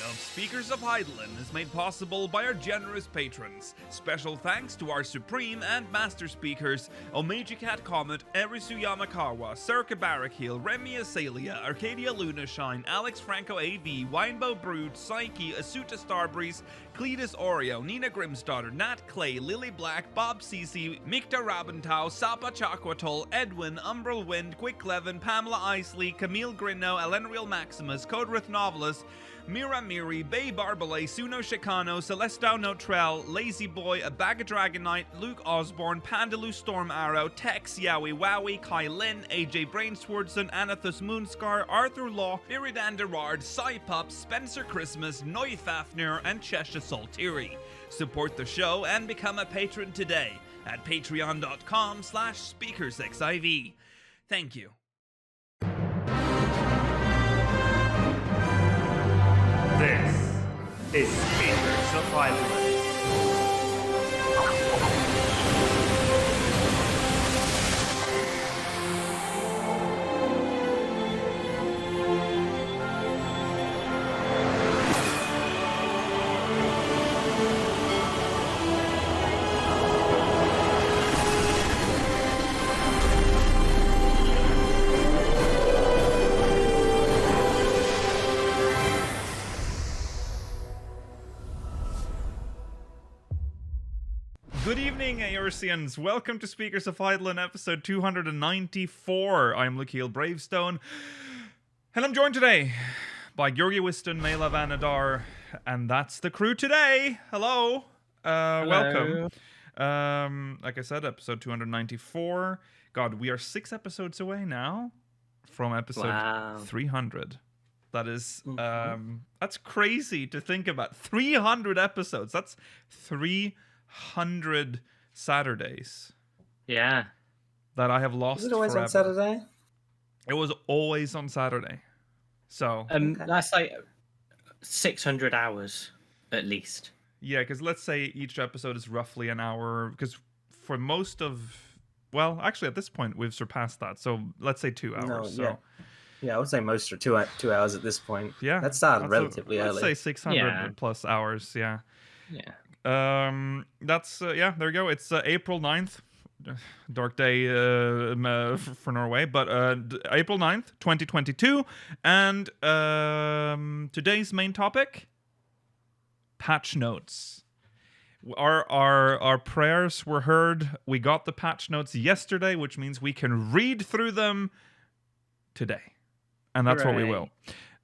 of Speakers of Heidelin is made possible by our generous patrons. Special thanks to our Supreme and Master Speakers, Omeji Cat Comet, Erisu Yamakawa, Circa Barrakiel, Remy Asalia, Arcadia Lunashine, Alex Franco AV, Winebow Brood, Psyche, Asuta Starbreeze, Cletus Oreo, Nina Grimsdaughter, Nat Clay, Lily Black, Bob Cece, Mikta Rabentau, Sapa Chakwatol, Edwin, Umbral Wind, Quick Levin, Pamela Isley, Camille Grinno, Elenriel Maximus, Codrith Novelist, Mira Miri, Bay Barbalay, Suno Chicano, Celestao Notrell, Lazy Boy, A Bag of Dragonite, Luke Osborne, Pandaloo Storm Arrow, Tex, Yowie Wowie, Kai Lin, AJ Brainswordson, Anathus Moonscar, Arthur Law, Iridan Derard, Psypup, Spencer Christmas, Noy Fafnir, and Cheshire Saltiri. Support the show and become a patron today at patreon.com/speakersxiv. Thank you. This is Speakers of Heidelin. Good evening, Aorsians. Welcome to Speakers of Heidelin, episode 294. I'm Lukiel Bravestone, and I'm joined today by Georgi Wiston, Mela Vanadar, and that's the crew today. Hello. Welcome. Like I said, episode 294. God, we are 6 episodes away now from episode 300. That is, that's crazy to think about. 300 episodes. That's 300 Saturdays. Yeah. That I have lost. Was it always forever. on Saturday? It was always on Saturday. So. That's like 600 hours at least. Yeah, because let's say each episode is roughly an hour. Because for most of. Well, actually, at this point, we've surpassed that. So let's say 2 hours. No, so. Yeah, I would say most are 2 hours at this point. Yeah. That started relatively early. Let's say 600 plus hours, yeah. Yeah. That's, yeah, there you go. It's April 9th. Dark day for Norway, but April 9th, 2022. And today's main topic, patch notes. Our prayers were heard. We got the patch notes yesterday, which means we can read through them today. And that's what we will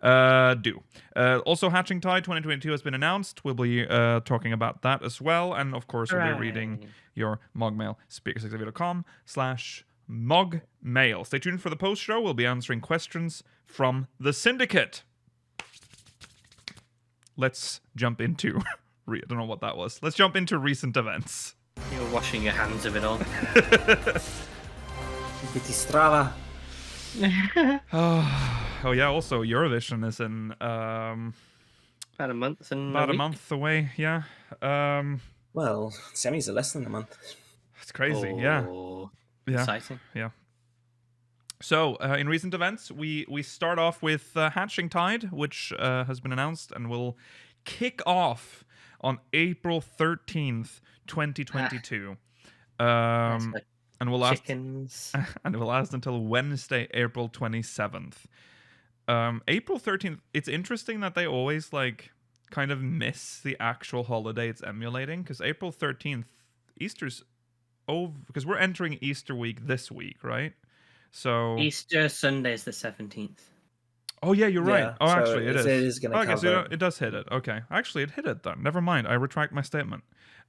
do. Also, Hatching Tide 2022 has been announced. We'll be talking about that as well. And of course, we'll be reading your MogMail, speakersxiv.com/MogMail. Stay tuned for the post show. We'll be answering questions from the Syndicate. Let's jump into... I don't know what that was. Let's jump into recent events. You're washing your hands of it all. Strava. Oh yeah, also Eurovision is in About a month and about a month away, yeah. Well, semis are less than a month. It's crazy, yeah. Exciting. Yeah. So, in recent events, we start off with Hatching Tide, which has been announced and will kick off on April 13th, 2022. And will last chickens. And it will last until Wednesday, April 27th. April 13th, it's interesting that they always kind of miss the actual holiday it's emulating, because April 13th, Easter's over, because we're entering Easter week this week, right? So Easter Sunday is the 17th. Oh yeah, you're right. Yeah, Oh, so actually, it is. It is going to okay, cover. so it does hit it. Okay, actually, it hit it then. Never mind. I retract my statement.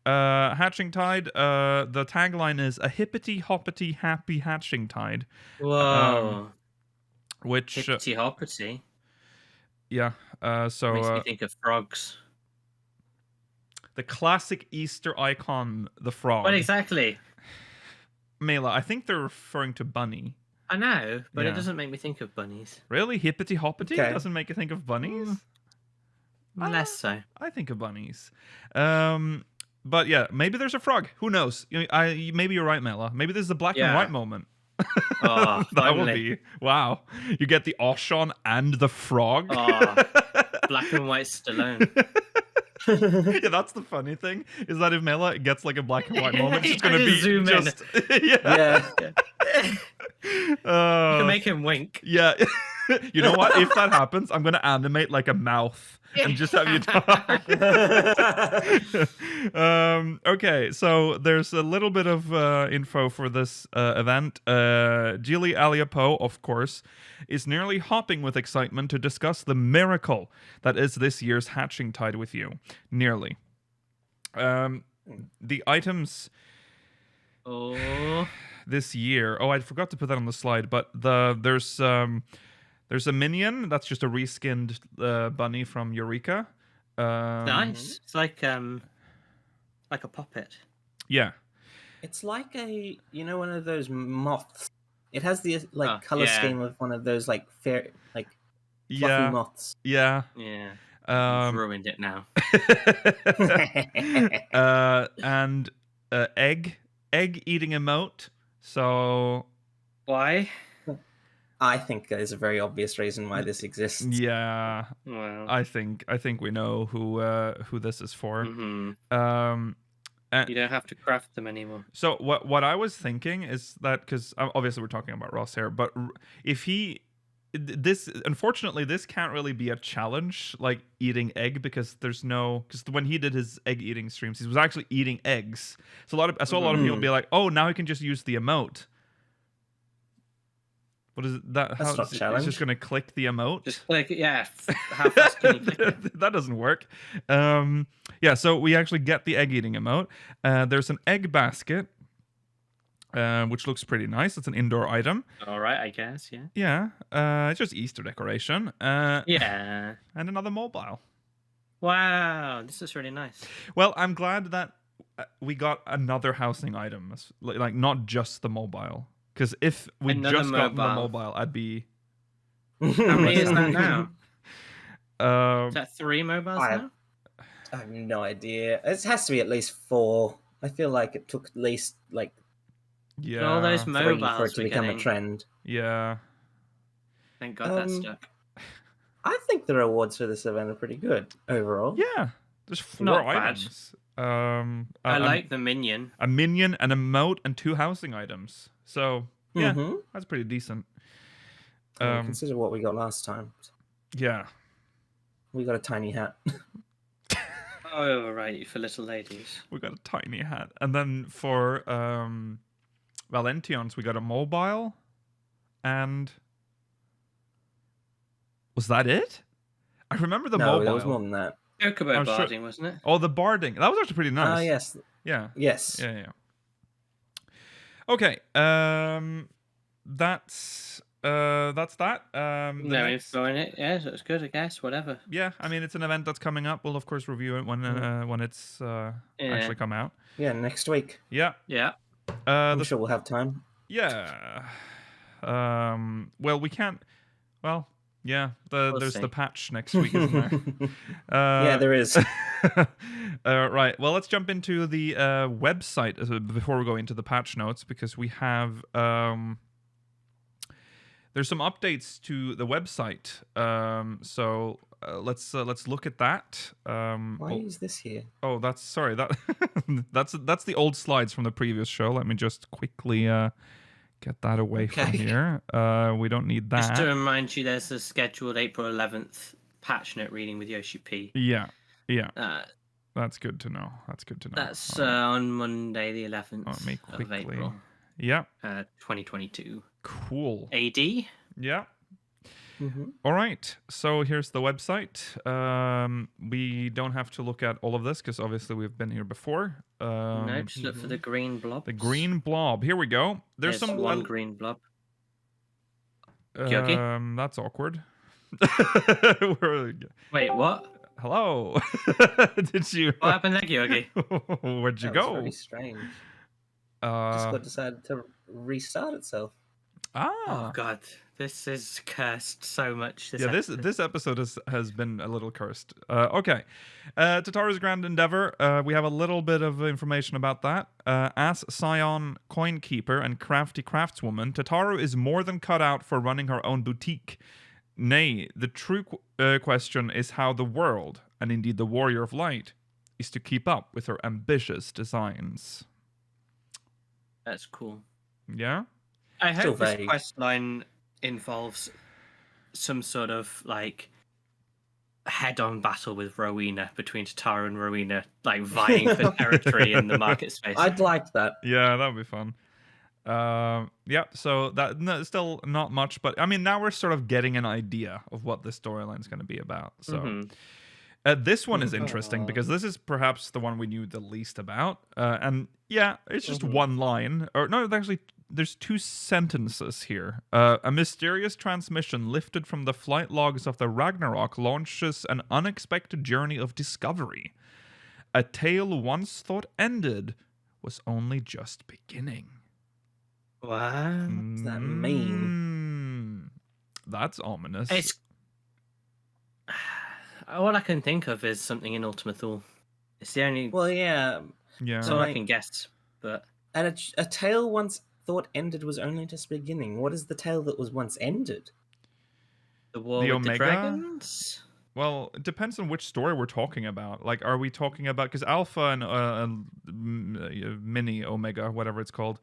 Hatching Tide. The tagline is a hippity hoppity happy hatching tide. Whoa. Which Hippity hoppity. yeah. So Makes me think of frogs. the classic Easter icon, the frog. What exactly? Mela, I think they're referring to bunny. I know, but Yeah. it doesn't make me think of bunnies. Really, hippity hoppity Okay. doesn't make you think of bunnies. Less so. I think of bunnies. But yeah, maybe there's a frog. Who knows? Maybe you're right, Mela. Maybe this is a black and Yeah. white moment. Oh, That would finally. be wow. You get the Oshon and the frog. Oh, Black and white Stallone. Yeah, that's the funny thing is that if Mela gets like a black and white moment, it's I gonna be just zoom in. just yeah. You can make him wink. Yeah. You know what? If that happens, I'm gonna animate like a mouth and just have you talk. Okay, so there's a little bit of info for this event. Gili Aliapo, of course, is nearly hopping with excitement to discuss the miracle that is this year's Hatching Tide with you. Nearly. The items Oh. this year. Oh, I forgot to put that on the slide, but there's a minion that's just a reskinned bunny from Eureka. Nice. It's like a puppet. Yeah. It's like one of those moths. It has the color yeah. scheme of one of those like fluffy Yeah. moths. Yeah. Yeah. You've ruined it now. And egg eating emote. So Why? I think there's a very obvious reason why this exists. yeah, Well, I think we know who this is for. mm-hmm. You don't have to craft them anymore. So what I was thinking is that, because obviously we're talking about Ross here, but if unfortunately this can't really be a challenge like eating egg, because when he did his egg eating streams, he was actually eating eggs. So I saw a lot of people be like, oh, now he can just use the emote. What is it? That's not a challenge. He's just gonna click the emote. Just click it, yeah. How fast can you click it? That doesn't work. Yeah, so we actually get the egg eating emote. There's an egg basket, which looks pretty nice. It's an indoor item. All right, I guess, yeah. Yeah, it's just Easter decoration. Yeah. And another mobile. Wow, this is really nice. Well, I'm glad that we got another housing item, like not just the mobile. Because if we just got the mobile, I'd be... How many is that now? Is that 3 mobiles now? I have no idea. It has to be at least 4. I feel like it took at least All those 3 mobiles for it to become a trend. Yeah. Thank God that stuck. I think the rewards for this event are pretty good overall. Yeah. There's 4 Not items. I like the minion. A minion, an emote, and 2 housing items. So, yeah, that's pretty decent. Consider what we got last time. Yeah. We got a tiny hat. Oh, right, for little ladies. We got a tiny hat. And then for Valentions, we got a mobile. And... was that it? I remember the mobile. No, there was more than that. Chocobo barding, wasn't it? Oh, the barding. That was actually pretty nice. Oh, yes. Yeah. Yes. Yeah. Okay. That's that. No info in it. Yeah, so it's good, I guess. Whatever. Yeah, I mean, it's an event that's coming up. We'll of course review it when it's actually come out. Yeah, next week. Yeah. Yeah. I'm sure we'll have time. Yeah. Well, we can't. Well. Yeah, there's the patch next week, isn't there? Yeah, there is. Right. Well, let's jump into the website before we go into the patch notes, because we have there's some updates to the website. So let's look at that. Why is this here? Oh, that's that's the old slides from the previous show. Let me just quickly get that away from here. We don't need that. Just to remind you, there's a scheduled April 11th patch note reading with Yoshi P. Yeah. That's good to know. That's on Monday, the 11th of April. Yeah. 2022. Cool. AD. Yeah. All right. So here's the website. We don't have to look at all of this because obviously we've been here before. No, just look for the green blob. The green blob. Here we go. There's some one green blob. Okay. That's awkward. Wait, what? Hello. Did you? What happened there, Georgie? Where'd you That go? was very strange. Discord decided to restart itself. Oh God, this is cursed so much. This episode has been a little cursed. Okay, Tataru's Grand Endeavor. We have a little bit of information about that. As Scion Coinkeeper and Crafty Craftswoman, Tataru is more than cut out for running her own boutique. Nay, the true question is how the world, and indeed the Warrior of Light, is to keep up with her ambitious designs. That's cool. Yeah? I Still hope this vague. quest line involves some sort of like head-on battle with Rowena, between Tatara and Rowena, like vying for territory in the market space. I'd like that. Yeah, that would be fun. Yeah, so still not much, but I mean, now we're sort of getting an idea of what the storyline is going to be about. So this one is interesting because this is perhaps the one we knew the least about. And yeah, it's just one line. Or no, actually, there's 2 sentences here. A mysterious transmission lifted from the flight logs of the Ragnarok launches an unexpected journey of discovery. A tale once thought ended was only just beginning. What does that mean? That's ominous. It's all I can think of is something in Ultima Thule. It's the only. Well, yeah. So I can guess, but. And a tale once thought ended was only just beginning. What is the tale that was once ended? The War The with the Omega? Dragons? Well, it depends on which story we're talking about. Like, are we talking about... Because Alpha and Mini Omega, whatever it's called,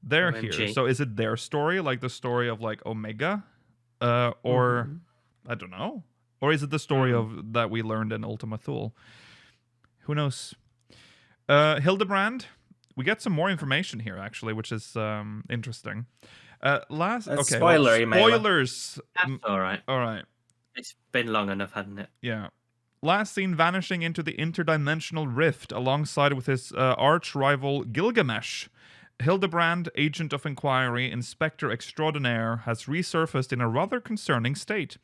they're OMG. here. So is it their story, like the story of, like, Omega? Or... I don't know. Or is it the story of that we learned in Ultima Thule? Who knows? Hildebrand... We get some more information here, actually, which is interesting. Spoilers. That's all right. All right. It's been long enough, hasn't it? Yeah. Last seen vanishing into the interdimensional rift alongside with his arch-rival Gilgamesh. Hildebrand, agent of inquiry, inspector extraordinaire, has resurfaced in a rather concerning state.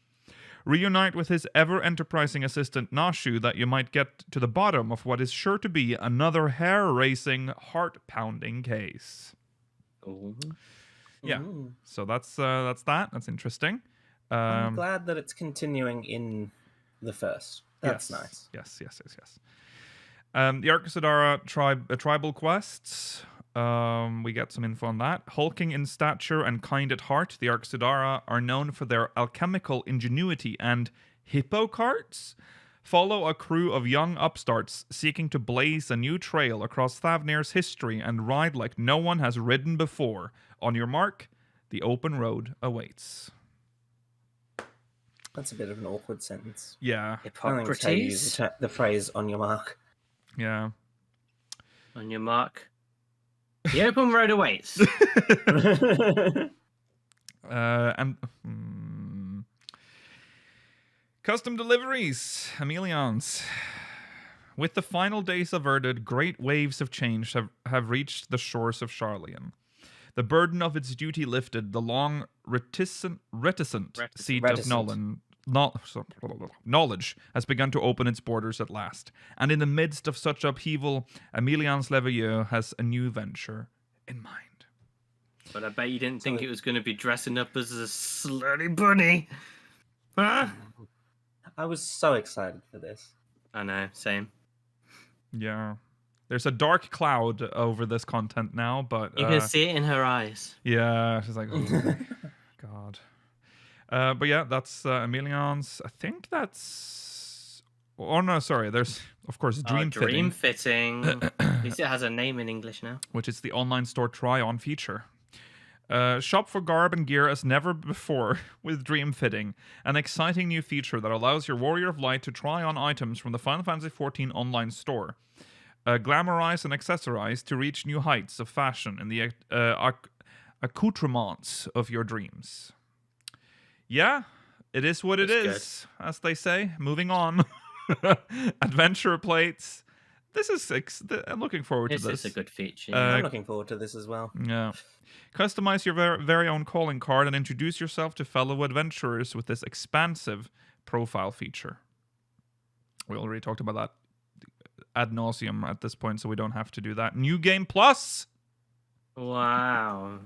Reunite with his ever-enterprising assistant Nashu that you might get to the bottom of what is sure to be another hair-racing, heart-pounding case. Ooh. Yeah, so that's that. That's interesting. I'm glad that it's continuing in the first. That's nice. Yes. The Arcasadara tribal quests. We get some info on that. Hulking in stature and kind at heart, the Arcasadara are known for their alchemical ingenuity and hippo carts. Follow a crew of young upstarts seeking to blaze a new trail across Thavnir's history and ride like no one has ridden before. On your mark, the open road awaits. That's a bit of an awkward sentence. Yeah. I don't think it's how you use the phrase "on your mark." Yeah. On your mark. The open road awaits. Custom deliveries, Emilions. With the final days averted, great waves of change have reached the shores of Sharlayan. The burden of its duty lifted, the long reticent seat of knowledge has begun to open its borders at last. And in the midst of such upheaval, Emilians Leveilleux has a new venture in mind. But I bet you didn't think it was going to be dressing up as a slutty bunny. Huh? I was so excited for this. I know, same. Yeah. There's a dark cloud over this content now, but... You can see it in her eyes. Yeah, she's like, oh, God. But yeah, that's Emilian's. I think that's... Oh, no, sorry. There's, of course, Dream Fitting. Dream Fitting. At least it has a name in English now. Which is the online store try-on feature. Shop for garb and gear as never before with Dream Fitting, an exciting new feature that allows your Warrior of Light to try on items from the Final Fantasy XIV online store. Glamorize and accessorize to reach new heights of fashion in the accoutrements of your dreams. Yeah, it is what it is, as they say. Moving on. Adventure plates. This is I'm looking forward to this. This is a good feature. I'm looking forward to this as well. Yeah. Customize your very own calling card and introduce yourself to fellow adventurers with this expansive profile feature. We already talked about that ad nauseum at this point, so we don't have to do that. New Game Plus! Wow.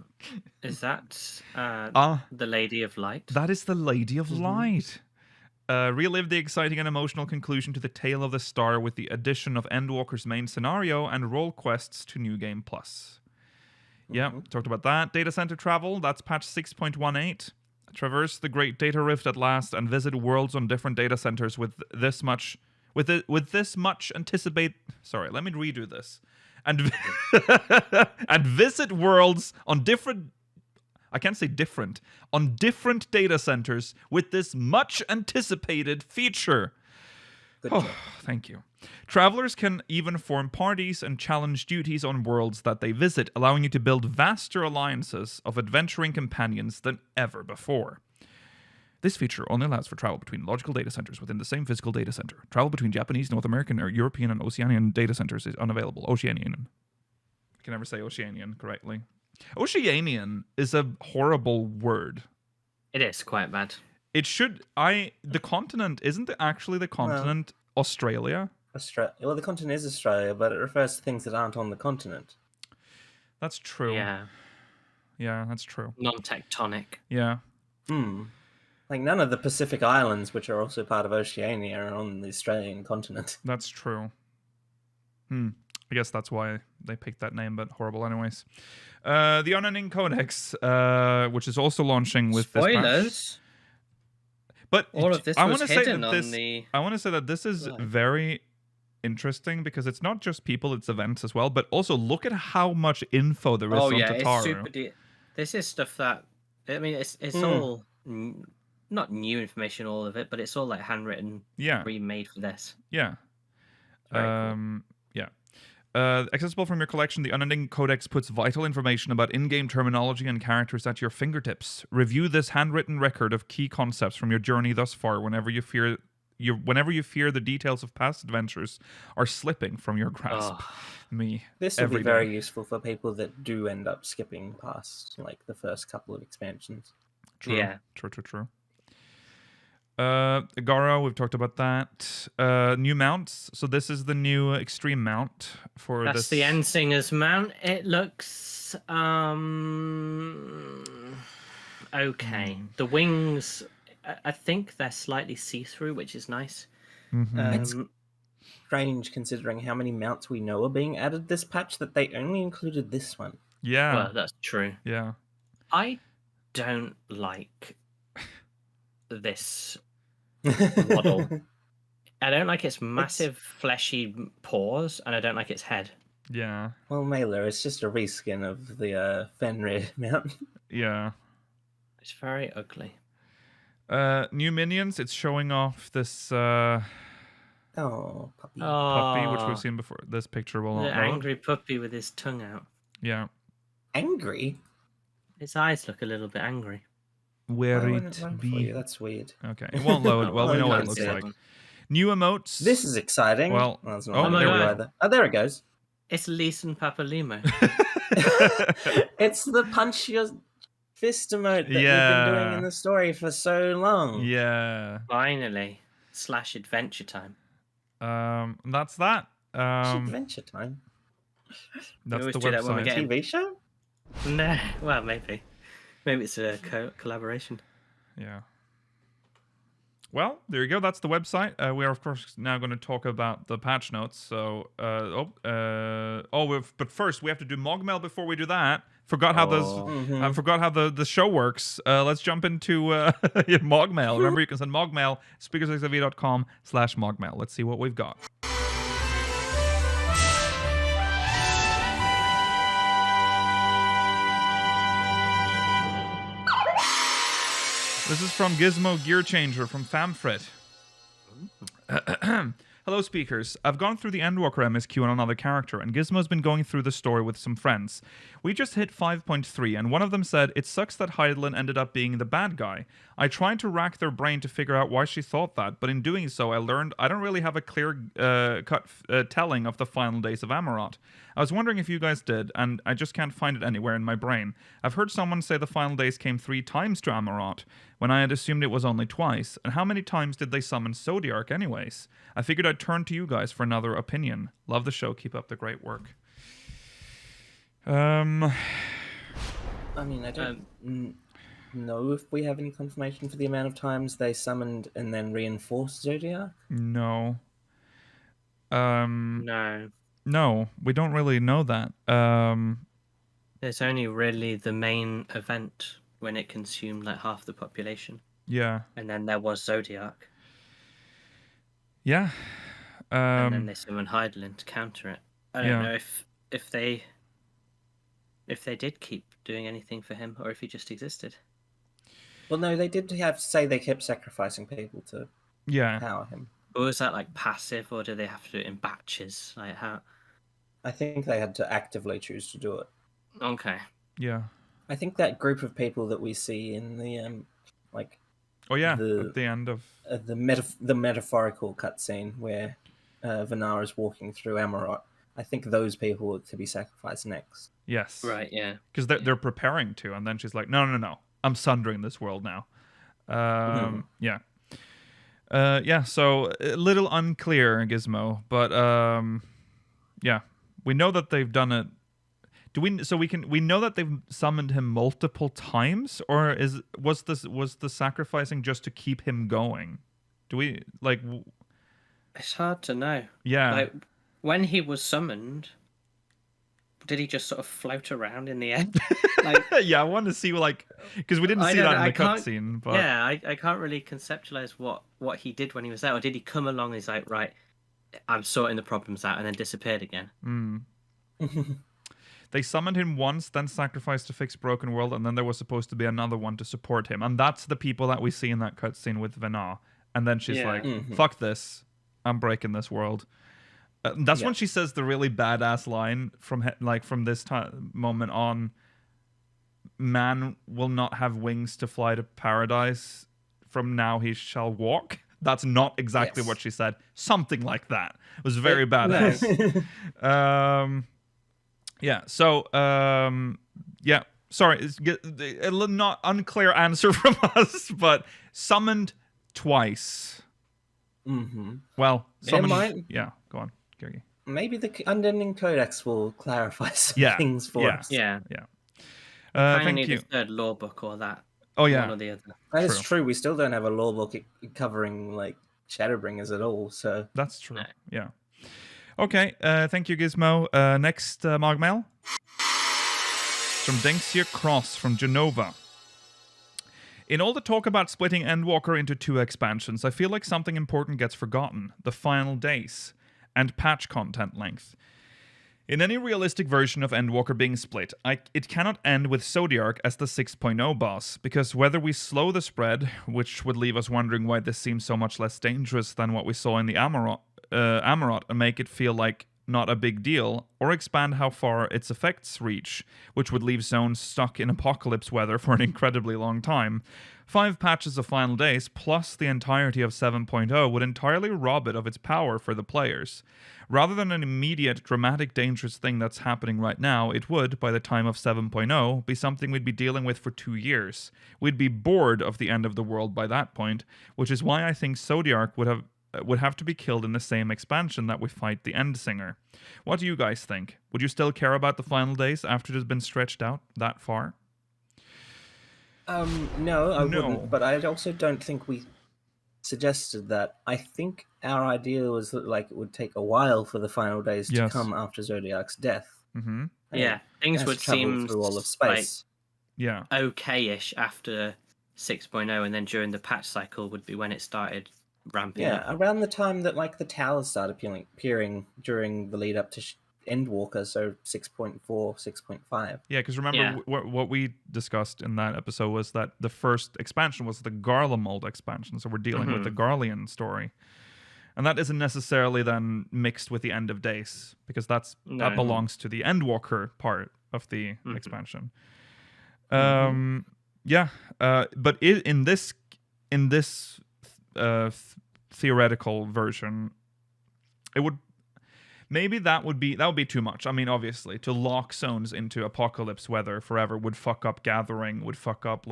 Is that the Lady of Light? That is the Lady of Light. Relive the exciting and emotional conclusion to the Tale of the Star with the addition of Endwalker's main scenario and role quests to New Game Plus. Yeah, talked about that. Data center travel, that's patch 6.18. Traverse the Great Data Rift at last and visit worlds on different data centers with this much anticipate. Sorry, let me redo this. And and visit worlds on different. I can't say different on different data centers with this much anticipated feature. Good job. Thank you. Travelers can even form parties and challenge duties on worlds that they visit, allowing you to build vaster alliances of adventuring companions than ever before. This feature only allows for travel between logical data centers within the same physical data center. Travel between Japanese, North American, or European and Oceanian data centers is unavailable. Oceanian. I can never say Oceanian correctly. Oceanian is a horrible word. It is quite bad. It should. The continent isn't actually the continent Australia. Well, the continent is Australia, but it refers to things that aren't on the continent. That's true. Yeah. Yeah, that's true. Non-tectonic. Yeah. Like none of the Pacific Islands, which are also part of Oceania, are on the Australian continent. That's true. I guess that's why they picked that name, but horrible anyways. The Unending Codex, which is also launching with this patch. Spoilers. But All of this I was want to say hidden that on the... I want to say that this is very interesting because it's not just people, it's events as well. But also look at how much info there is on Tataru. It's super this is stuff that it's all not new information, all of it, but it's all like handwritten, remade for this. Yeah. Very cool. Accessible from your collection, the Unending Codex puts vital information about in-game terminology and characters at your fingertips. Review this handwritten record of key concepts from your journey thus far whenever you fear the details of past adventures are slipping from your grasp. This will be very useful for people that do end up skipping past like the first couple of expansions. True. Yeah. True. Gara, we've talked about that. New mounts. So this is the new extreme mount for this. That's the Endsinger's mount. It looks okay. The wings, I think they're slightly see-through, which is nice. It's strange considering how many mounts we know are being added this patch that they only included this one. Yeah. Well, that's true. Yeah. I don't like this model. I don't like its massive fleshy paws, and I don't like its head. Yeah. Well, Mailer, it's just a reskin of the Fenrir mount. Yeah. It's very ugly. New minions. It's showing off this puppy. Puppy, which we've seen before. This picture will not The load. angry puppy with his tongue out. Yeah. Angry? His eyes look a little bit angry. Where Why won't it it run for be? you? That's weird. Okay, it won't load. Well, we know what it looks like. New emotes. This is exciting. Well, that's not oh, there there we go. either. Oh, there it goes. It's Leeson Papalimo. It's the punch your fist emote that we've been doing in the story for so long. Yeah. Finally. / adventure time. That's that. Adventure time. That's always the do that when we website. get TV show? No, well, maybe. Maybe it's a collaboration. Yeah. Well, there you go. That's the website. We are, of course, now going to talk about the patch notes. So, but first we have to do MogMail before we do that. Forgot how I forgot how the show works. Let's jump into MogMail. Remember, you can send MogMail speakersxv.com/MogMail. Let's see what we've got. This is from Gizmo Gear Changer from Famfrit. Hello, speakers. I've gone through the Endwalker MSQ on another character, and Gizmo's been going through the story with some friends. We just hit 5.3, and one of them said, it sucks that Heidelin ended up being the bad guy. I tried to rack their brain to figure out why she thought that, but in doing so, I learned I don't really have a clear cut telling of the final days of Amarot. I was wondering if you guys did, and I just can't find it anywhere in my brain. I've heard someone say the final days came 3 times to Amarot, when I had assumed it was only twice, and how many times did they summon Zodiark anyways? I figured I'd turn to you guys for another opinion. Love the show, keep up the great work. I mean, I don't know if we have any confirmation for the amount of times they summoned and then reinforced Zodiac. No. No. No, we don't really know that. There's only really the main event when it consumed like half the population. Yeah. And then there was Zodiark. Yeah. And then they summoned Hydaelyn to counter it. I don't know if they did keep doing anything for him or if he just existed. Well, no, they did say they kept sacrificing people to power him. But was that like passive, or do they have to do it in batches? Like how? I think they had to actively choose to do it. Okay. Yeah. I think that group of people that we see in the like. Oh yeah, at the end of the metaphorical cutscene where Vanar is walking through Amarot. I think those people are to be sacrificed next. Yes. Right. Yeah. Because they're preparing to, and then she's like, no. I'm sundering this world now. Yeah. Yeah, so a little unclear, Gizmo, but yeah, we know that they've done it. We know that they've summoned him multiple times, or was the sacrificing just to keep him going? Do we like? It's hard to know. Yeah. Like when he was summoned, did he just sort of float around in the air? Like, yeah, I want to see because we didn't see that in the cutscene. But yeah, I can't really conceptualize what he did when he was there, or did he come along and he's like, right, I'm sorting the problems out, and then disappeared again? They summoned him once, then sacrificed to fix Broken World, and then there was supposed to be another one to support him, and that's the people that we see in that cutscene with Vanar. And then she's like, "Fuck this, I'm breaking this world." That's when she says the really badass line from this moment on. Man will not have wings to fly to paradise. From now he shall walk. That's not exactly what she said. Something like that. It was very badass. Yeah. So, yeah. Sorry, it's a not unclear answer from us, but summoned twice. Well, summoned. Yeah. Go on, Kirgi. Maybe the Unending Codex will clarify some things for us. Yeah. Thank need you. a third law book or that. Oh yeah. One or the other. That is true. We still don't have a law book covering like Shadowbringers at all. So that's true. Yeah. Okay. Thank you, Gizmo. Next, MogMail from Dengsia Cross from Genova. In all the talk about splitting Endwalker into 2 expansions, I feel like something important gets forgotten: the final days and patch content length. In any realistic version of Endwalker being split, it cannot end with Zodiark as the 6.0 boss, because whether we slow the spread, which would leave us wondering why this seems so much less dangerous than what we saw in the Amarot, and make it feel like not a big deal, or expand how far its effects reach, which would leave zones stuck in apocalypse weather for an incredibly long time, 5 patches of Final Days plus the entirety of 7.0 would entirely rob it of its power for the players. Rather than an immediate, dramatic, dangerous thing that's happening right now, it would, by the time of 7.0, be something we'd be dealing with for 2 years. We'd be bored of the end of the world by that point, which is why I think Zodiark would have to be killed in the same expansion that we fight the Endsinger. What do you guys think? Would you still care about the Final Days after it has been stretched out that far? No, I wouldn't. But I also don't think we suggested that. I think our idea was that it would take a while for the Final Days to come after Zodiark's death. Mm-hmm. Yeah, things would seem through all of space. Okay-ish after 6.0, and then during the patch cycle would be when it started ramping up. Yeah, around the time that the towers started appearing during the lead up to Endwalker, so 6.4, 6.5. Yeah, because remember what we discussed in that episode was that the first expansion was the Garlemald expansion, so we're dealing with the Garlean story. And that isn't necessarily then mixed with the End of Days, because that belongs to the Endwalker part of the expansion. But in this theoretical version, it would maybe that would be too much. I mean, obviously, to lock zones into apocalypse weather forever would fuck up gathering, would fuck up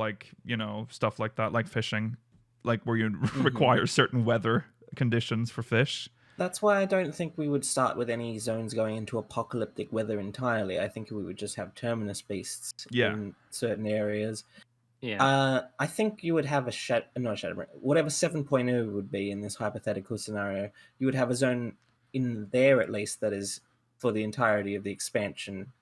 stuff like that, like fishing, where you require certain weather conditions for fish. That's why I don't think we would start with any zones going into apocalyptic weather entirely. I think we would just have terminus beasts in certain areas. Yeah. I think you would have whatever 7.0 would be in this hypothetical scenario, you would have a zone in there at least that is for the entirety of the expansion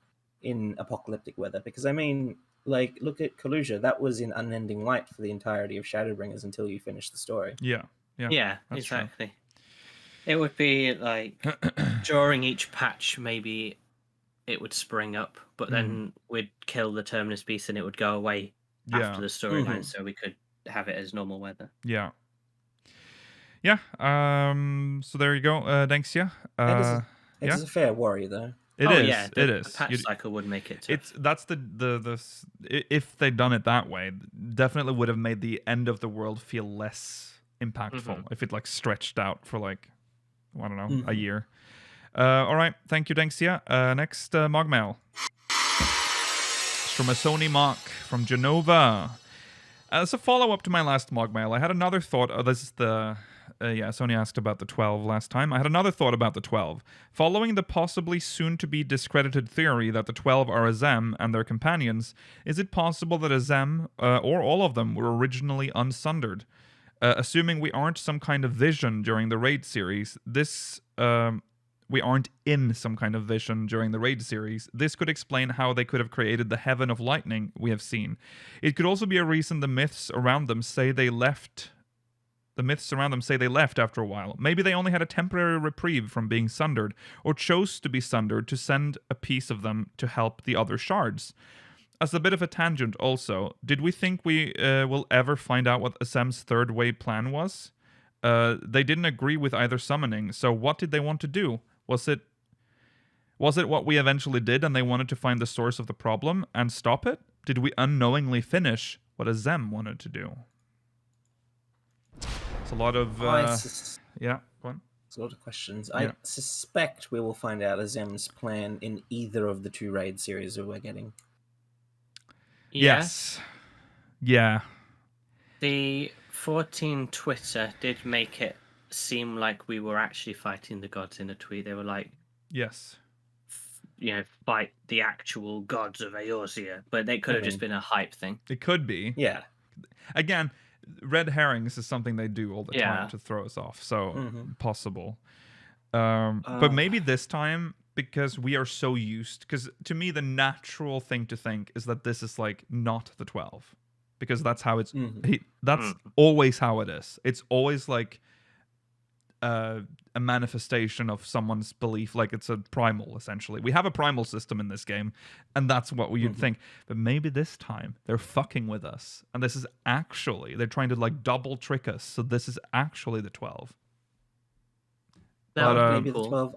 in apocalyptic weather. Because I mean, Like, look at Kalusia. That was in Unending Light for the entirety of Shadowbringers until you finish the story. Yeah, exactly. True. It would be like during each patch, maybe it would spring up, but then we'd kill the Terminus Beast and it would go away after the storyline, so we could have it as normal weather. Yeah. So there you go, Dengxia. It is a fair worry, though. It is. The patch cycle would make it tough. That's the if they'd done it that way, definitely would have made the end of the world feel less impactful if it like stretched out for like, I don't know, a year. All right, thank you, Dengxia. Next, MogMail. It's from a Sony Mark from Genova. As a follow-up to my last MogMail, I had another thought. This is the... Sony asked about the 12 last time. I had another thought about the 12. Following the possibly soon-to-be discredited theory that the 12 are a Zem and their companions, is it possible that a Zem, or all of them, were originally unsundered? Assuming we aren't some kind of vision during the Raid series, we aren't in some kind of vision during the Raid series, this could explain how they could have created the Heaven of Lightning we have seen. It could also be a reason the myths around them say they left after a while. Maybe they only had a temporary reprieve from being sundered, or chose to be sundered to send a piece of them to help the other shards. As a bit of a tangent also, did we think we will ever find out what Azem's third wave plan was? They didn't agree with either summoning, so what did they want to do? Was it what we eventually did and they wanted to find the source of the problem and stop it? Did we unknowingly finish what Azem wanted to do? It's a lot of... go on. It's a lot of questions. I suspect we will find out Azem's plan in either of the two Raid series that we're getting. Yes. Yeah. The 14 Twitter did make it seem like we were actually fighting the gods in a tweet. They were like... Yes. Fight the actual gods of Eorzea. But it could have just been a hype thing. It could be. Yeah. Again... Red herrings is something they do all the time to throw us off, so possible. But maybe this time, because we are so used... Because to me, the natural thing to think is that this is like not the 12. Because that's how it's... That's always how it is. It's always like a manifestation of someone's belief, like it's a primal, essentially. We have a primal system in this game, and that's what you'd think. But maybe this time, they're fucking with us. And this is actually... They're trying to like double trick us, so this is actually the 12. Maybe the 12...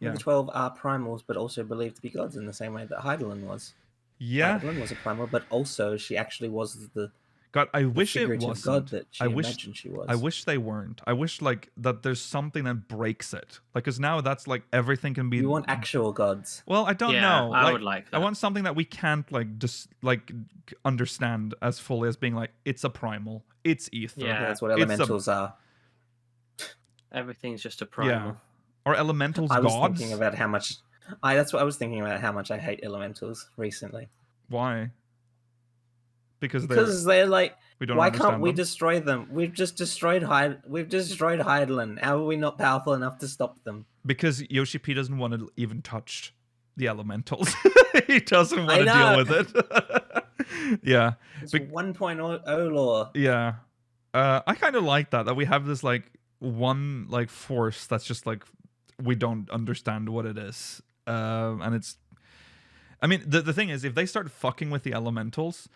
The 12 are primals, but also believed to be gods in the same way that Heidelin was. Yeah. Heidelin was a primal, but also she actually was the... God, I wish it wasn't. God that she imagined she was. I wish they weren't. I wish like that there's something that breaks it. Like, because now that's like everything can be... You want actual gods. Well, I don't know. I would like that. I want something that we can't like just like understand as fully as being like, it's a primal. It's ether. Yeah, that's what elementals are. Everything's just a primal. Yeah. Or elementals I was gods? thinking about how much... that's what I was thinking about, how much I hate elementals recently. Why? Because they're like, why can't we them? destroy them? We've just destroyed Heidelin. How are we not powerful enough to stop them? Because Yoshi P doesn't want to even touch the elementals. He doesn't want to deal with it. Yeah. It's 1.0 lore. Yeah. I kind of like that we have this like one like force that's just like we don't understand what it is. And it's... I mean, the thing is, if they start fucking with the elementals...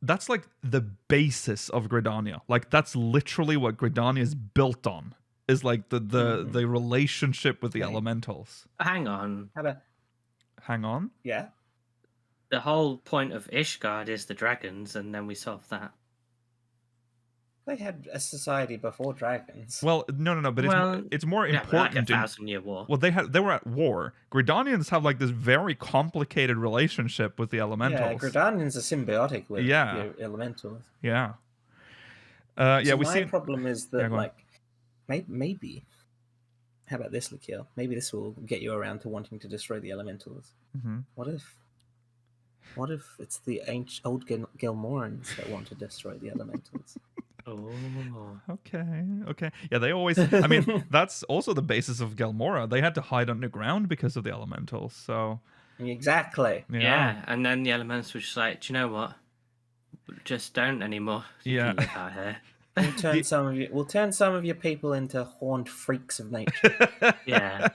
That's like the basis of Gridania. Like that's literally what Gridania is built on. Is like the relationship with the elementals. Hang on. Hang on? Yeah. The whole point of Ishgard is the dragons, and then we solve that. They had a society before dragons. Well, no, but it's more important. Like a 1,000-year war. Well, they were at war. Gridanians have like this very complicated relationship with the elementals. Yeah, Gridanians are symbiotic with the elementals. Yeah. My problem is that maybe. How about this, Lakil? Maybe this will get you around to wanting to destroy the elementals. Mm-hmm. What if it's the old Gilmorans that want to destroy the elementals? Oh. Okay. Yeah, they always... I mean, that's also the basis of Gelmora. They had to hide underground because of the elementals, so... Exactly. Yeah, and then the elements were just like, do you know what? Just don't anymore. You can live out here. We'll turn some of your people into horned freaks of nature. Yeah.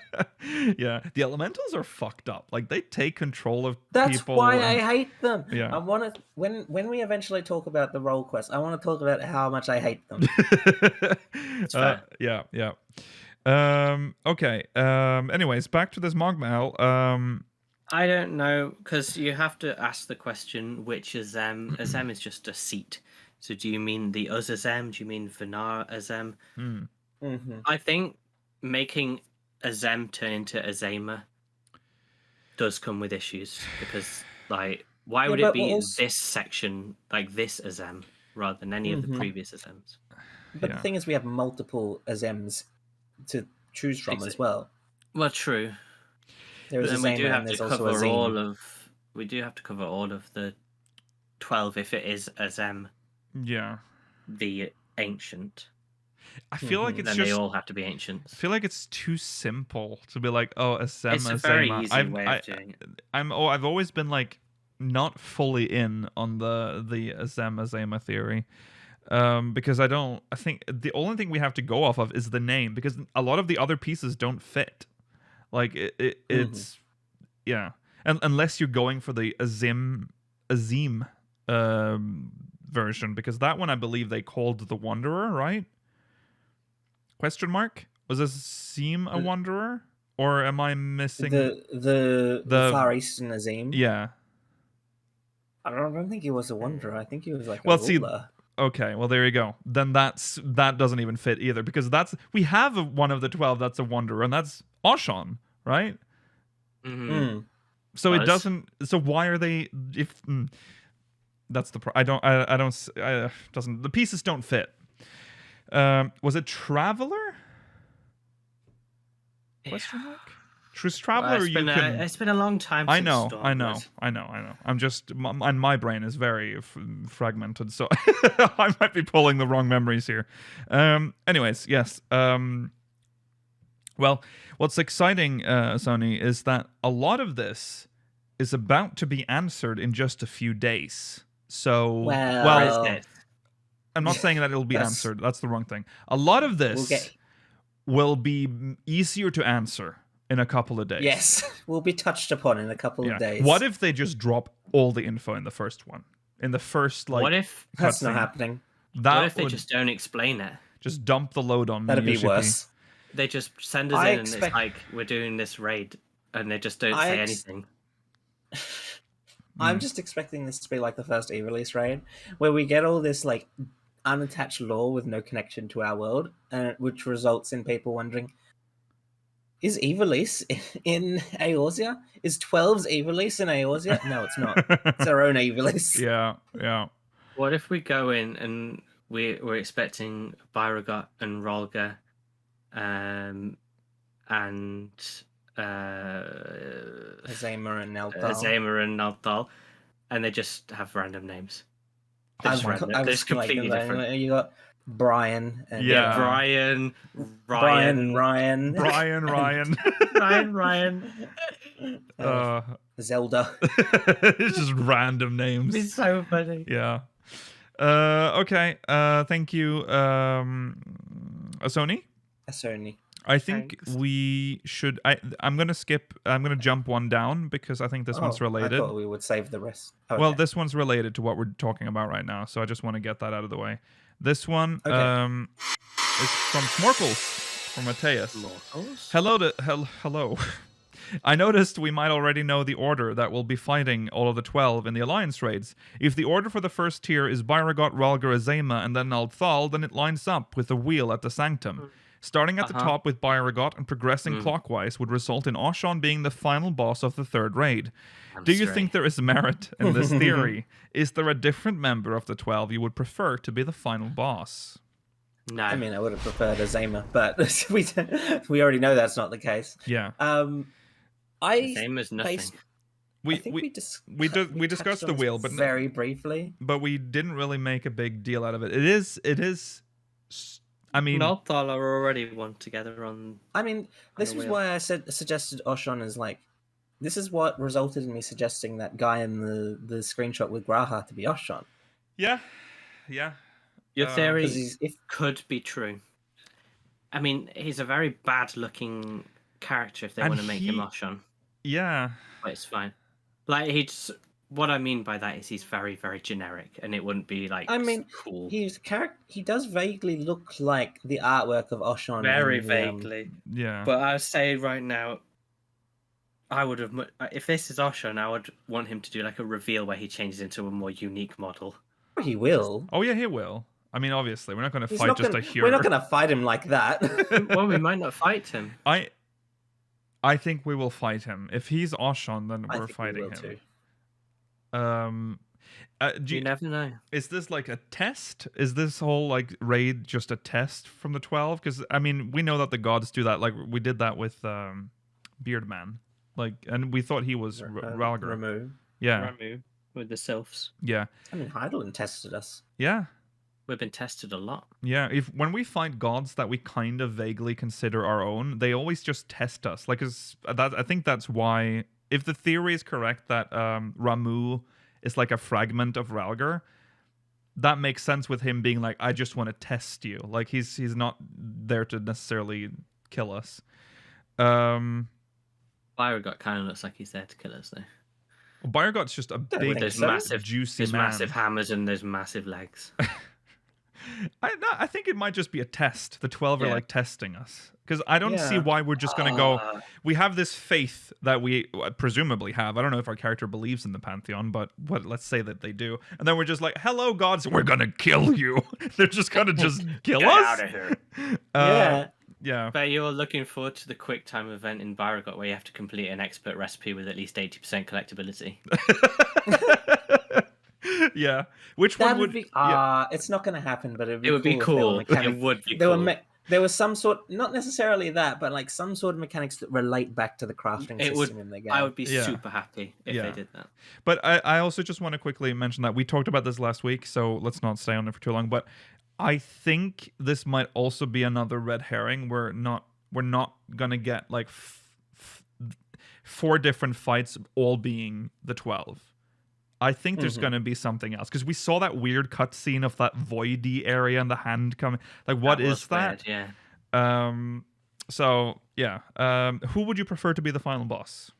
Yeah. The elementals are fucked up. Like, they take control of That's people. why I hate them. Yeah. I want to when we eventually talk about the role quest, I want to talk about how much I hate them. It's fair. Yeah. Okay. Anyways, back to this MogMail. I don't know, because you have to ask the question, which Azem? Azem is just a seat. So do you mean the Azem? Do you mean Vinar Azem? Mm-hmm. I think making Azem turn into Azema does come with issues, because, like, why would it be this section, like this Azem, rather than any of the previous Azems? But the thing is, we have multiple Azems to choose from as well. Well, true. But then we do have to cover all of. We do have to cover all of the 12 if it is Azem. Yeah. The ancient. I feel like it's then just. They all have to be ancients. I feel like it's too simple to be like, oh, Azem. It's a very easy way of doing it. I've always been like not fully in on the Azema theory. Because I think the only thing we have to go off of is the name, because a lot of the other pieces don't fit. Like it's yeah, and unless you're going for the Azim version, because that one I believe they called the Wanderer, right? Question mark? Was Azim a Wanderer, or am I missing the Far Eastern Azim? Yeah, I don't think he was a Wanderer. I think he was like a ruler. Okay, well there you go. Then that doesn't even fit either, because we have one of the 12 that's a Wanderer, and that's Oshan, right? So it doesn't. So why are they? That's the. Doesn't. The pieces don't fit. Was it Traveler? Question mark. Traveler, well, it's been a long time. I know. I'm just, my brain is very fragmented, so I might be pulling the wrong memories here. Anyways, yes. Well, what's exciting, Sony, is that a lot of this is about to be answered in just a few days. So, I'm not saying that it'll be answered. That's the wrong thing. A lot of this will be easier to answer in a couple of days. Yes, will be touched upon in a couple of days. What if they just drop all the info in the first one? In the first, like... What if... That's not happening. What if they just don't explain it? Just dump the load on That'd be worse. They just send us in and it's like, we're doing this raid, and they just don't say anything. I'm just expecting this to be like the first E-release raid, where we get all this, like, unattached lore with no connection to our world, which results in people wondering, is Evilise in Eorzea? Is 12's Evilise in Eorzea? No, it's not. It's our own Evilise. Yeah. What if we go in and we're expecting Byragot and Rolga, and Azema and Nalthal, and they just have random names. They're just completely different. You got Brian and Ryan. Zelda. It's just random names. It's so funny. Yeah. Okay. Thank you, Sony. I think we should. I'm gonna skip. I'm gonna jump one down because I think this one's related. I thought we would save the rest. Okay. Well, this one's related to what we're talking about right now, so I just want to get that out of the way. This one is from Smorkles, from Mateus. Hello. I noticed we might already know the order that will be fighting all of the 12 in the Alliance raids. If the order for the first tier is Byragot, Rhalgr, Azema, and then Nalthal, then it lines up with the wheel at the Sanctum. Starting at the top with Byragot and progressing clockwise would result in Oshan being the final boss of the third raid. Do you think there is merit in this theory? Is there a different member of the 12 you would prefer to be the final boss? No. I mean, I would have preferred Azema, but we already know that's not the case. Yeah. Azema's nothing. We discussed the wheel, but very briefly. But we didn't really make a big deal out of it. It is. I mean, Nalthal are already one together on. I mean, this was why I suggested Oshan as like this is what resulted in me suggesting that guy in the screenshot with Graha to be Oshon. Yeah. Your theory could be true. I mean, he's a very bad-looking character if they want to make him Oshon. Yeah. But it's fine. Like, what I mean by that is he's very, very generic, and it wouldn't be, like, cool. He does vaguely look like the artwork of Oshon. Very vaguely. Yeah. But I would say right now, I would have... If this is Oshon, I would want him to do, like, a reveal where he changes into a more unique model. He will. Oh, yeah, he will. I mean, obviously, we're not going to fight just a hero. We're not going to fight him like that. Well, we might not fight him. I think we will fight him. If he's Oshon, then we're fighting him. Too. You never know. Is this like a test? Is this whole like raid just a test from the 12? Because I mean, we know that the gods do that. Like we did that with Beardman. Like, and we thought he was Ralgar. Ramu. Yeah. Ramu with the sylphs. Yeah. I mean, Heidelin tested us. Yeah. We've been tested a lot. Yeah, when we find gods that we kind of vaguely consider our own, they always just test us. Like, I think that's why, if the theory is correct that Ramu is like a fragment of Ralgar, that makes sense with him being like, I just want to test you. Like, he's not there to necessarily kill us. Byrogot kind of looks like he's there to kill us, though. Well, Byregot's just a big, juicy man. There's massive hammers and there's massive legs. I think it might just be a test. The 12 are like testing us. Because I don't see why we're just going to go... We have this faith that we presumably have. I don't know if our character believes in the Pantheon, but let's say that they do. And then we're just like, hello, gods, we're going to kill you. They're just going to just kill us? Get out of here. Yeah. But you're looking forward to the quick time event in Byrogot where you have to complete an expert recipe with at least 80% collectability. Yeah. Which one would be? It's not going to happen, but it would be cool. It would be cool. There was some sort, not necessarily that, but like some sort of mechanics that relate back to the crafting system in the game. I would be super happy if they did that. But I also just want to quickly mention that we talked about this last week, so let's not stay on it for too long. But I think this might also be another red herring. We're not gonna get like 4 different fights all being the 12. I think there's going to be something else, because we saw that weird cutscene of that voidy area and the hand coming. Like, what is that? Weird, yeah. So yeah. Who would you prefer to be the final boss?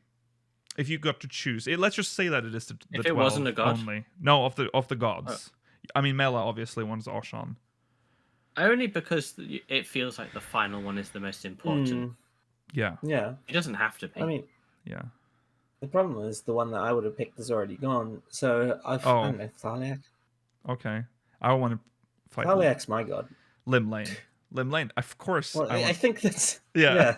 If you got to choose, let's just say that it is the if 12 it wasn't a god only. No, of the gods. I mean, Mela obviously wants Oshon. Only because it feels like the final one is the most important. Yeah. Yeah. It doesn't have to be. I mean, yeah. The problem is the one that I would have picked is already gone. So I don't know, Thaliak. Okay. I want to fight Thaliak's my god. Limlane, of course. Well, I think that's... Yeah.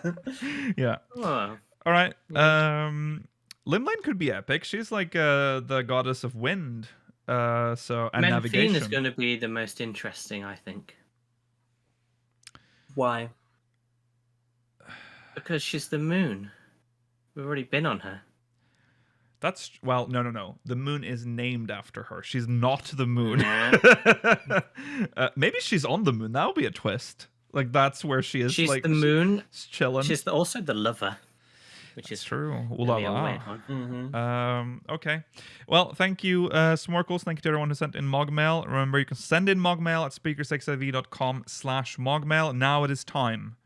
Yeah. Oh. All right. Limlane could be epic. She's like the goddess of wind. And navigation. Menthine is going to be the most interesting, I think. Why? Because she's the moon. We've already been on her. No. The moon is named after her. She's not the moon. Maybe she's on the moon. That would be a twist. Like, that's where she is. She's like, the moon. She's chilling. She's also the lover. Which is true. Mm-hmm. Okay. Well, thank you, Smorkles. Thank you to everyone who sent in MogMail. Remember, you can send in MogMail at speakersxiv.com/MogMail. Now it is time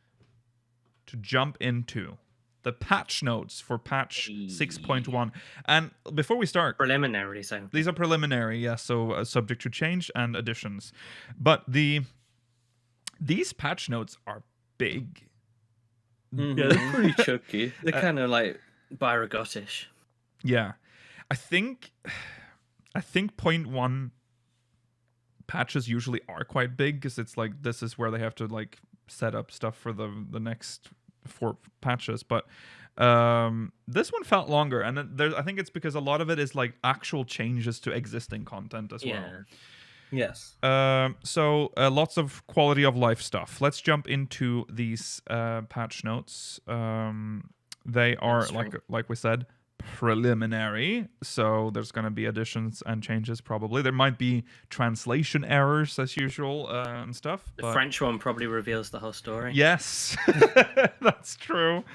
to jump into the patch notes for patch 6.1. And before we start... Preliminary, so... These are preliminary, yes, so subject to change and additions. But these patch notes are big. Yeah, they're pretty chunky. They're kind of like Byrogotish. Yeah. I think 0.1 patches usually are quite big, because it's like, this is where they have to like set up stuff for the next 4 patches, but this one felt longer, and I think it's because a lot of it is like actual changes to existing content as well. Yes. So lots of quality of life stuff. Let's jump into these patch notes. They are like we said, preliminary, so there's going to be additions and changes probably. There might be translation errors as usual and stuff. The French one probably reveals the whole story. Yes, that's true.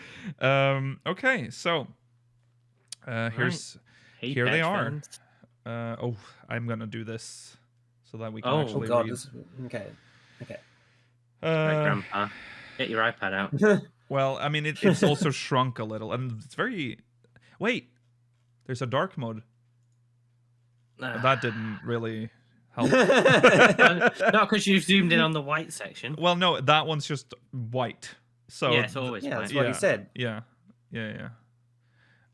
Okay, so Here they are. I'm gonna do this so that we can actually read. Okay. Right, Grandpa, get your iPad out. Well, I mean, it's also shrunk a little, and it's very. Wait, there's a dark mode. That didn't really help. Not because you've zoomed in on the white section. Well, no, that one's just white. So yeah, it's always white. That's what he said. Yeah.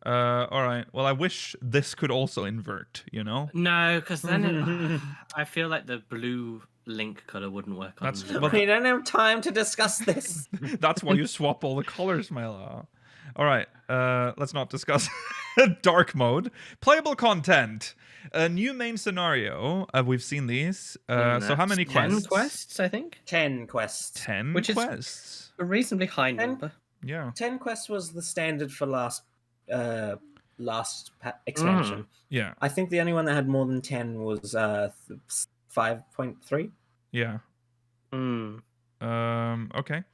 All right. Well, I wish this could also invert. You know? No, because then I feel like the blue link color wouldn't work on. We don't have time to discuss this. That's why you swap all the colors, Mela. All right. Let's not discuss dark mode. Playable content. A new main scenario. We've seen these. So how many quests? 10 quests, I think. 10 quests. 10 Which quests. Is a reasonably high number. Yeah. 10 quests was the standard for last expansion. Yeah. I think the only one that had more than 10 was 5.3. Yeah. Okay.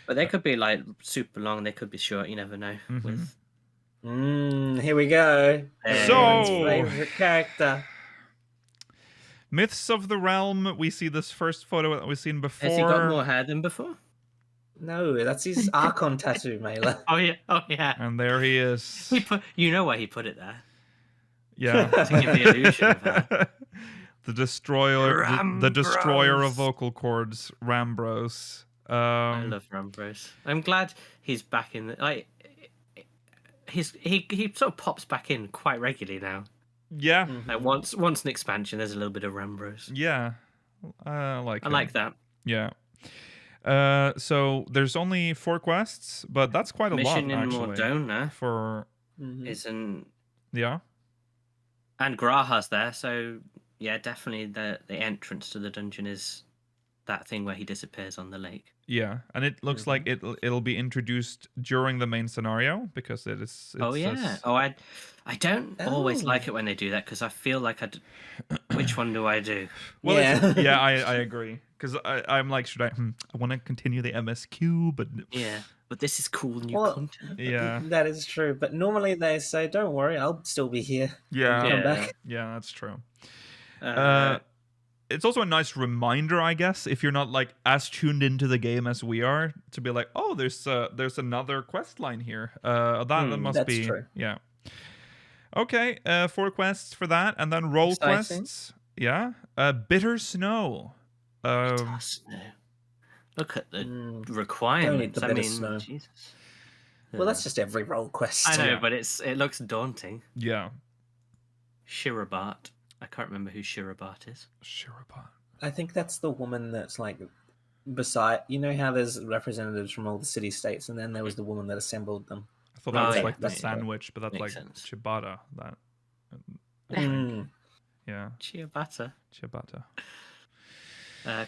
But they could be like super long. They could be short. You never know. Here we go. So, favorite character. Myths of the Realm. We see this first photo that we've seen before. Has he got more hair than before? No, that's his Archon tattoo, Mela. Oh yeah. And there he is. You know why he put it there? Yeah. To give the illusion of that. The destroyer of vocal cords, Rambros. I love Rambros. I'm glad he's back in. He sort of pops back in quite regularly now. Yeah. Like once an expansion, there's a little bit of Rambros. Yeah. I like that. Yeah. So there's only 4 quests, but that's quite a Mission lot in actually. Mordona for isn't. Yeah. And Graha's there, so yeah, definitely the entrance to the dungeon is that thing where he disappears on the lake. Yeah, and it looks like it'll be introduced during the main scenario because it's I don't always like it when they do that because I feel like which one do I do? Well, yeah, I agree because I'm like, should I want to continue the MSQ, but but this is cool new content. Yeah, that is true. But normally they say, "Don't worry, I'll still be here." Yeah, come back. Yeah, that's true. It's also a nice reminder, I guess, if you're not like as tuned into the game as we are, to be like, oh, there's another quest line here. That must be true. Yeah. Okay, 4 quests for that, and then role quests. Yeah. Bitter Snow. Bitter Snow. Look at the requirements. I mean, Jesus. Well, that's just every role quest. I know, but it looks daunting. Yeah. Shirabat. I can't remember who Shirabat is. Shirabat. I think that's the woman that's like beside. You know how there's representatives from all the city-states, and then there was the woman that assembled them. I thought that was like the sandwich, but that's like ciabatta. That. Yeah. Ciabatta. Ciabatta.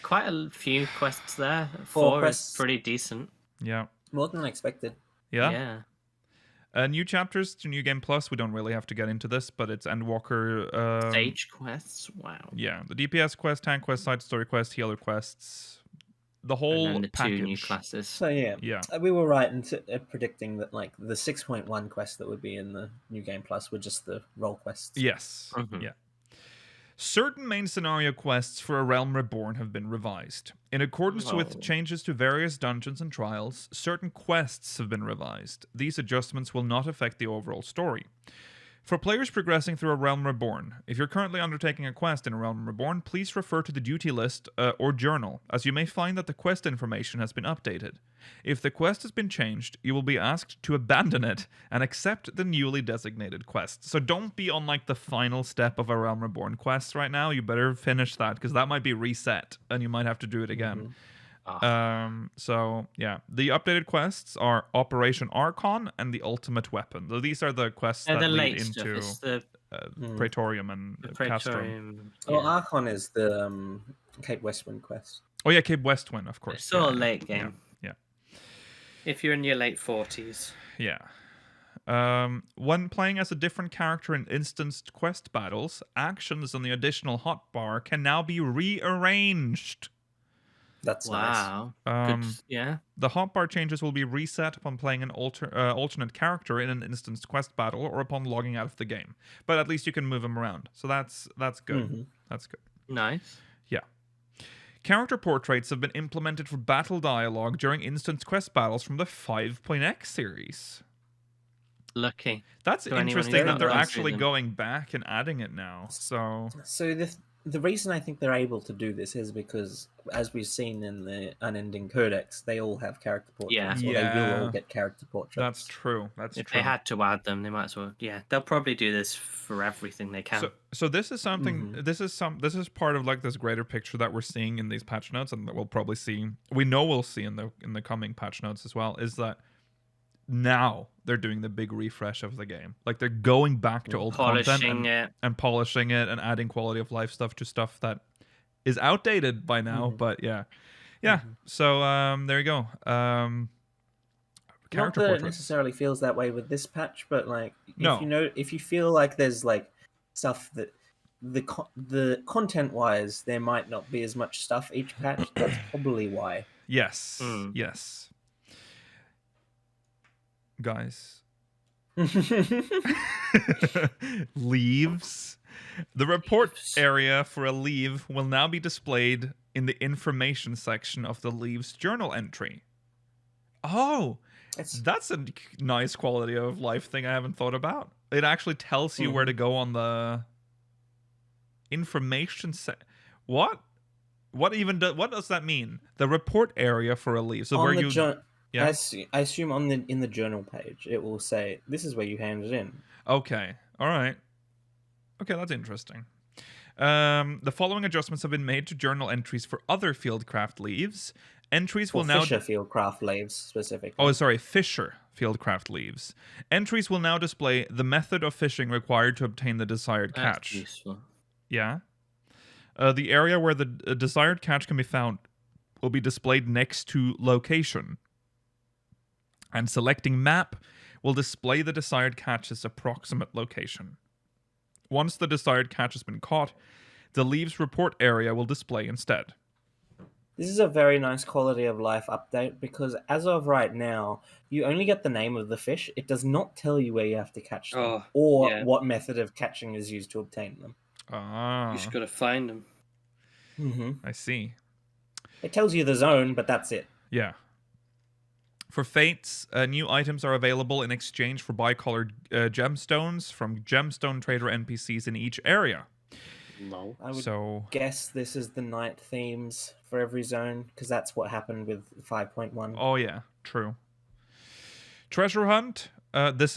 Quite a few quests there. 4 is pretty decent. Yeah. More than I expected. Yeah. New chapters to New Game Plus. We don't really have to get into this, but it's Endwalker. Stage quests. Wow. Yeah, the DPS quest, tank quest, side story quest, healer quests, the whole and then the package. 2 new classes. So yeah, we were right in predicting that like the 6.1 quests that would be in the New Game Plus were just the role quests. Yes. Yeah. Certain main scenario quests for A Realm Reborn have been revised. In accordance with changes to various dungeons and trials, certain quests have been revised. These adjustments will not affect the overall story. For players progressing through A Realm Reborn, if you're currently undertaking a quest in A Realm Reborn, please refer to the duty list or journal, as you may find that the quest information has been updated. If the quest has been changed, you will be asked to abandon it and accept the newly designated quest. So don't be on like the final step of A Realm Reborn quest right now. You better finish that, because that might be reset and you might have to do it again. So yeah, the updated quests are Operation Archon and the Ultimate Weapon. So these are the quests that lead into Praetorium and Castrum. Well, Archon is the Cape Westwind quest. Oh yeah, Cape Westwind, of course. It's all a late game. Yeah. If you're in your late 40s. Yeah. When playing as a different character in instanced quest battles, actions on the additional hotbar can now be rearranged. That's wow. nice. Yeah. The hotbar changes will be reset upon playing an alternate character in an instanced quest battle or upon logging out of the game. But at least you can move them around. So that's good. Mm-hmm. That's good. Nice. Yeah. Character portraits have been implemented for battle dialogue during instanced quest battles from the 5.x series. Lucky. That's interesting that they're actually going back and adding it now. So the reason I think they're able to do this is because, as we've seen in the Unending Codex, they all have character portraits. Or they will all get character portraits. That's true. If they had to add them, they might as well. Yeah, they'll probably do this for everything they can. So this is something. This is part of like this greater picture that we're seeing in these patch notes, and that we'll probably see. We know we'll see in the coming patch notes as well. Is that now they're doing the big refresh of the game. Like they're going back to old content and polishing it and adding quality of life stuff to stuff that is outdated by now. But yeah. So there you go. Not that it necessarily feels that way with this patch, but like if you feel like there's like stuff that the content wise there might not be as much stuff each patch, that's probably why. Yes. Yes. Guys. Leaves. The report area for a leave will now be displayed in the information section of the leaves journal entry. Oh, that's a nice quality of life thing I haven't thought about. It actually tells you where to go on the information What does that mean? The report area for a leave. So on where the you I assume in the journal page it will say this is where you hand it in. Okay. All right. Okay, that's interesting. The following adjustments have been made to journal entries for other Fieldcraft leaves. Entries will now Fisher Fieldcraft leaves specifically. Oh, sorry, Fisher Fieldcraft leaves. Entries will now display the method of fishing required to obtain the desired catch. That's useful. Yeah. The area where the desired catch can be found will be displayed next to location. And selecting map will display the desired catch's approximate location. Once the desired catch has been caught, the leaves report area will display instead. This is a very nice quality of life update because as of right now, you only get the name of the fish. It does not tell you where you have to catch them or what method of catching is used to obtain them. You just got to find them. Mm-hmm. I see. It tells you the zone, but that's it. Yeah. For fates, new items are available in exchange for bicolored gemstones from gemstone trader NPCs in each area. No. I would guess this is the night themes for every zone, because that's what happened with 5.1. Oh yeah, true. Treasure hunt. It's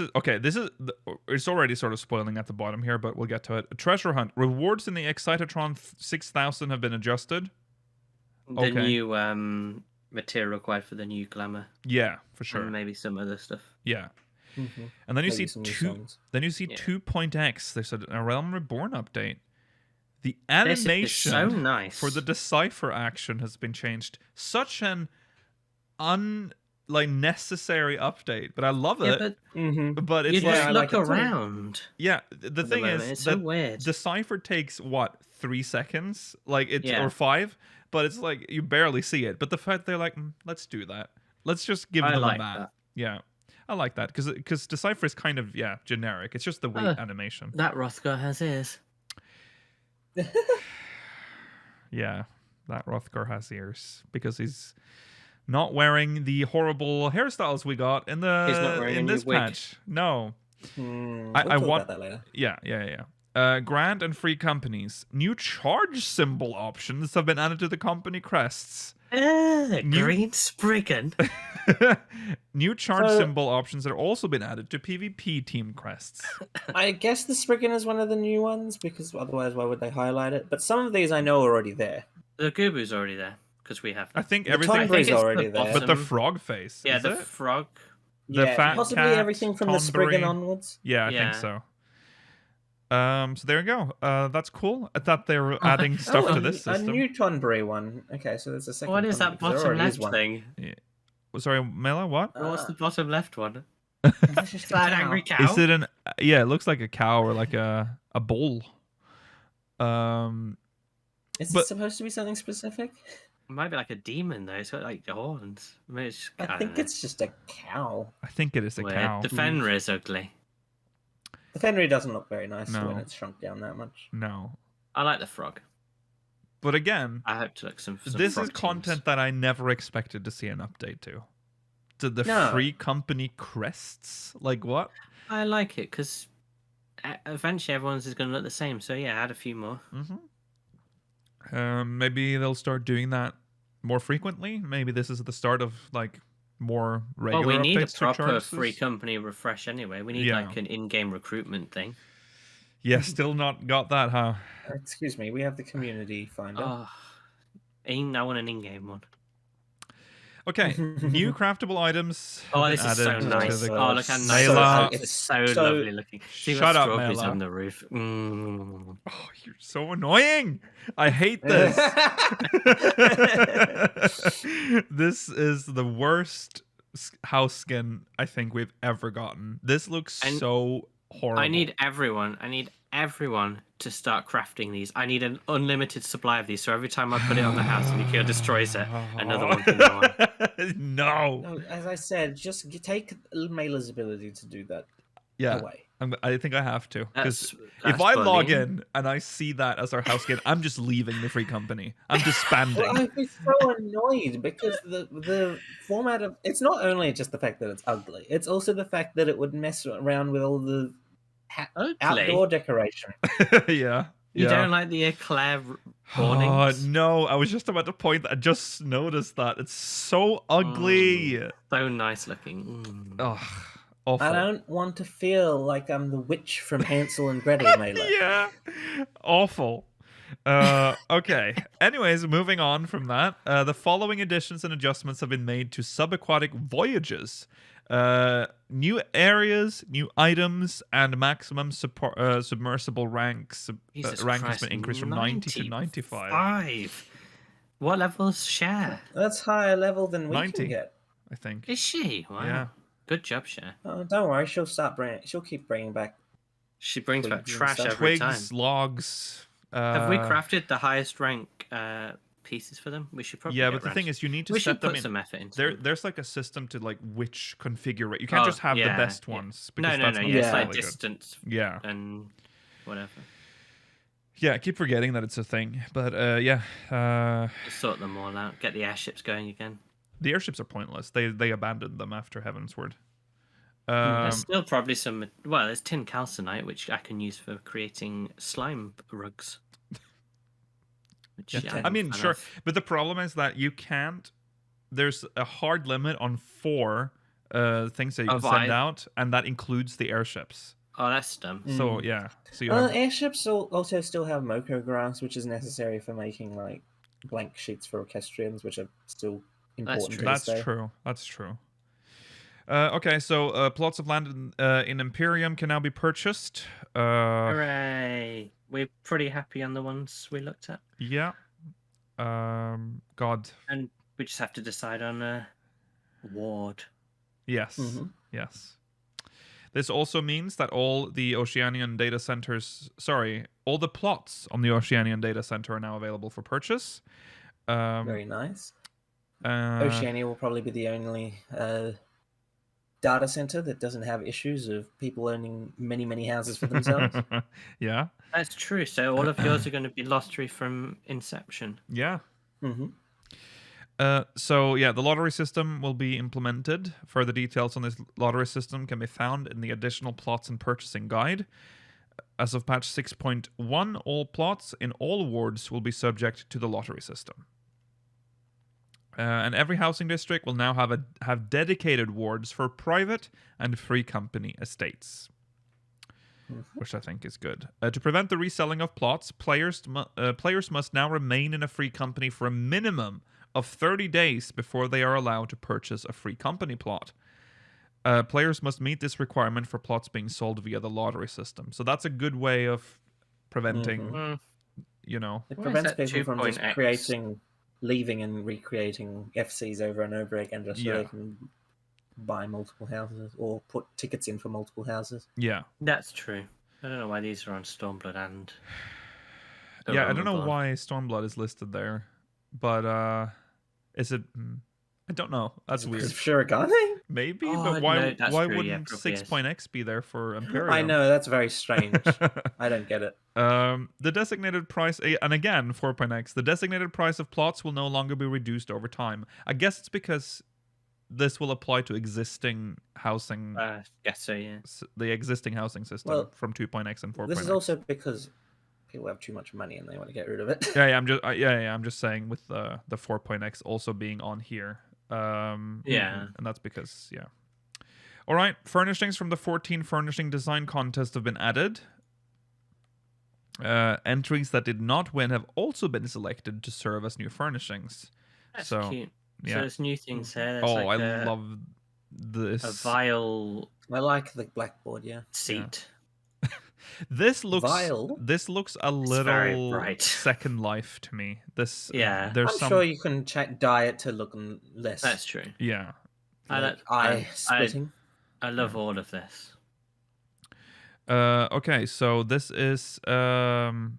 already sort of spoiling at the bottom here, but we'll get to it. A treasure hunt. Rewards in the Excitatron 6000 have been adjusted. The new material required for the new glamour. Yeah, for sure. And maybe some other stuff. Yeah. Mm-hmm. And then you see 2.x. There's a Realm Reborn update. The animation so nice. for the Decipher action has been changed. Such an necessary update, but I love it. But it's you just look around. Yeah, the thing is it's so weird. Decipher takes 3 seconds, or 5, but it's like you barely see it. But the fact they're like, let's do that. Let's just give them that. Yeah, I like that because Decipher is kind of generic. It's just the weight animation. That Rothgar has ears. Yeah, that Rothgar has ears because he's not wearing the horrible hairstyles we got in this patch. No, I want that later. Yeah. Grant and free companies. New charge symbol options have been added to the company crests. Green Spriggan. New charge symbol options have also been added to PvP team crests. I guess the Spriggan is one of the new ones, because otherwise why would they highlight it? But some of these I know are already there. The Gubu's already there, because we have them. I think everything is already there. But the frog face. Yeah, the frog. The fat possibly cat, everything from the Spriggan onwards. Yeah, I think so. So there you go. That's cool. I thought they were adding stuff to this system. A new Tonbury one. Okay, so there's a second. What is that bottom left thing? Yeah. Sorry, Mela, what? What's the bottom left one? Is that an angry cow? Is it an... Yeah, it looks like a cow or like a bull. Is it supposed to be something specific? It might be like a demon though. It's got like horns. Maybe I think it's just a cow. I think it is a cow. The Fenrir is ugly. The Fenrir doesn't look very nice when it's shrunk down that much. No. I like the frog. But again, I hope to look some this frog is content that I never expected to see an update to. To the free company crests? Like what? I like it because eventually everyone's is going to look the same. So yeah, add a few more. Maybe they'll start doing that more frequently. Maybe this is the start of like more regular. Well, we need a updates to proper Charges. free company refresh anyway. We need like an in-game recruitment thing. Yeah, still not got that, huh? Excuse me, we have the community finder. I want an in-game one. Okay, new craftable items. Oh, this is so nice. Oh, look how nice it's so lovely looking. See shut up, strawberries Mela. on the roof. Oh, you're so annoying. I hate this. This is the worst house skin I think we've ever gotten. This looks so horrible. I need everyone to start crafting these. I need an unlimited supply of these, so every time I put it on the house and Yukio destroys it, another one can go on. No. As I said, just take Mela's ability to do that away. I think I have to. Because if I log in and I see that as our house skin, I'm just leaving the free company. I'm disbanding. Well, I'd be so annoyed because the format of... It's not only just the fact that it's ugly, it's also the fact that it would mess around with all the outdoor decoration. Yeah. You don't like the eclair awnings? Oh, no. I was just about to point that. I just noticed that. It's so ugly. So nice looking. Ugh. Awful. I don't want to feel like I'm the witch from Hansel and Gretel, Mela. Yeah. Awful. Okay. Anyways, moving on from that. The following additions and adjustments have been made to subaquatic voyages. New areas, new items, and maximum submersible ranks. Rank has been increased from 90 to 95. What levels Cher? That's higher level than we 90, can get. I think. Is she? Wow. Yeah. Good job, Cher. Oh, don't worry, she'll keep bringing back. She brings back trash every twigs, time. logs. Have we crafted the highest rank pieces for them? We should probably. Yeah, but the thing is, you need to set them in. Some effort into there's like a system to like which configure. You can't just have the best ones. No. It's like distance. Yeah. And whatever. Yeah, I keep forgetting that it's a thing, but sort them all out. Get the airships going again. The airships are pointless. They abandoned them after Heavensward. There's still probably some. Well, there's tin calcinite, which I can use for creating slime rugs. Which, I mean, sure, but the problem is that you can't. There's a hard limit on 4 things that you can send out, and that includes the airships. Oh, that's dumb. So yeah, so airships also still have Moko grass, which is necessary for making like blank sheets for orchestrions, which are still important. That's true. Okay, so plots of land in Imperium can now be purchased. Hooray! We're pretty happy on the ones we looked at. Yeah. God. And we just have to decide on a ward. Yes. Yes. This also means that all the Oceanian data centers... Sorry, all the plots on the Oceanian data center are now available for purchase. Very nice. Oceania will probably be the only data center that doesn't have issues of people owning many, many houses for themselves. Yeah. That's true. So all of yours are going to be lottery from inception. Yeah. So yeah, the lottery system will be implemented. Further details on this lottery system can be found in the additional plots and purchasing guide. As of patch 6.1, all plots in all wards will be subject to the lottery system. And every housing district will now have dedicated wards for private and free company estates, which I think is good. To prevent the reselling of plots, players must now remain in a free company for a minimum of 30 days before they are allowed to purchase a free company plot. Players must meet this requirement for plots being sold via the lottery system. So that's a good way of preventing, It prevents people from just leaving and recreating FCs over and over again just so they can buy multiple houses or put tickets in for multiple houses. Yeah. That's true. I don't know why these are on Stormblood and... Yeah, I don't know why Stormblood is listed there. but is it? I don't know. That's weird. Shirogane? Maybe, Oh, but why true, wouldn't probably is. 6.x be there for Imperium? I know, that's very strange. I don't get it. The designated price, and again, 4.x, the designated price of plots will no longer be reduced over time. I guess it's because this will apply to existing housing. Yes, so yeah. The existing housing system from 2.x and 4.x. This is also because people have too much money and they want to get rid of it. I'm just saying with the 4.x also being on here. And that's because all right, furnishings from the 14 furnishing design contest have been added. Entries that did not win have also been selected to serve as new furnishings. That's so cute. yeah. So there's new things here. There's I love this. A vial. I like the blackboard, seat. This looks a little Second Life to me. There's I'm sure you can dye it to look less. That's true. Yeah. Eye splitting. I love all of this. Okay, so this is the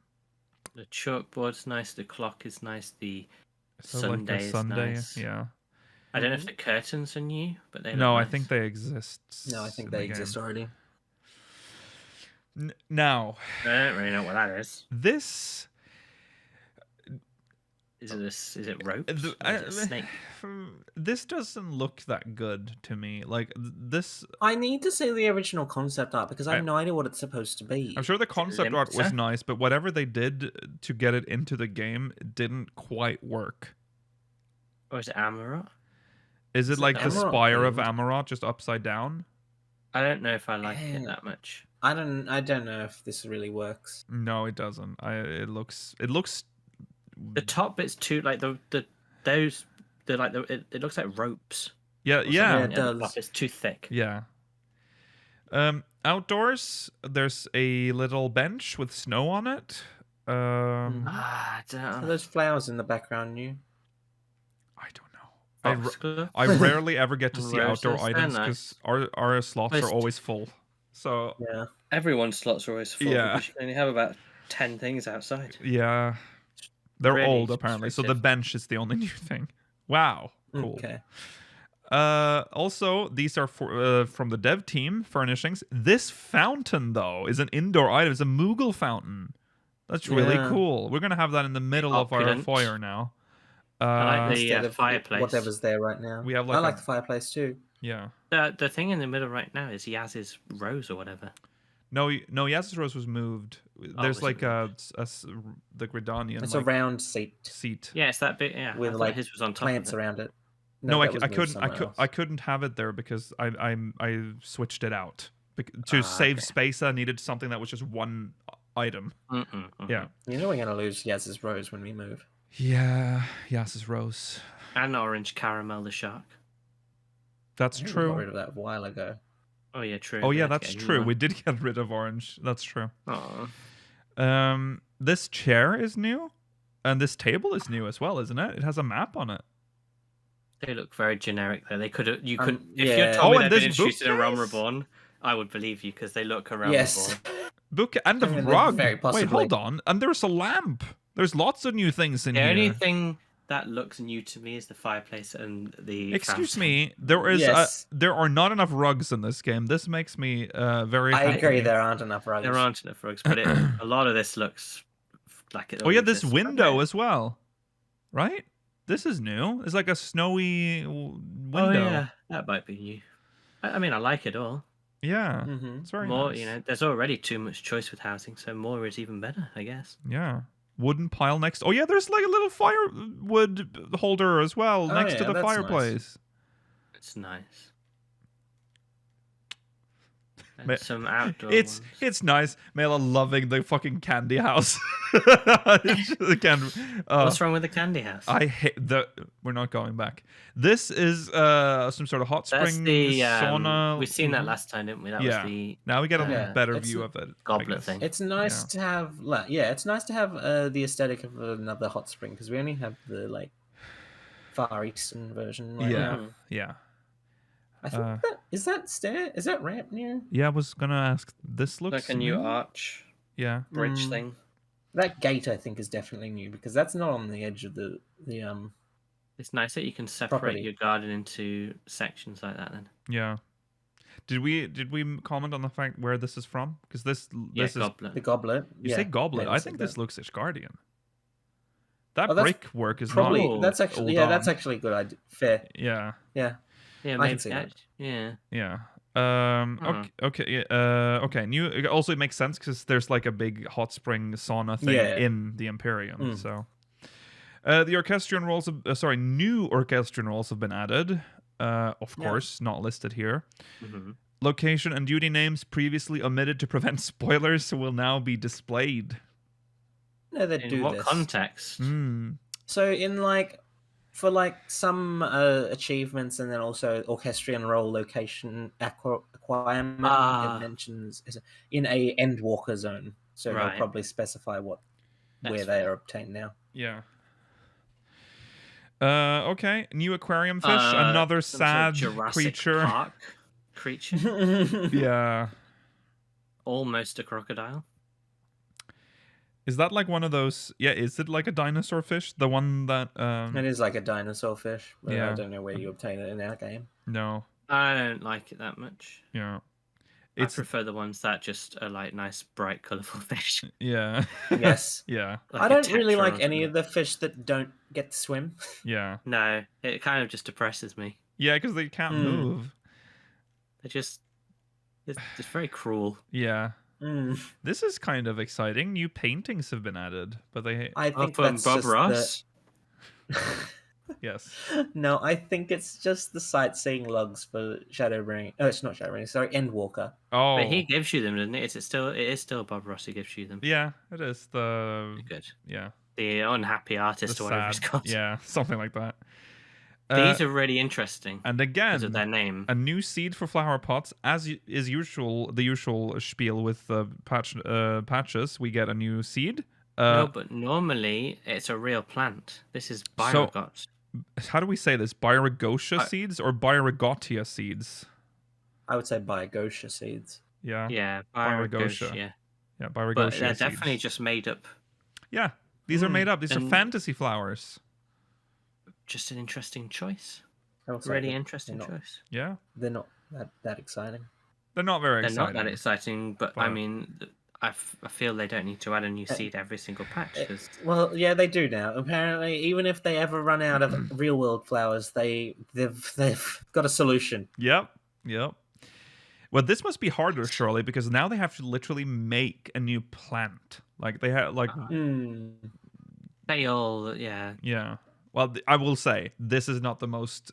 chalkboard's nice, the clock is nice, the Sunday is nice. Yeah. I don't know if the curtains are new, but they look nice. I think they exist. No, I think they exist already. Now, I don't really know what that is. This is it rope? Is it a snake? This doesn't look that good to me. Like this, I need to see the original concept art because I have no idea what it's supposed to be. I'm sure the concept art was nice, but whatever they did to get it into the game didn't quite work. Or is it Amarot? Is it like the spire of Amarot just upside down? I don't know if I like it that much. I don't know if this really works. No, it doesn't. It looks. The top bit's too like it looks like ropes. Yeah, it does. It's too thick. Yeah. Outdoors, there's a little bench with snow on it. I don't know. So there's flowers in the background, I don't know. I rarely ever get to see outdoor items because our slots are always full. So yeah, everyone's slots are always full. Yeah, because you can only have about 10 things outside. Yeah, they're really old apparently. So the bench is the only new thing. Wow, cool. Okay. Also, these are from the dev team furnishings. This fountain though is an indoor item. It's a Moogle fountain. That's really cool. We're gonna have that in the middle of our foyer now. I like the fireplace. Whatever's there right now. We have I like the fireplace too. Yeah. The thing in the middle right now is Yaz's rose or whatever. No, Yaz's rose was moved. There's like the Gridanian. It's a round seat. Yeah, it's that bit. Yeah, with like his was on top plants of it. around it. No, I couldn't. I couldn't have it there because I switched it out to save space. I needed something that was just one item. Yeah. You know we're gonna lose Yaz's rose when we move. Yeah, Yaz's rose. And orange caramel the shark. That's true. We got rid of that a while ago. Oh yeah, true. Oh yeah, that's true. We did get rid of orange. That's true. Oh. This chair is new, and this table is new as well, isn't it? It has a map on it. They look very generic though. They could if you told me they'd been introduced in a Realm Reborn, I would believe you because they look a Realm Reborn. Book and the rug. Very possibly. Wait, hold on. And there's a lamp. There's lots of new things in here. The only thing that looks new to me is the fireplace and the. Excuse me. There are not enough rugs in this game. This makes me very. I agree. There aren't enough rugs. There aren't enough rugs, but a lot of this looks like it. Oh yeah, this window as well, right? This is new. It's like a snowy window. Oh yeah, that might be new. I mean, I like it all. Yeah, it's very nice. You know, there's already too much choice with housing, so more is even better, I guess. Yeah. Wooden pile next. Oh yeah, there's like a little firewood holder as well next to the fireplace. Nice. It's nice. And some outdoor It's nice. Mela loving the fucking candy house. What's wrong with the candy house? I hate we're not going back. This is some sort of hot spring sauna. We've seen that last time, didn't we? That was the. Now we get a better view of it. Goblet thing. It's nice to have. It's nice to have the aesthetic of another hot spring because we only have the like Far Eastern version. Right now. Yeah. I think is that ramp new? Yeah, I was gonna ask. This looks like a new arch. Yeah, bridge thing. That gate I think is definitely new because that's not on the edge of the It's nice that you can separate your garden into sections like that. Then. Yeah. Did we comment on the fact where this is from? Because this is goblet. The goblet. You say goblet. I think this looks Ishgardian. That brickwork is probably not. That's actually that's actually a good idea. Fair. Yeah. Yeah. Yeah. I can see that. Yeah. Yeah. Okay. It also makes sense because there's like a big hot spring sauna thing in the Imperium. So, the orchestrion roles. New orchestrion roles have been added. Of course, not listed here. Location and duty names previously omitted to prevent spoilers will now be displayed. No, they in do what this. Context? So in for some achievements, and then also orchestrion role location acquirement, it mentions in a Endwalker zone. So they'll probably specify where they are obtained now. Yeah. Okay. New aquarium fish. Another sad creature. Park creature. Yeah. Almost a crocodile. Is that like one of those? Yeah. Is it like a dinosaur fish? The one that. It is like a dinosaur fish. But I don't know where you obtain it in our game. No. I don't like it that much. Yeah. I prefer the ones that just are like nice, bright, colourful fish. Yeah. Yes. Yeah. Like I don't really like any of the fish that don't get to swim. Yeah. No, it kind of just depresses me. Yeah, because they can't move. It's very cruel. Yeah. This is kind of exciting. New paintings have been added, but I think that's Bob Ross. Yes. No, I think it's just the sightseeing logs for Shadowbringing. Oh, it's not Shadowbringing. Sorry, Endwalker. Oh, but he gives you them, doesn't it? It is still Bob Ross who gives you them. Yeah, it is good. Yeah, the unhappy artist or whatever it's called. Yeah, something like that. These are really interesting. And again, because of their name, a new seed for flower pots, as is usual. The usual spiel with patches. We get a new seed. No, but normally it's a real plant. This is Biogot. So, how do we say this? Biogotia seeds or Biogotia seeds? I would say Biogotia seeds. Yeah. Yeah, Biogotia. Yeah, Biogotia. But they're definitely just made up. Yeah, these are made up. These are fantasy flowers. Just an interesting choice. Really interesting choice. Yeah. They're not that exciting. They're not very exciting. They're not that exciting, but I mean, I feel they don't need to add a new seed every single patch. Well, yeah, they do now. Apparently, even if they ever run out of real world flowers, they've got a solution. Yep. Well, this must be harder, surely, because now they have to literally make a new plant. Like they have, they all, yeah. Well, I will say this is not the most.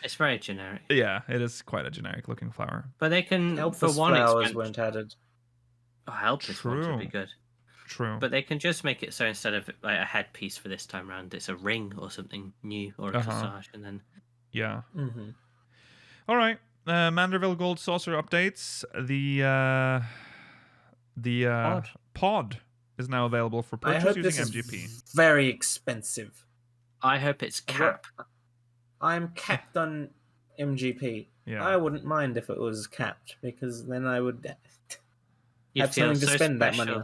It's very generic. Yeah, it is quite a generic looking flower. But they can Helpless flowers weren't added. Oh, helpless ones would be good. True. But they can just make it so instead of like a headpiece for this time round, it's a ring or something new or a corsage, and then. Yeah. All right. Manderville Gold Saucer updates. The pod is now available for purchase using MGP. Very expensive. I hope it's capped. I'm capped on MGP. Yeah. I wouldn't mind if it was capped because then I would have something to spend that money.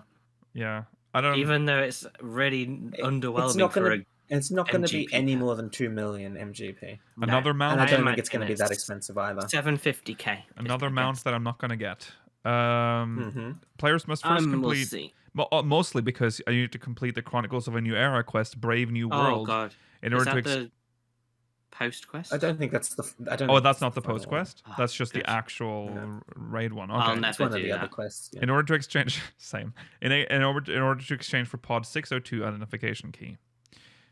Yeah, I don't. Even though it's really underwhelming it's not going to be any more than 2 million MGP. Another mount. And I don't think it's going to be that expensive either. 750k. Another mount that I'm not going to get. Players must first complete. Mostly because I need to complete the Chronicles of a New Era quest, Brave New World. Oh god! In order to the post quest? I don't think that's the. That's not the post quest. That's just the actual raid one. Okay. I'll never it's one do of the that. other quests. Yeah. In order to exchange, in order to exchange for Pod 602 identification key.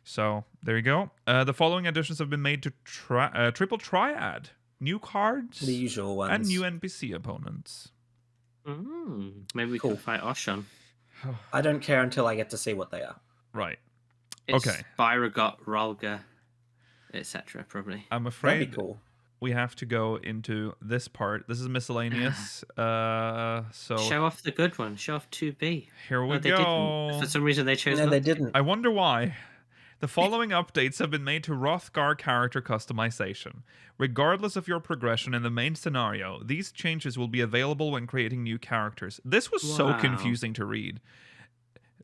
So there you go. The following additions have been made to Triple Triad. New cards. The usual ones. And new NPC opponents. Maybe we can fight Oshan. I don't care until I get to see what they are. Right. It's okay. Byragot, Rolga, etc. Probably. I'm afraid That'd be cool. We have to go into this part. This is miscellaneous. So show off the good one. Show off 2B. Here we go. For some reason they chose. No, they didn't. I wonder why. The following updates have been made to Hrothgar character customization. Regardless of your progression in the main scenario, these changes will be available when creating new characters. This was so confusing to read.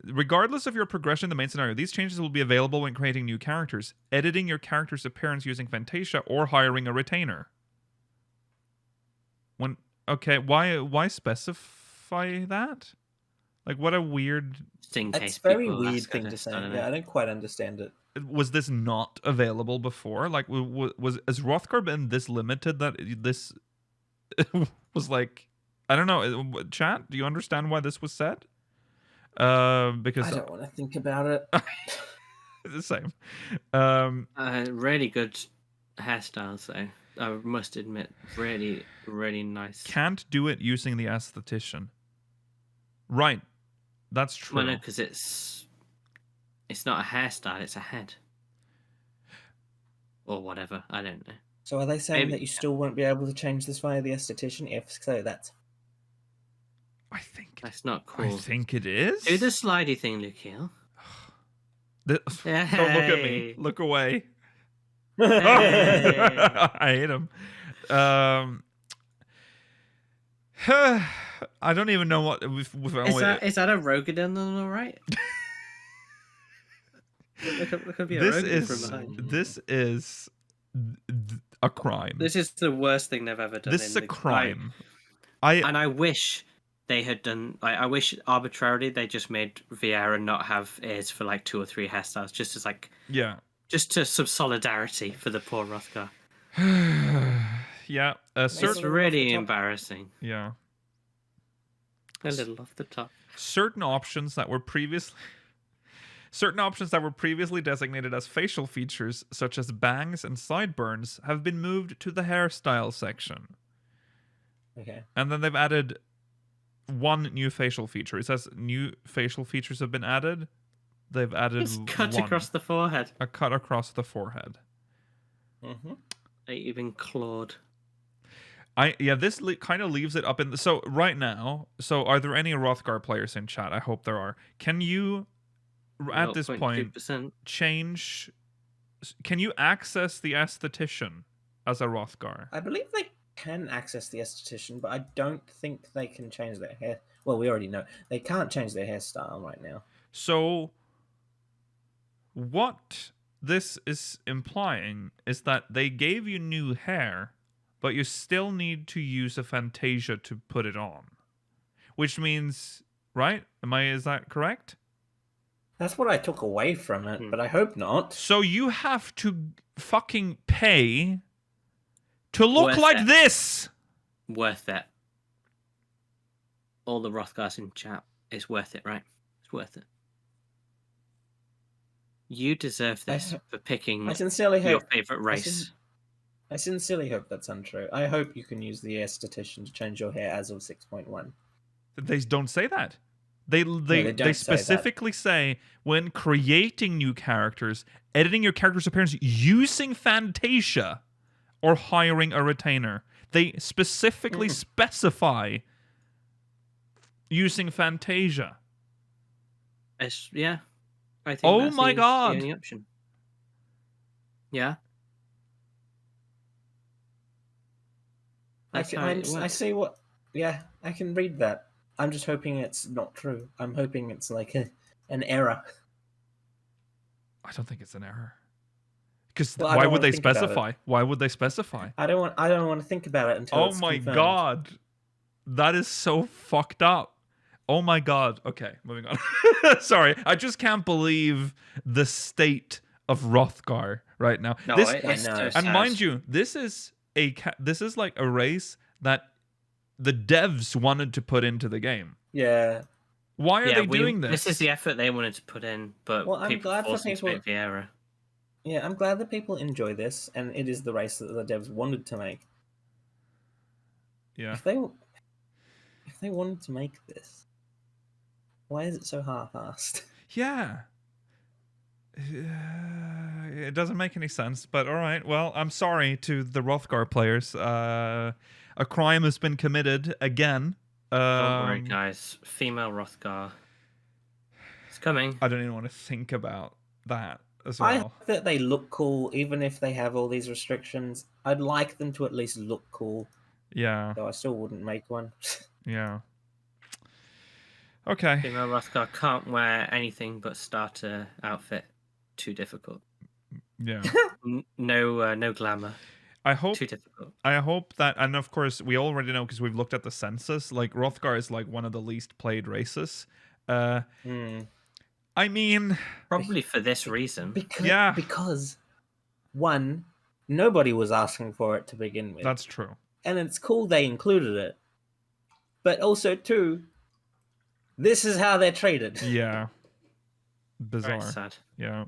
regardless of your progression in the main scenario, these changes will be available when creating new characters, editing your character's appearance using Fantasia, or hiring a retainer. Why specify that? Like, what a weird... It's a very weird thing to say. Yeah, I don't quite understand it. Was this not available before? Like, has Hrothgar been this limited that this was like... I don't know. Chat, do you understand why this was said? Because I don't want to think about it. The same. Really good hairstyles, though. I must admit, really, really nice. Can't do it using the aesthetician. Right. That's true. Well, no, because it's not a hairstyle, it's a head. Or whatever, I don't know. So are they saying that you still won't be able to change this via the aesthetician? If so, that's... I think... That's not cool. I think it is. Do the slidey thing, Lukiel. Don't look at me. Look away. I hate him. I don't even know what... Is that a Rogadon on the right? This is a crime. This is the worst thing they've ever done. This is a crime. I wish they had done... I wish arbitrarily they just made Vieira not have ears for like 2 or 3 hairstyles, just as like... Yeah. Just to some solidarity for the poor Hrothgar. Yeah. It's really embarrassing. Yeah. A little off the top. Certain options that were previously designated as facial features, such as bangs and sideburns, have been moved to the hairstyle section. Okay. And then they've added one new facial feature. It says new facial features have been added. They've added it's cut across the forehead. A cut across the forehead. Mm-hmm. Even clawed. This kind of leaves it up in the... So right now, are there any Hrothgar players in chat? I hope there are. Can you, at this point, change... Can you access the aesthetician as a Hrothgar? I believe they can access the aesthetician, but I don't think they can change their hair. Well, we already know. They can't change their hairstyle right now. So what this is implying is that they gave you new hair, but you still need to use a Fantasia to put it on. Which means, right? Is that correct? That's what I took away from it, but I hope not. So you have to fucking pay to look like this! Worth it. All the Hrothgars in chat. It's worth it, right? It's worth it. You deserve this for picking your favourite race. I sincerely hope that's untrue. I hope you can use the aesthetician to change your hair as of 6.1. They don't say that. They specifically say when creating new characters, editing your character's appearance using Fantasia or hiring a retainer. They specifically specify using Fantasia. Yeah. I think oh my god. The only option. Yeah. I see what... Yeah, I can read that. I'm just hoping it's not true. I'm hoping it's like an error. I don't think it's an error. Because why would they specify? Why would they specify? I don't want to think about it until it's confirmed. God. That is so fucked up. Oh my god. Okay, moving on. Sorry, I just can't believe the state of Hrothgar right now. No, and mind you, this is like a race that the devs wanted to put into the game. Yeah. Why are they doing this? This is the effort they wanted to put in, but I'm glad for people. Vieira. Yeah, I'm glad that people enjoy this, and it is the race that the devs wanted to make. Yeah. If they wanted to make this, why is it so half-assed? Yeah. It doesn't make any sense, but all right. Well, I'm sorry to the Hrothgar players. A crime has been committed again. Don't worry, guys. Female Hrothgar. It's coming. I don't even want to think about that as well. I hope that they look cool, even if they have all these restrictions. I'd like them to at least look cool. Yeah. Though I still wouldn't make one. Yeah. Okay. Female Rothgar can't wear anything but starter outfit. Too difficult. Yeah. No glamour. Too difficult. I hope that, and of course we already know because we've looked at the census. Like Rothgar is like one of the least played races. I mean, probably for this reason. Because one, nobody was asking for it to begin with. That's true. And it's cool they included it. But also, two, this is how they're traded. Yeah. Bizarre. Very sad. Yeah.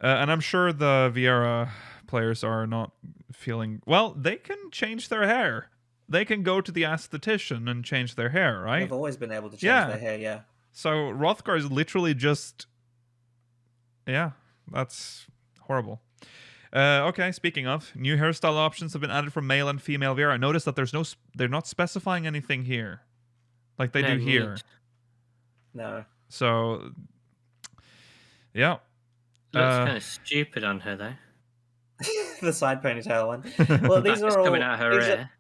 And I'm sure the Viera players are not feeling... Well, they can change their hair. They can go to the aesthetician and change their hair, right? They've always been able to change their hair, yeah. So Rothgar is literally just... Yeah, that's horrible. Okay, speaking of, new hairstyle options have been added for male and female Viera. I noticed that they're not specifying anything here. Like they do here. No. So, yeah. Looks kind of stupid on her, though. The side ponytail one. Well, these are all coming out her ear.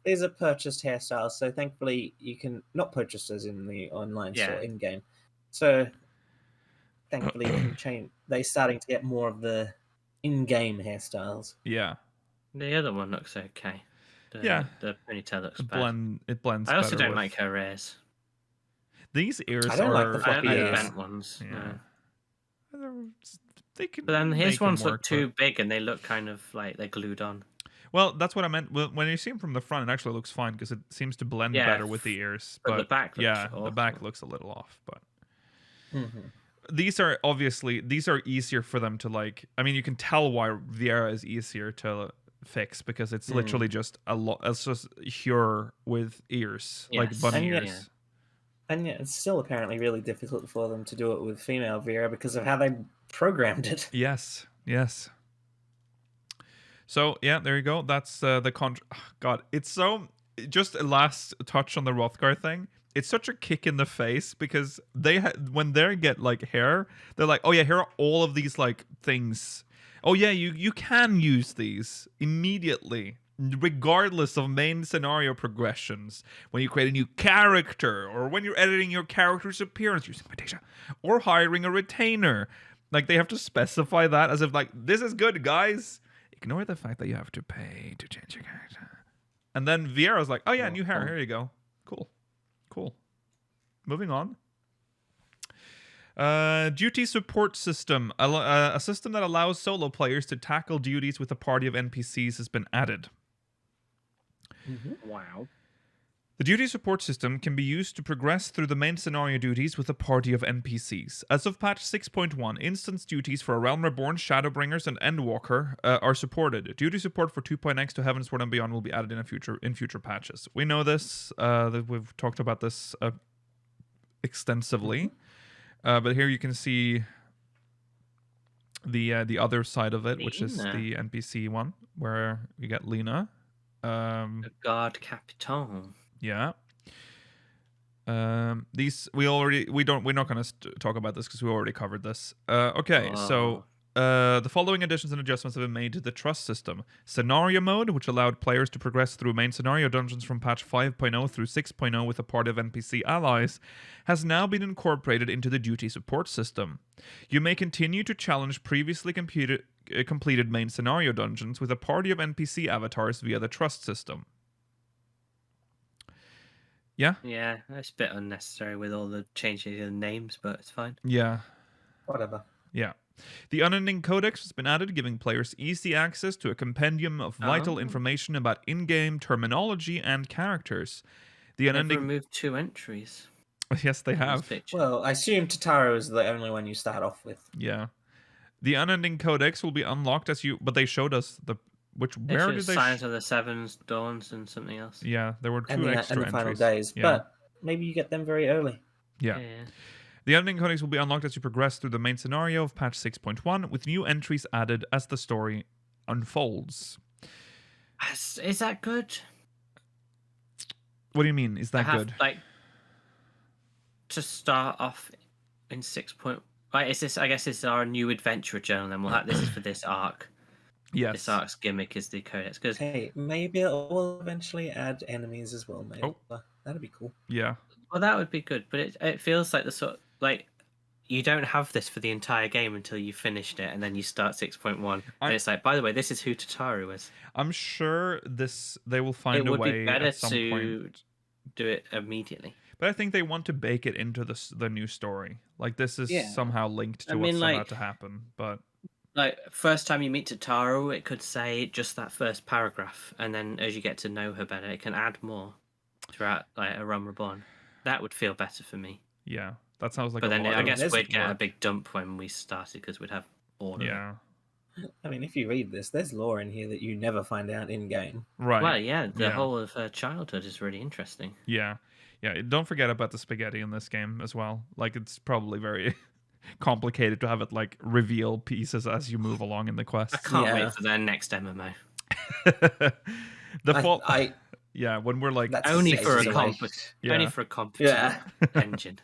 These are purchased hairstyles, so thankfully you can not purchase those in the online store in game. So thankfully you can change. They're starting to get more of the in-game hairstyles. Yeah. The other one looks okay. The ponytail looks bad. It blends. I also don't with... like her ears. These ears I don't are... like the floppy I ears. The bent ones. Yeah. No. They can. But then his ones look too but... big, and they look kind of like they're glued on. Well, that's what I meant. When you see them from the front, it actually looks fine because it seems to blend better with the ears. But the back looks the back looks a little off. But these are easier for them to like. I mean, you can tell why Viera is easier to fix because it's literally just a lot. It's just Hure with ears, like bunny ears. And yet, it's still apparently really difficult for them to do it with female Viera because of how they programmed it. Yes. So, yeah, there you go. That's the God, it's so... Just a last touch on the Rothgar thing. It's such a kick in the face because when they get, like, hair, they're like, oh, yeah, here are all of these, like, things. Oh, yeah, you can use these immediately, regardless of main scenario progressions. When you create a new character, or when you're editing your character's appearance using Metasha, or hiring a retainer. Like, they have to specify that as if, like, this is good, guys. Ignore the fact that you have to pay to change your character. And then Viera's like, oh yeah, new hair. Here you go. Cool. Moving on. Duty support system. A system that allows solo players to tackle duties with a party of NPCs has been added. Wow. The duty support system can be used to progress through the main scenario duties with a party of NPCs. As of patch 6.1, instance duties for A Realm Reborn, Shadowbringers, and Endwalker are supported. Duty support for 2.x to Heaven's Sword and Beyond will be added in future patches. We know this. That we've talked about this extensively. But here you can see the other side of it, which is the NPC one, where you get Lena. The Guard Capitan. Yeah. These we're not going to talk about this because we already covered this. Okay, so the following additions and adjustments have been made to the trust system. Scenario mode, which allowed players to progress through main scenario dungeons from patch 5.0 through 6.0 with a party of NPC allies, has now been incorporated into the duty support system. You may continue to challenge previously completed main scenario dungeons with a party of NPC avatars via the trust system. Yeah? Yeah, it's a bit unnecessary with all the changes in names, but it's fine. Yeah. Whatever. Yeah. The Unending Codex has been added, giving players easy access to a compendium of vital information about in-game terminology and characters. The Unending... They've removed 2 entries. Yes, they have. Well, I assume Tataro is the only one you start off with. Yeah. The Unending Codex will be unlocked as you... But they showed us the... Where did they... Signs of the Sevens, Dawns, and something else. Yeah, there were 2 extra and the final entries. days, yeah. But maybe you get them very early. Yeah. The Unending Codex will be unlocked as you progress through the main scenario of patch 6.1, with new entries added as the story unfolds. Is that good? What do you mean? Is that good? Like, to start off in 6. Right, is this? I guess this is our new adventure journal. Then this is for this arc. Yes. This arc's gimmick is the codex. Because hey, maybe it will eventually add enemies as well. Maybe that'd be cool. Yeah. Well, that would be good, but it feels like the sort like you don't have this for the entire game until you finished it, and then you start 6.1, and it's like, by the way, this is who Tataru is. I'm sure they will find a way. It would be better at some point. Do it immediately. But I think they want to bake it into the new story. Like this is somehow linked to what's about to happen. But like first time you meet Tataru, it could say just that first paragraph, and then as you get to know her better, it can add more throughout like a Realm Reborn. That would feel better for me. Yeah, that sounds like. But then I guess we'd get a big dump when we started because we'd have order. Yeah. I mean, if you read this, there's lore in here that you never find out in game. Right. Well, yeah, the whole of her childhood is really interesting. Yeah. Yeah, don't forget about the spaghetti in this game as well. Like, it's probably very complicated to have it, like, reveal pieces as you move along in the quest. I can't wait for their next MMO. Yeah, when we're like... Only for a competent engine.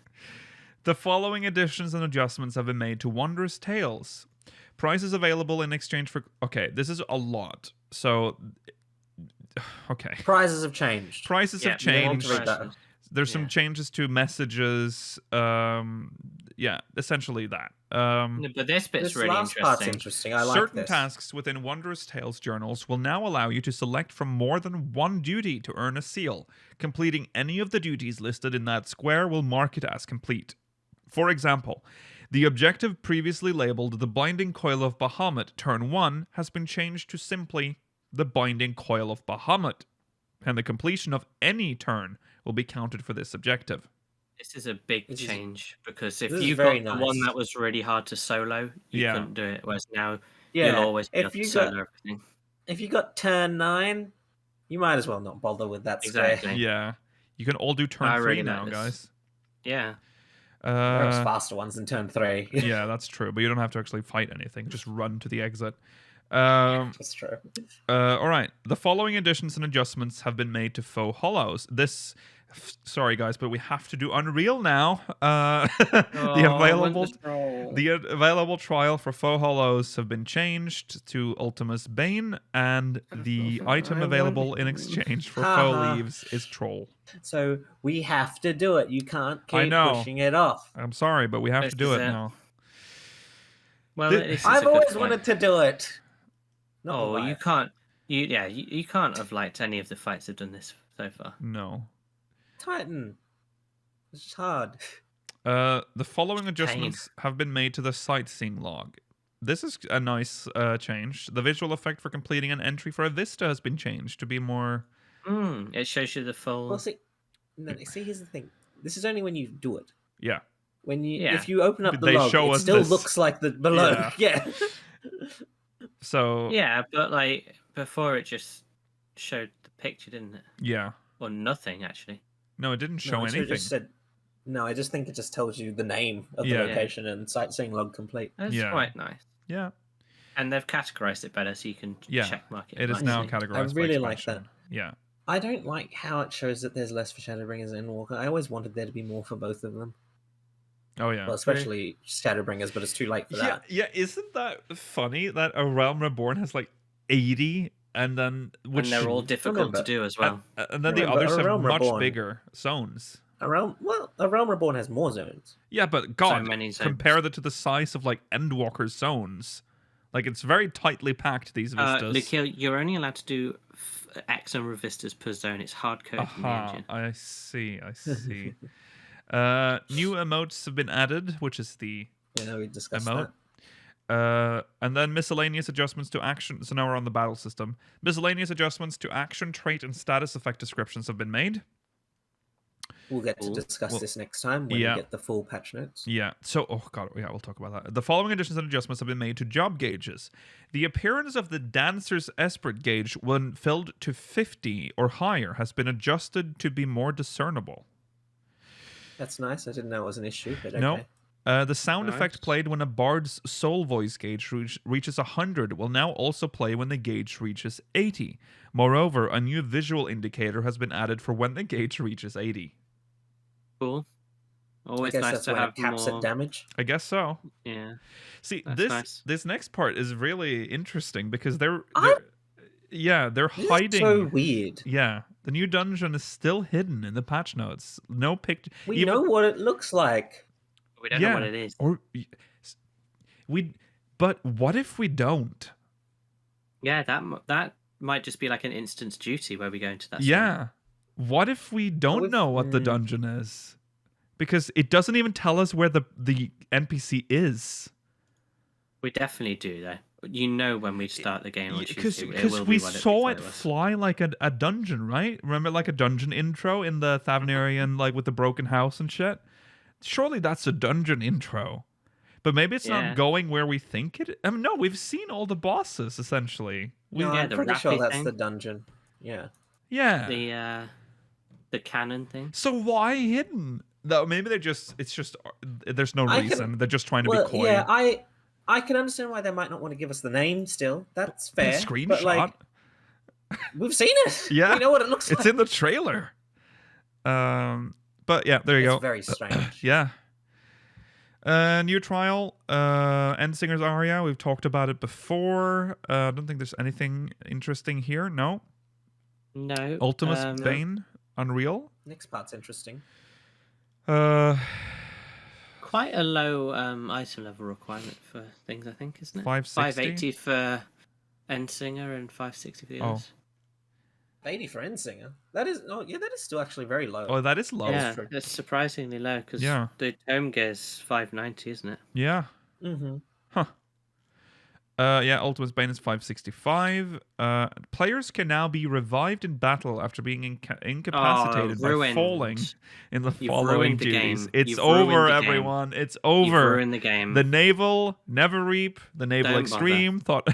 The following additions and adjustments have been made to Wondrous Tales. Prices available in exchange for... Okay, this is a lot. So... Okay. Prices have changed. Prices have changed. There's some changes to messages. Essentially that. But this bit's really interesting. Part's interesting. I like certain tasks within Wondrous Tales journals will now allow you to select from more than one duty to earn a seal. Completing any of the duties listed in that square will mark it as complete. For example, the objective previously labeled the Binding Coil of Bahamut Turn 1 has been changed to simply the Binding Coil of Bahamut, and the completion of any turn will be counted for this objective. This is a big change, because if you got the one that was really hard to solo, you couldn't do it, whereas now you'll always be able to solo everything. If you got turn 9, you might as well not bother with that exactly. square. Yeah. You can all do turn 3 now, guys. Yeah. There's faster ones than turn 3. Yeah, that's true, but you don't have to actually fight anything. Just run to the exit. That's true. All right. The following additions and adjustments have been made to Faux Hollows. Sorry, guys, but we have to do Unreal now. The available trial for Faux Hollows have been changed to Ultimus Bane, and the item available in exchange for Faux Leaves is Troll. So we have to do it. You can't keep pushing it off. I'm sorry, but we have to do it now. Well, I've always wanted to do it. You can't. You can't have liked any of the fights that have done this so far. No. Titan. It's hard. The following adjustments have been made to the sightseeing log. This is a nice change. The visual effect for completing an entry for a vista has been changed to be more... It shows you the full... Well, see, here's the thing. This is only when you do it. Yeah. If you open up the log, it still looks like the below. Yeah. So... Yeah, but like, before it just showed the picture, didn't it? Yeah. Or nothing, actually. No, it didn't show anything. I just think it just tells you the name of the location and sightseeing log complete. That's quite nice. Yeah. And they've categorized it better so you can check mark it. It is now categorized. I really like that. Yeah. I don't like how it shows that there's less for Shadowbringers and Endwalker. I always wanted there to be more for both of them. Oh, yeah. Well, especially Shadowbringers, but it's too late for that. Yeah, isn't that funny that a Realm Reborn has like 80 and then... and they're all difficult to do as well. And then the others have much bigger zones. A Realm Reborn has more zones. Yeah, but God, compare that to the size of like Endwalker's zones. Like, it's very tightly packed, these vistas. Lucio, you're only allowed to do X number of vistas per zone. It's hard-coded in the engine. I see. New emotes have been added, which is the we discussed emote. And then miscellaneous adjustments to action. So now we're on the battle system. Miscellaneous adjustments to action, trait, and status effect descriptions have been made. We'll get to discuss this next time when we get the full patch notes. Yeah. So, we'll talk about that. The following additions and adjustments have been made to job gauges. The appearance of the Dancer's Esprit gauge when filled to 50 or higher has been adjusted to be more discernible. That's nice. I didn't know it was an issue, but okay. No. The sound effect played when a bard's soul voice gauge reaches 100 will now also play when the gauge reaches 80. Moreover, a new visual indicator has been added for when the gauge reaches 80. Cool. Always I guess nice that's to when have it caps more. at damage. I guess so. Yeah. See, That's this next part is really interesting because they're This hiding. is so weird. Yeah, the new dungeon is still hidden in the patch notes. No picture. We know what it looks like. We don't know what it is. But what if we don't? Yeah, that might just be like an instance duty where we go into that. Yeah. What if we don't know what the dungeon is? Because it doesn't even tell us where the NPC is. We definitely do, though. You know when we start the game. Because we saw it fly like a dungeon, right? Remember like a dungeon intro in the Thavnarian, like with the broken house and shit? Surely that's a dungeon intro. But maybe it's not going where we think it. I mean, no, we've seen all the bosses essentially. I'm pretty sure that's the dungeon. Yeah. Yeah. The cannon thing. So why hidden? No, maybe there's no reason. They're just trying to be coy. Yeah, I can understand why they might not want to give us the name still. That's fair. Screenshot. But, like, we've seen it. Yeah. We know what it looks like. It's in the trailer. But yeah, there you go. It's very strange. Yeah. New trial, Endsinger's Aria. We've talked about it before. I don't think there's anything interesting here. No. Ultimus Bane, Unreal. Next part's interesting. Quite a low item level requirement for things, I think, isn't it? 560 for Endsinger and 560 for the others. 80 for Endsinger. That is still actually very low. Oh, that is low. Yeah, it's surprisingly low because the home gear's 590, isn't it? Yeah. Mm-hmm. Huh. Ultimus Bane is 565. Players can now be revived in battle after being incapacitated by falling in the following duties. It's over, everyone. It's over. You've ruined the game. The Naval, Never Reap, the Naval Extreme, Thought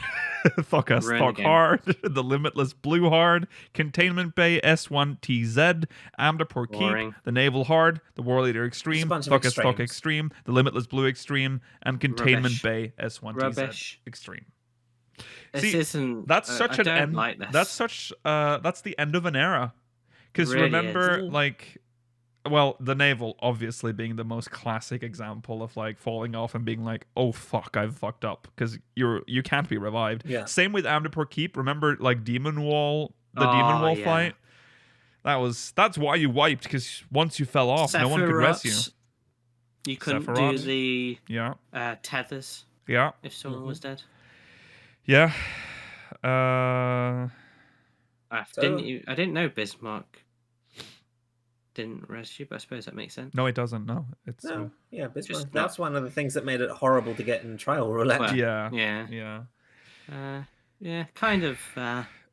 Hard, the Limitless Blue Hard, Containment Bay S1TZ, Amdapur Keep, the Naval Hard, the War Leader Extreme, Thok Extreme, the Limitless Blue Extreme, and Containment Bay S1TZ Extreme. That's such an end. Like this. That's the end of an era. Because really remember, the Naval obviously being the most classic example of like falling off and being like, oh fuck, I've fucked up, because you can't be revived. Yeah. Same with Amdapur Keep. Remember like Demon Wall fight? That's why you wiped, because once you fell off, no one could res you. You couldn't do the tethers. Yeah. If someone was dead. Yeah. I didn't know Bismarck didn't res you, but I suppose that makes sense. No, it doesn't. No, it's Bismarck. That's one of the things that made it horrible to get in trial roulette. Well, kind of.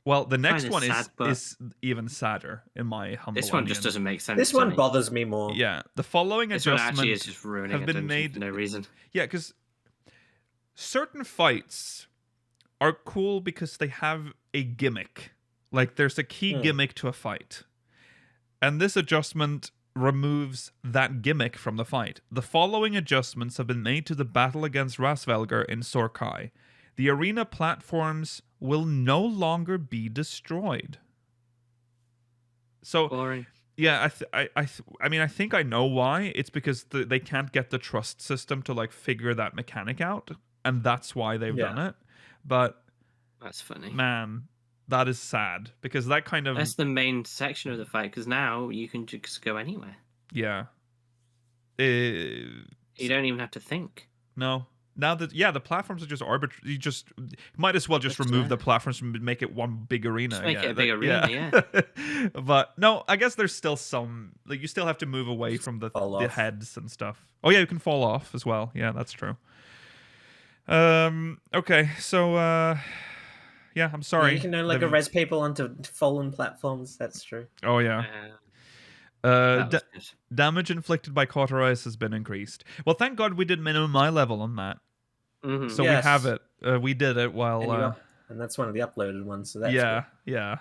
Well, the next one is even sadder, in my humble opinion. This one just doesn't make sense. This one bothers me more. Yeah, the following adjustments actually is just ruining have been made for no reason. Yeah, because certain fights are cool because they have a gimmick. Like, there's a key gimmick to a fight. And this adjustment removes that gimmick from the fight. The following adjustments have been made to the battle against Rasvelgar in Sorkai. The arena platforms will no longer be destroyed. So, boring. Yeah, I mean, I think I know why. It's because they can't get the trust system to like figure that mechanic out, and that's why they've done it. But that's funny. Man, that is sad, because that's the main section of the fight, because now you can just go anywhere. Yeah. You don't even have to think. No. Now that the platforms are just arbitrary. You might as well just remove the platforms and make it one big arena. Just make it a big arena, yeah. But no, I guess there's still some, like, you still have to move away from the heads and stuff. Oh yeah, you can fall off as well. Yeah, that's true. Okay, so I'm sorry. Yeah, you can no longer res people onto fallen platforms. That's true. Oh yeah. Damage inflicted by cauterize has been increased. Well, thank God we did minimum eye level on that. Mm-hmm. So we have it. We did it while... and that's one of the uploaded ones, so that's good. Yeah.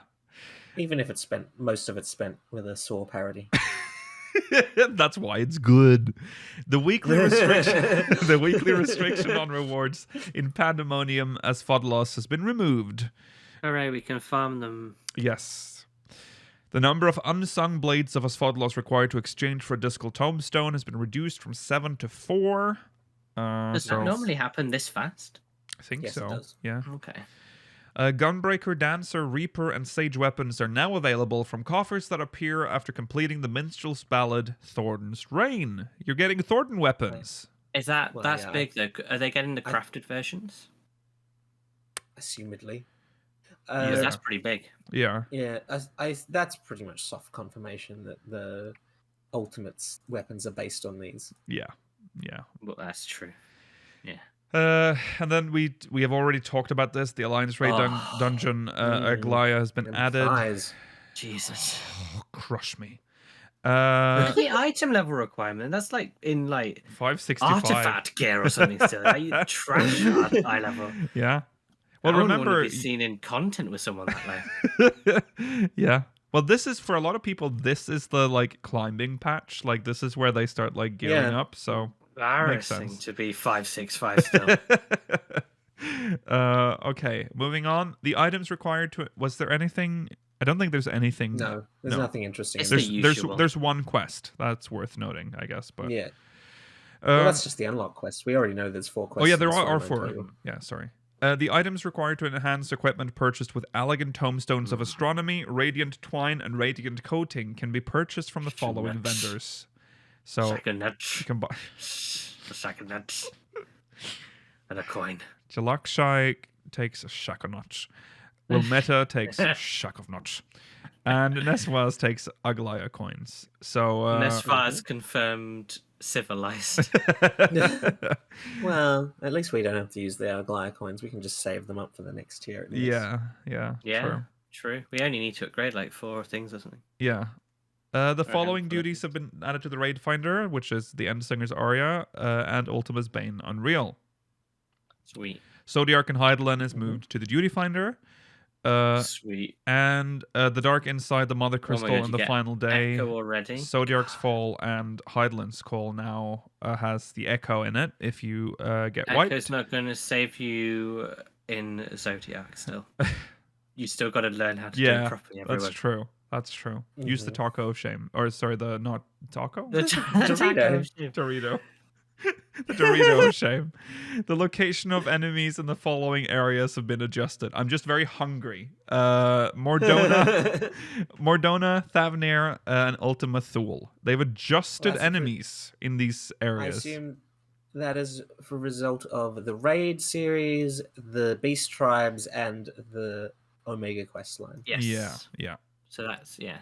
Even if most of it's spent with a Saw parody. That's why it's good. The weekly restriction on rewards in Pandemonium as Fodlos has been removed. Hooray, we can farm them. Yes. The number of unsung blades of Asphodlos required to exchange for a discal tombstone has been reduced from 7 to 4. Does that normally happen this fast? I think yes, so. It does. Yeah. Okay. Gunbreaker, Dancer, Reaper, and Sage weapons are now available from coffers that appear after completing the Minstrel's Ballad, Thornton's Reign. You're getting Thornton weapons. Is that's big though? Are they getting the crafted versions? Assumedly. That's pretty big. Yeah. Yeah, that's pretty much soft confirmation that the Ultimate's weapons are based on these. Yeah. Well, that's true. Yeah. And then we have already talked about this. The Alliance Raid dungeon, Aglaya, has been added. Jesus. Oh, crush me. The item level requirement, that's like in like 565 artifact gear or something still. Like trash eye level. Yeah. Well, remember, want to be seen in content with someone that low. Yeah. Well, this is for a lot of people. This is the like climbing patch. Like this is where they start like gearing up. So embarrassing to be 565 still. Okay, moving on. The items required to. Was there anything? I don't think there's anything. No, there's nothing interesting. There's one quest that's worth noting, I guess. But yeah. Well, that's just the unlock quest. We already know there's 4 quests. Oh yeah, there are 4. Yeah, sorry. The items required to enhance equipment purchased with elegant tomestones of astronomy, radiant twine, and radiant coating can be purchased from the following vendors. So you can buy a second nuts and a coin. Jalakshai takes a shack of nuts. Wilmetta takes a shack of nuts. And Nesvaz takes Aglaya coins. So Nesvaz confirmed civilized. Well, at least we don't have to use the Aglaya coins. We can just save them up for the next tier. Yeah. True. We only need to upgrade like 4 things or something. Yeah. The following duties have been added to the Raid Finder, which is the Endsinger's Aria and Ultima's Bane Unreal. Sweet. Zodiark and Heidelin is moved to the Duty Finder. Sweet. And the Dark Inside the Mother Crystal and the Final Day. Echo already. Zodiark's Fall and Heidelin's Call now has the Echo in it if you get wiped. Echo's not going to save you in Zodiark still. You still got to learn how to do it properly. Everyone. That's true. Use the taco of shame. Or sorry, not taco? The Dorito. Dorito. The Dorito of shame. The location of enemies in the following areas have been adjusted. I'm just very hungry. Mordona, Thavnir, and Ultima Thule. They've adjusted enemies in these areas. I assume that is for result of the Raid series, the Beast Tribes, and the Omega quest line. Yes. Yeah. So that's Yeah.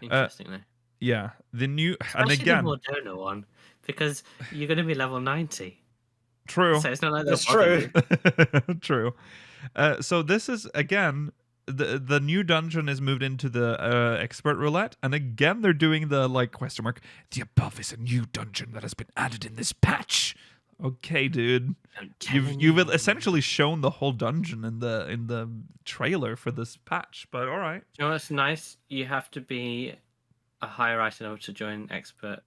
Interesting though. Yeah. The new Especially and again the Mordona one, because you're going to be level 90. True. So it's not like that's true. True. So this is again the new dungeon is moved into the expert roulette, and again they're doing the like question mark. The above is a new dungeon that has been added in this patch. Okay, dude. You've essentially shown the whole dungeon in the trailer for this patch, but all right. You know what's nice? You have to be a higher item in order to join expert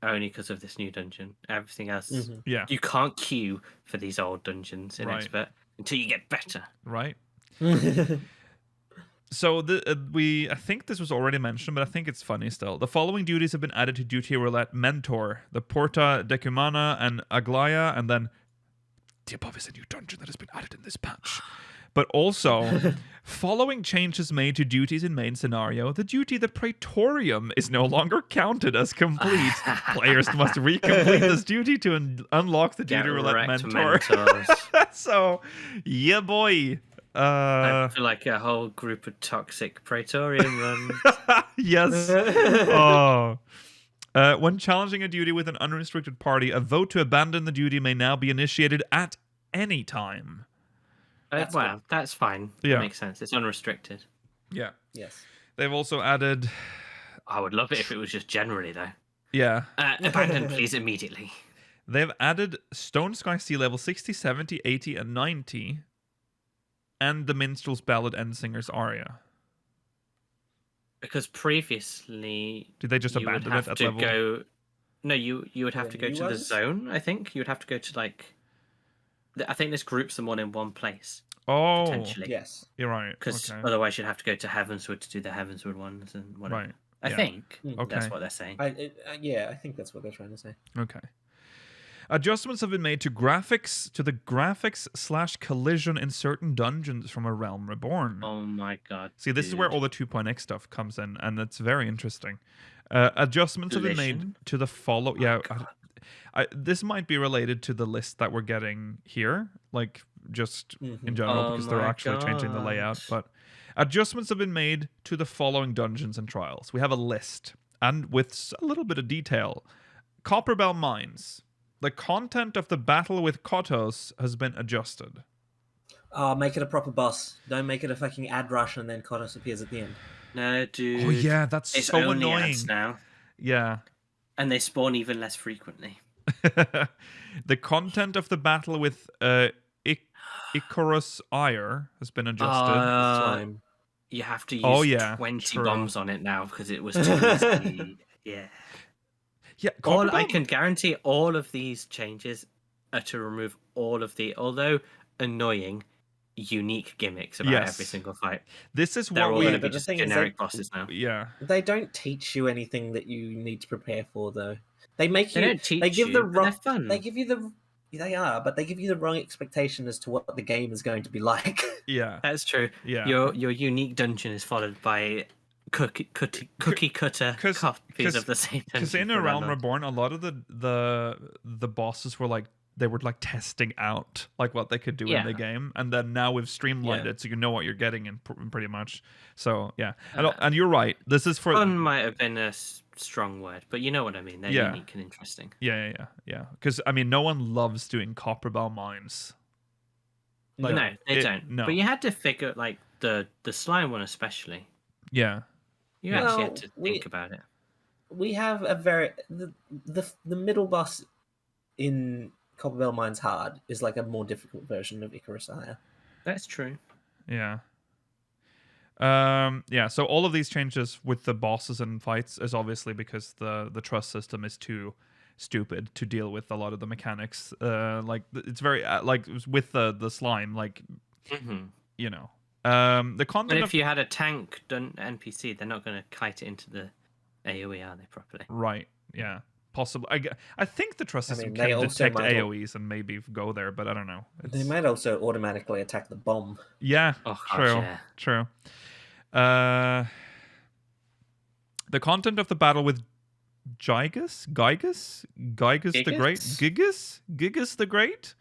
only because of this new dungeon. Everything else, you can't queue for these old dungeons in expert until you get better. Right. So I think this was already mentioned, but I think it's funny still. The following duties have been added to Duty Roulette Mentor, the Porta Decumana and Aglaya, and then the above is a new dungeon that has been added in this patch. But also, following changes made to duties in main scenario, the duty the Praetorium is no longer counted as complete. Players must recomplete this duty to unlock the Duty Roulette Mentor. So, yeah, boy. I feel like a whole group of toxic Praetorian runs. Yes. When challenging a duty with an unrestricted party, a vote to abandon the duty may now be initiated at any time. That's fine. Yeah. That makes sense. It's unrestricted. Yeah. Yes. They've also added... I would love it if it was just generally, though. Yeah. Abandon, please, immediately. They've added Stone Sky Sea level 60, 70, 80, and 90, and the Minstrel's Ballad Endsinger's Aria. Because previously... Did they just abandon it at level? No, you would have to go to the zone, I think. You would have to go to, like... I think this groups them all in one place. Oh, potentially. Yes. You're right. Because Okay. otherwise you'd have to go to Heavensward to do the Heavensward ones and whatever. Right. I think Okay. that's what they're saying. I think that's what they're trying to say. Okay. Adjustments have been made to the graphics/collision in certain dungeons from A Realm Reborn. Oh my god. See, this is where all the 2.x stuff comes in, and it's very interesting. Adjustments have been made to the follow. This might be related to the list that we're getting here, like just in general, because they're actually changing the layout. But adjustments have been made to the following dungeons and trials. We have a list, and with a little bit of detail. Copperbell Mines. The content of the battle with Kotos has been adjusted. Oh, make it a proper boss. Don't make it a fucking ad rush and then Kotos appears at the end. No, dude. Oh yeah, that's it's so only annoying. Ads now. Yeah. And they spawn even less frequently. The content of the battle with Icarus Ire has been adjusted. You have to use 20 bombs on it now because it was too easy. Yeah. Yeah, I can guarantee all of these changes are to remove all of the, although annoying, unique gimmicks about every single fight. This is They're what all we going to be just generic bosses now. Yeah. They don't teach you anything that you need to prepare for, though. They make you. They don't teach they give you, the but wrong. they're fun. They give you the. They are, but they give you the wrong expectation as to what the game is going to be like. Yeah, that's true. Yeah, your unique dungeon is followed by cookie cutter copies of the same dungeon. Because in A Realm Reborn, a lot of the bosses were like testing out like what they could do in the game, and then now we've streamlined it so you know what you're getting in pretty much. So yeah, and you're right. This is for fun might have been a strong word, but you know what I mean. They're unique and interesting. Yeah. Because I mean, no one loves doing Copperbell Mines. Like, no, they don't. No. But you had to figure like the slime one especially. Yeah. You actually had to think about it. We have a very the middle boss in Copperbell Mines Hard is like a more difficult version of Icarus Ire. That's true. Yeah. So all of these changes with the bosses and fights is obviously because the trust system is too stupid to deal with a lot of the mechanics. Like it's very like with the slime, like you know. The content. But if you had a tank done NPC, they're not going to kite it into the AOE, are they? Properly? Right. Yeah. Possibly. I think the trust system can detect AOEs and maybe go there, but I don't know. They might also automatically attack the bomb. Yeah. True. The content of the battle with Gigas the Great, Gigas the Great,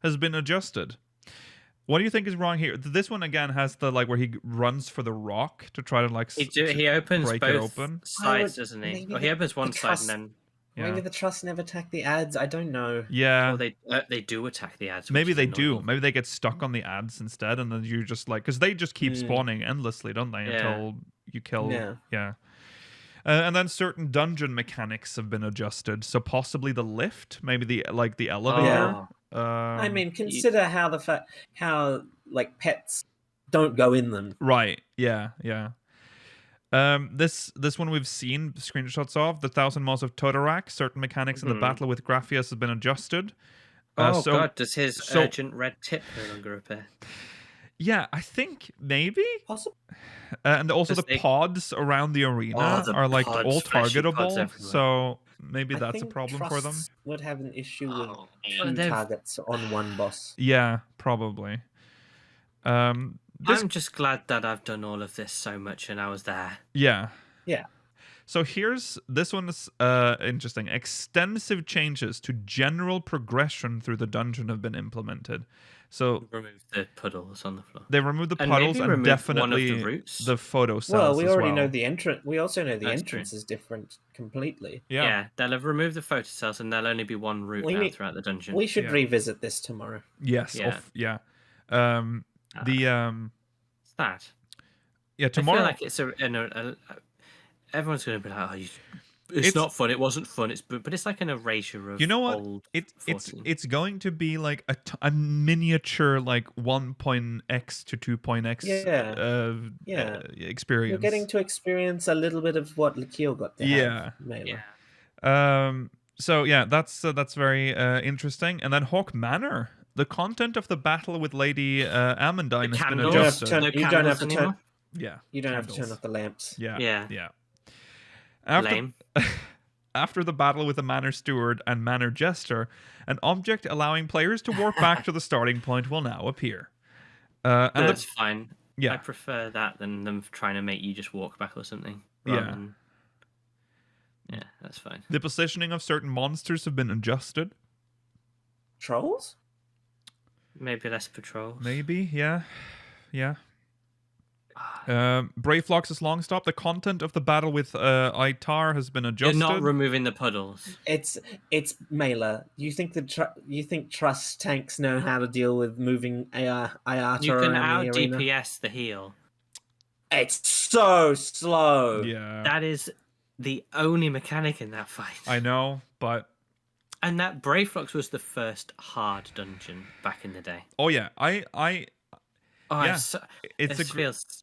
has been adjusted. What do you think is wrong here? This one again has the like where he runs for the rock to try to like he opens break both it open. sides, doesn't he? Or he opens one side and then maybe the trust never attack the ads. I don't know. Yeah, well, they do attack the ads. Maybe they do. Maybe they get stuck on the ads instead, and then you just like because they just keep spawning endlessly, don't they? Until you kill. Yeah. And then certain dungeon mechanics have been adjusted. So possibly the lift, maybe the elevator. I mean, consider how like pets don't go in them. Right. Yeah. This one we've seen screenshots of the 1,000 Miles of Zodiark. Certain mechanics in the battle with Graphias have been adjusted. God! Does his urgent red tip no longer appear? Yeah, I think maybe. Possible. And also the pods around the arena are like all targetable. So maybe that's a problem for them. Would have an issue with 2 targets on one boss. Yeah, probably. I'm just glad that I've done all of this so much and I was there. Yeah. Yeah. So this one is interesting. Extensive changes to general progression through the dungeon have been implemented. So remove the puddles on the floor. They removed the puddles and definitely the photo cells. Well, we already know the entrance. We also know the entrance is different completely. Yeah, they'll have removed the photo cells and there'll only be one route now throughout the dungeon. We should revisit this tomorrow. Yes. Yeah. That. Yeah, tomorrow. I feel like it's everyone's going to be like, it's not fun. It wasn't fun. But it's like an erasure of. You know what? It's going to be like a miniature like 1.x to 2.x experience. You're getting to experience a little bit of what Likio got to have. So yeah, that's very interesting. And then Hawk Manor the content of the battle with Lady Amandine has been candles? adjusted. You don't have to turn. Yeah. You don't have to candles. turn off the lamps. Yeah. Lame. After the battle with the Manor Steward and Manor Jester, an object allowing players to warp back to the starting point will now appear. And that's fine. Yeah. I prefer that than them trying to make you just walk back or something. Yeah. Yeah, that's fine. The positioning of certain monsters have been adjusted. Trolls? Maybe less patrols. Maybe, yeah. Brayflox's long stop. The content of the battle with Aitar has been adjusted. You're not removing the puddles. It's Mela. You think Trust tanks know how to deal with moving Ayata You can around out the arena? DPS the heal. It's so slow. Yeah. That is the only mechanic in that fight. I know, but... And that Brayflox was the first hard dungeon back in the day. Oh, yeah. Yeah,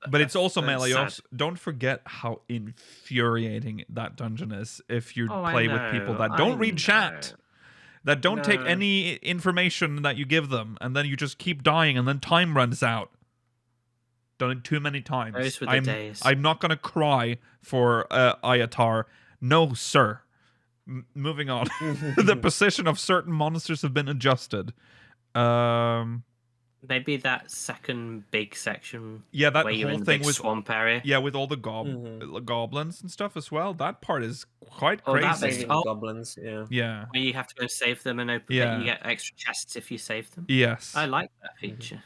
but it's also melee. Don't forget how infuriating that dungeon is if you play with people that don't read chat, that don't take any information that you give them, and then you just keep dying, and then time runs out. Done it too many times. Those were the days. I'm not gonna cry for Ayatar. No, sir. Moving on. The position of certain monsters have been adjusted. Maybe that second big section. Yeah, that where you're whole in the thing big with swamp area. Yeah, with all the goblins and stuff as well. That part is quite crazy. Goblins, yeah. Where you have to go and save them and open. Yeah. You get extra chests if you save them. Yes. I like that feature.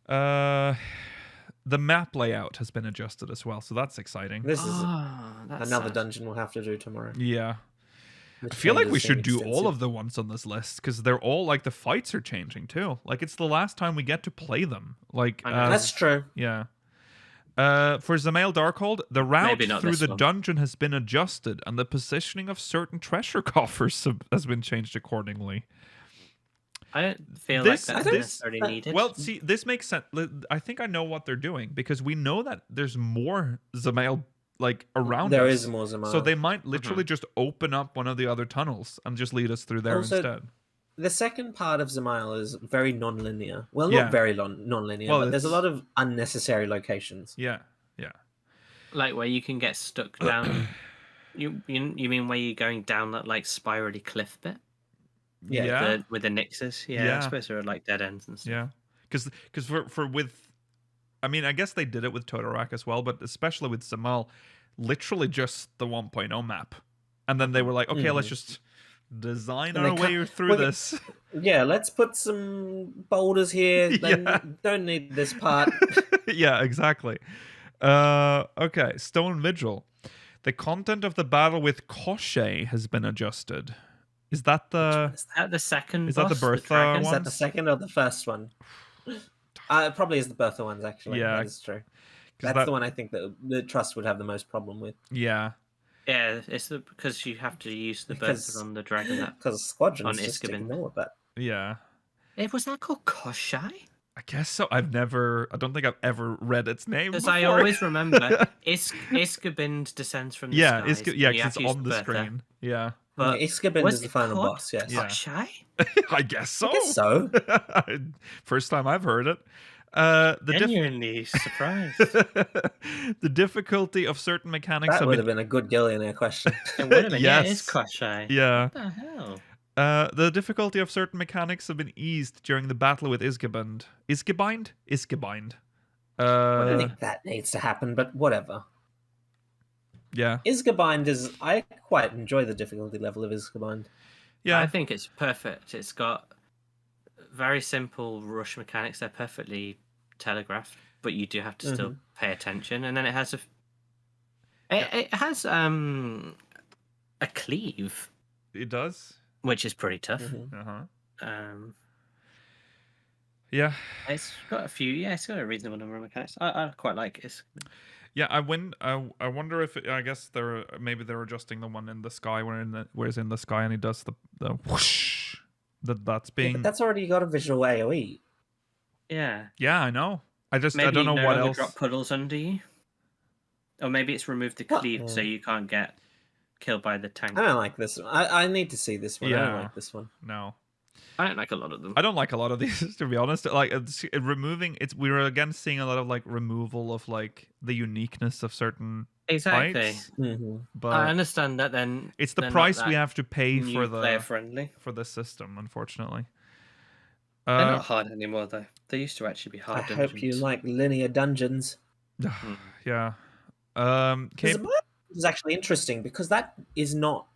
The map layout has been adjusted as well, so that's exciting. This is another dungeon we'll have to do tomorrow. Yeah. I feel like we should do all of the ones on this list because they're all like the fights are changing too. Like it's the last time we get to play them. Like that's true. Yeah. For Zamail Darkhold, the route through the dungeon has been adjusted, and the positioning of certain treasure coffers has been changed accordingly. I don't feel like that's necessarily needed. Well, see, this makes sense. I think I know what they're doing because we know that there's more Zamail around there us. Is more Zamail. So they might literally just open up one of the other tunnels and just lead us through there instead. The second part of Zamail is very non-linear. Well, not very non-linear, but there's a lot of unnecessary locations. Yeah. Like where you can get stuck down. You mean where you're going down that like spirally cliff bit? Yeah. With the Nixes. Yeah, I suppose there are like dead ends and stuff. Yeah. Because I mean, I guess they did it with Todorok as well, but especially with Zamail, literally just the 1.0 map. And then they were like, okay, let's just design our way through this. Yeah, let's put some boulders here. Don't need this part. Yeah, exactly. Okay, Stone Vigil. The content of the battle with Koshei has been adjusted. Is that the second? Is that the Bertha one? Is that the second or the first one? It probably is the Bertha ones, actually. Yeah, that is true. That's the one I think that the Trust would have the most problem with. Yeah. Yeah, it's because you have to use the Bertha on the dragon. Because Squadrons just ignore that. Yeah. Was that called Koshai? I guess so. I don't think I've ever read its name. Because I always remember Iskabind descends from the skies. Because it's on the screen. Yeah. But Iskabind is the final boss, yes. Koshai? I guess so. I guess so. First time I've heard it. Genuinely surprised. The difficulty of certain mechanics would have been a good Gillionaire question. It would have been. Yes. Yeah, it is Koshai. Yeah. What the hell? The difficulty of certain mechanics have been eased during the battle with Iskabind. Iskabind? I don't think that needs to happen, but whatever. Yeah. Iskabind I quite enjoy the difficulty level of Iskabind. Yeah. I think it's perfect. It's got very simple rush mechanics. They're perfectly telegraphed, but you do have to still pay attention. And then it has it has a cleave. It does, which is pretty tough. Yeah. It's got a few. Yeah, it's got a reasonable number of mechanics. I quite like it. Yeah, I wonder if I guess they're adjusting the one in the sky where it's in the sky and he does the whoosh. That's being. Yeah, but that's already got a visual AOE. Yeah. Yeah, I know. I don't know what what else. Drop puddles under you, or maybe it's removed the cleave so you can't get killed by the tank. I don't like this one. I need to see this one. I don't like this one. No. I don't like a lot of them. I don't like a lot of these, to be honest. Like we're again seeing a lot of like removal of like the uniqueness of certain fights. But I understand that. Then it's the price we have to pay for player-friendly for the system, unfortunately. They're not hard anymore, though. They used to actually be hard. I hope you like linear dungeons. Yeah. This is actually interesting because that's not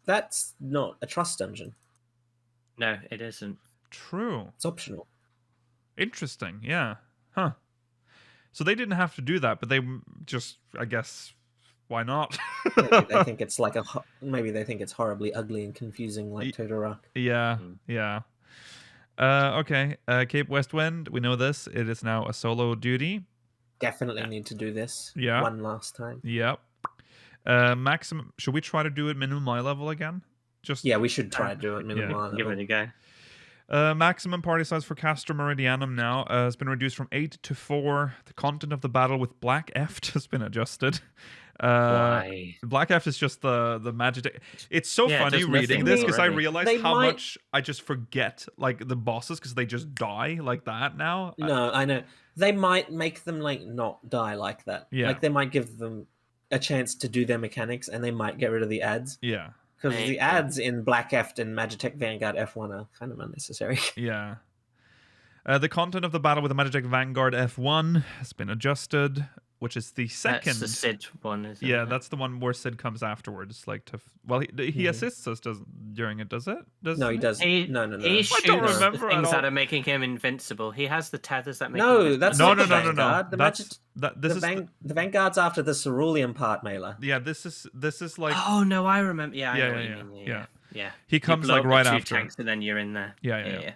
a trust dungeon. No, it isn't. True. It's optional. Interesting. Yeah. Huh. So they didn't have to do that, but they just, I guess, why not? Maybe they think it's like maybe they think it's horribly ugly and confusing, like Zodiark. Yeah. Yeah. Okay. Cape West Wind. We know this. It is now a solo duty. Definitely need to do this. Yeah. One last time. Yep. Maximum. Should we try to do it minimum eye level again? We should try to do it minimum eye level. Give it a go. Maximum party size for Castor Meridianum now has been reduced from 8 to 4. The content of the battle with Black Eft has been adjusted. Why? Black Eft is just the magic. It's so funny reading this because I realize how much I just forget like the bosses because they just die like that now. No, I know. They might make them like not die like that. Yeah. Like they might give them a chance to do their mechanics and they might get rid of the ads. Yeah. Because the ads in Black Eft and Magitech Vanguard F1 are kind of unnecessary. Yeah. The content of the battle with the Magitech Vanguard F1 has been adjusted, which is the second. That's the Sid one, isn't it? Yeah, that's the one where Sid comes afterwards. Like he assists us during it, does it? No, he doesn't. No. He shoots I don't remember things that are making him invincible. He has the tethers that make him invincible. That's no. The Vanguard's after the cerulean part, Mailer. Yeah, this is like. Oh no, I remember. Yeah, I know what you mean. Yeah. He comes like right after. Tanks and then you're in there. Yeah.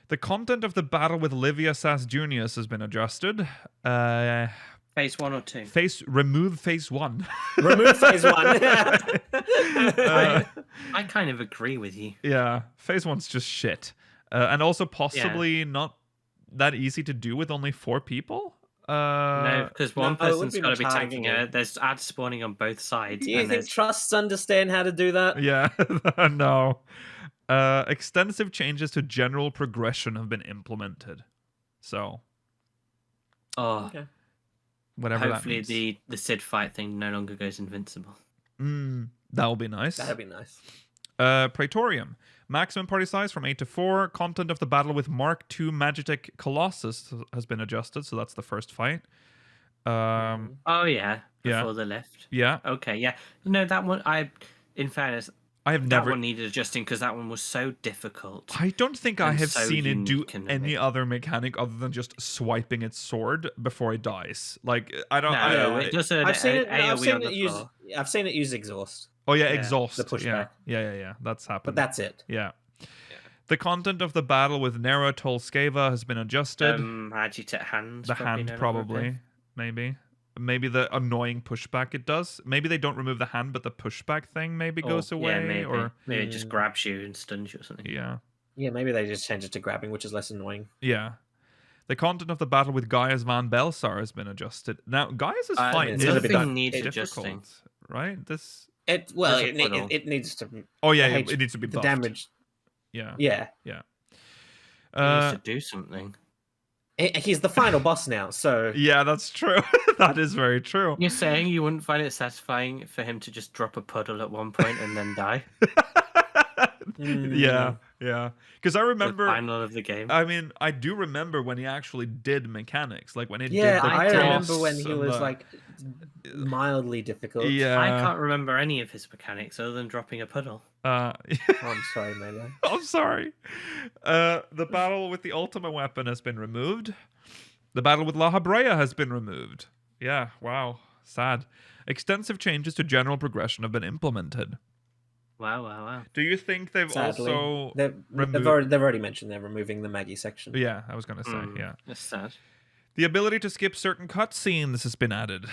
The content of the battle with Livia Sass Junius has been adjusted. Phase 1 or 2? Remove phase 1. Remove phase 1. I kind of agree with you. Yeah, phase 1's just shit. And also possibly not that easy to do with only 4 people. No, because one person's got to be tanking her. There's ads spawning on both sides. Do you think trusts understand how to do that? Yeah, no. Extensive changes to general progression have been implemented. So. Okay. Whatever hopefully that means. the Sid fight thing no longer goes invincible. That'll be nice. That'd be nice. Praetorium. Maximum party size from 8 to 4. Content of the battle with Mark II Magitech Colossus has been adjusted, so that's the first fight. Before the lift. Yeah. Okay, yeah. No, that one, in fairness, that one needed adjusting because that one was so difficult. I don't think I have seen it do any other mechanic other than just swiping its sword before it dies. Like I don't. No, it does I've seen it use exhaust. Oh yeah, exhaust. The pushback. Yeah. That's happened. But that's it. Yeah. The content of the battle with Nera Tolskeva has been adjusted. Magitech hands. The hand probably, maybe. Maybe the annoying pushback it does. Maybe they don't remove the hand, but the pushback thing maybe goes away. Yeah, maybe. Or maybe it just grabs you and stuns you or something. Yeah. Yeah, maybe they just change it to grabbing, which is less annoying. Yeah. The content of the battle with Gaius van Belsar has been adjusted. Now, Gaius' fight is nothing needs adjusting, right? It needs to. Oh yeah, it needs to be buffed. The damage. Yeah. Yeah. It needs to do something. He's the final boss now, so... Yeah, that's true. That is very true. You're saying you wouldn't find it satisfying for him to just drop a puddle at one point and then die? Yeah. Because I remember... The final of the game. I mean, I do remember when he actually did mechanics. Like when he did the I remember when he was like mildly difficult. Yeah. I can't remember any of his mechanics other than dropping a puddle. I'm sorry, Mele. I'm sorry. The battle with the Ultima weapon has been removed. The battle with La Habrea has been removed. Yeah, wow. Sad. Extensive changes to general progression have been implemented. Wow. Do you think they've also they've already mentioned they're removing the Maggie section? Yeah, I was going to say, yeah. That's sad. The ability to skip certain cutscenes has been added.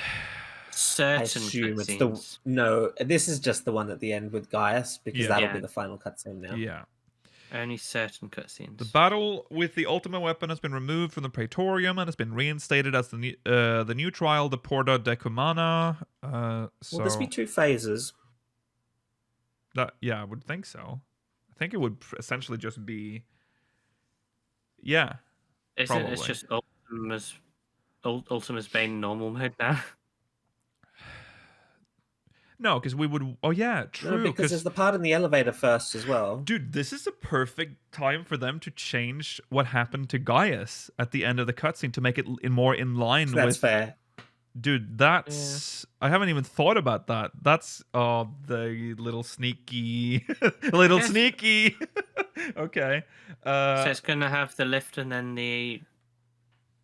Certain cutscenes. No, this is just the one at the end with Gaius, because that'll be the final cutscene now. Yeah. Only certain cutscenes. The battle with the Ultima weapon has been removed from the Praetorium and has been reinstated as the new trial, the Porta Decumana. Will this be 2 phases? I would think so. I think it would essentially just be... Yeah, probably. It's just Ultima's Bane normal mode now. No, because we would... Oh, yeah, true. No, because there's the part in the elevator first as well. Dude, this is a perfect time for them to change what happened to Gaius at the end of the cutscene to make it more in line with... That's fair. Dude, that's... Yeah. I haven't even thought about that. That's... Oh, the little sneaky... sneaky! Okay. So it's going to have the lift and then the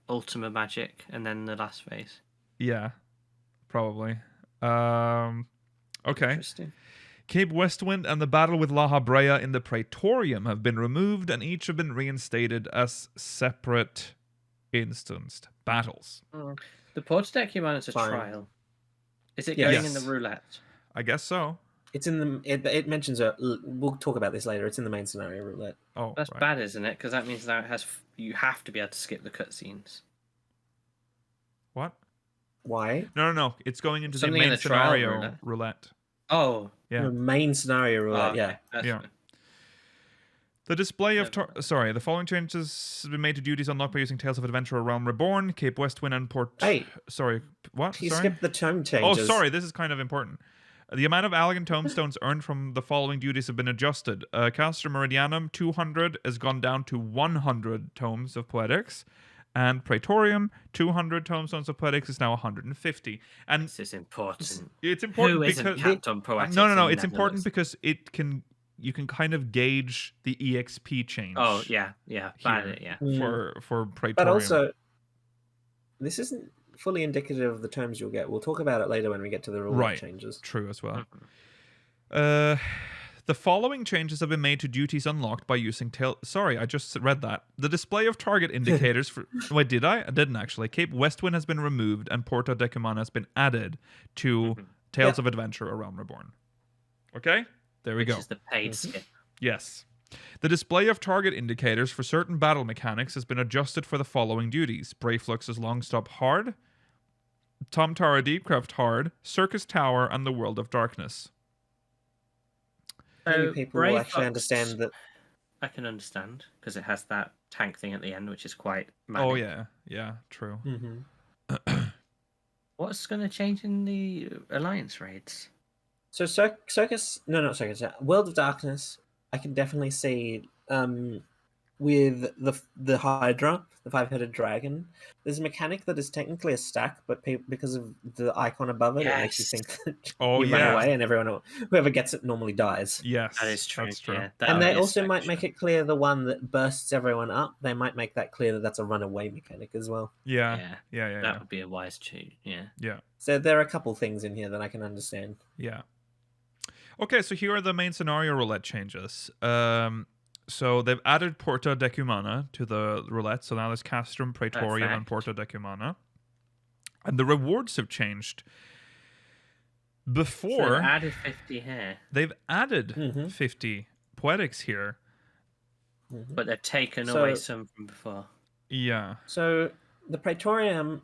Ultima magic and then the last phase. Yeah, probably. Okay. Interesting. Cape Westwind and the battle with La Habrea in the Praetorium have been removed, and each have been reinstated as separate instanced battles. The Porta Decumanus is a trial. Is it going in the roulette? I guess so. It's in the. It mentions we'll talk about this later. It's in the main scenario roulette. Oh, that's bad, isn't it? Because that means now you have to be able to skip the cutscenes. What? Why? No. It's going into the main scenario roulette. Oh. Yeah. The main scenario roulette, okay. Yeah. The display of... the following changes have been made to duties unlocked by using Tales of Adventure or Realm Reborn, Cape Westwind and Port... Hey. Sorry, what? You skipped the tome changes. Oh, sorry, this is kind of important. The amount of Allegan tomestones earned from the following duties have been adjusted. Castor Meridianum, 200, has gone down to 100 tomes of Poetics. And Praetorium, 200 tomestones of Poetics is now 150. And this is important. It's important Who because... isn't capped on Poetics? No. It's important because you can kind of gauge the EXP change. Oh, yeah. For Praetorium. But also, this isn't fully indicative of the terms you'll get. We'll talk about it later when we get to the rule changes. True as well. The following changes have been made to duties unlocked by using Sorry, I just read that. The display of target indicators for... Wait, did I? I didn't actually. Cape Westwind has been removed and Porta Decumana has been added to Tales of Adventure or Realm Reborn. Okay? There we go. Which is the paid skip. Yes. The display of target indicators for certain battle mechanics has been adjusted for the following duties. Brayflux's Long Stop Hard, Tom Tara Deepcraft Hard, Circus Tower, and the World of Darkness. Maybe people will actually understand that. I can understand, because it has that tank thing at the end, which is quite manic. Oh, yeah, true. Mm-hmm. What's going to change in the Alliance raids? So World of Darkness, I can definitely see with the Hydra, the 5-headed dragon. There's a mechanic that is technically a stack, but because of the icon above it, it makes you think that you run away, and whoever gets it normally dies. Yes, that is true. That's true. Yeah, and they also might make it clear the one that bursts everyone up. They might make that clear that that's a runaway mechanic as well. Yeah. That would be a wise change. Yeah. So there are a couple things in here that I can understand. Yeah. Okay, so here are the main scenario roulette changes. So they've added Porta Decumana to the roulette. So now there's Castrum, Praetorium, and Porta Decumana. And the rewards have changed. Before... So they've added 50 here. They've added 50 Poetics here. But they've taken away some from before. Yeah. So the Praetorium...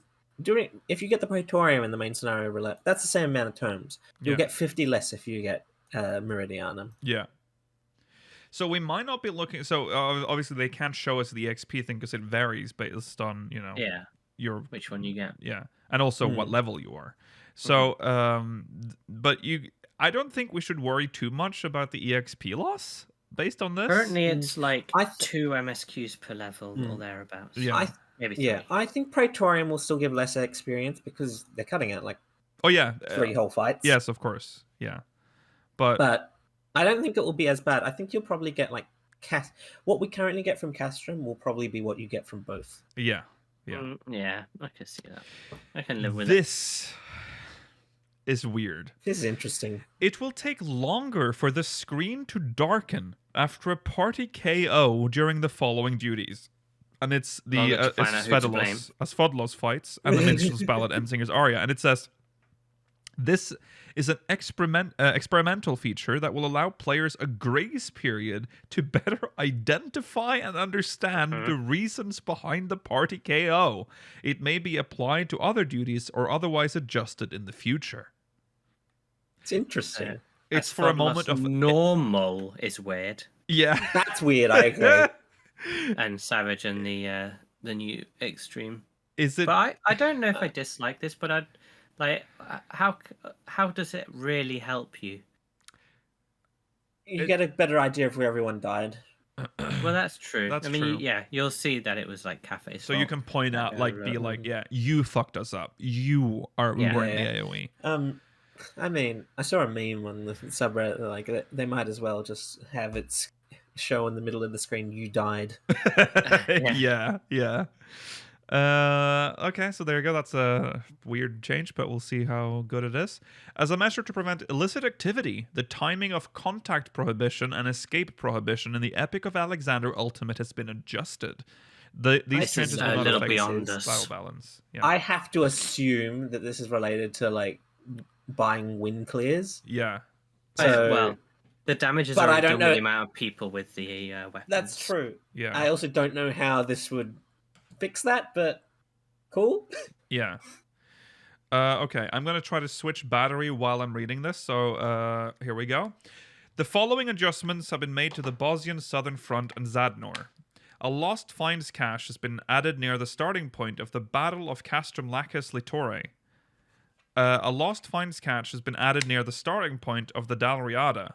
If you get the Praetorium in the main scenario roulette, that's the same amount of terms. You'll get 50 less if you get Meridianum. Yeah. So we might not be looking... So obviously they can't show us the XP thing because it varies based on, which one you get. Yeah. And also what level you are. So, but I don't think we should worry too much about the EXP loss based on this. Currently it's like 2 MSQs per level or thereabouts. Yeah. Maybe 3. I think Praetorium will still give less experience because they're cutting out 3 whole fights. Yes, of course. Yeah. But I don't think it will be as bad. I think you'll probably get what we currently get from Castrum will probably be what you get from both. Yeah. Yeah, I can see that. I can live with this is weird. This is interesting. It will take longer for the screen to darken after a party KO during the following duties. And it's the Asphodlos fights and the Minstrel's Ballad and Singer's Aria. And it says, this is an experimental feature that will allow players a grace period to better identify and understand the reasons behind the party KO. It may be applied to other duties or otherwise adjusted in the future. It's interesting. It's for a moment of... Normal is weird Yeah. That's weird, I agree. And Savage and the new Extreme. Is it? But I don't know if I dislike this, but I'd like how does it really help you? You get a better idea of where everyone died. Well, that's true. That's I mean, true. yeah, you'll see that it was like Cafe's So fault. you can point out, like, be like, yeah, you fucked us up. You weren't the AoE. I mean, I saw a meme on the subreddit, like, they might as well just have it show in the middle of the screen, you died. Yeah. Okay, so there you go. That's a weird change, but we'll see how good it is. As a measure to prevent illicit activity, the timing of contact prohibition and escape prohibition in the Epic of Alexander Ultimate has been adjusted. These changes will not affect battle balance. Yeah. I have to assume that this is related to, like, buying win clears. Yeah. So, well, the damage is already done with the amount of people with the weapons. That's true. Yeah. I also don't know how this would fix that, but cool. Yeah. Okay, I'm going to try to switch battery while I'm reading this, so here we go. The following adjustments have been made to the Bosnian Southern Front and Zadnor. A lost finds cache has been added near the starting point of the Battle of Castrum Lacus Litore. A lost finds cache has been added near the starting point of the Dalriada.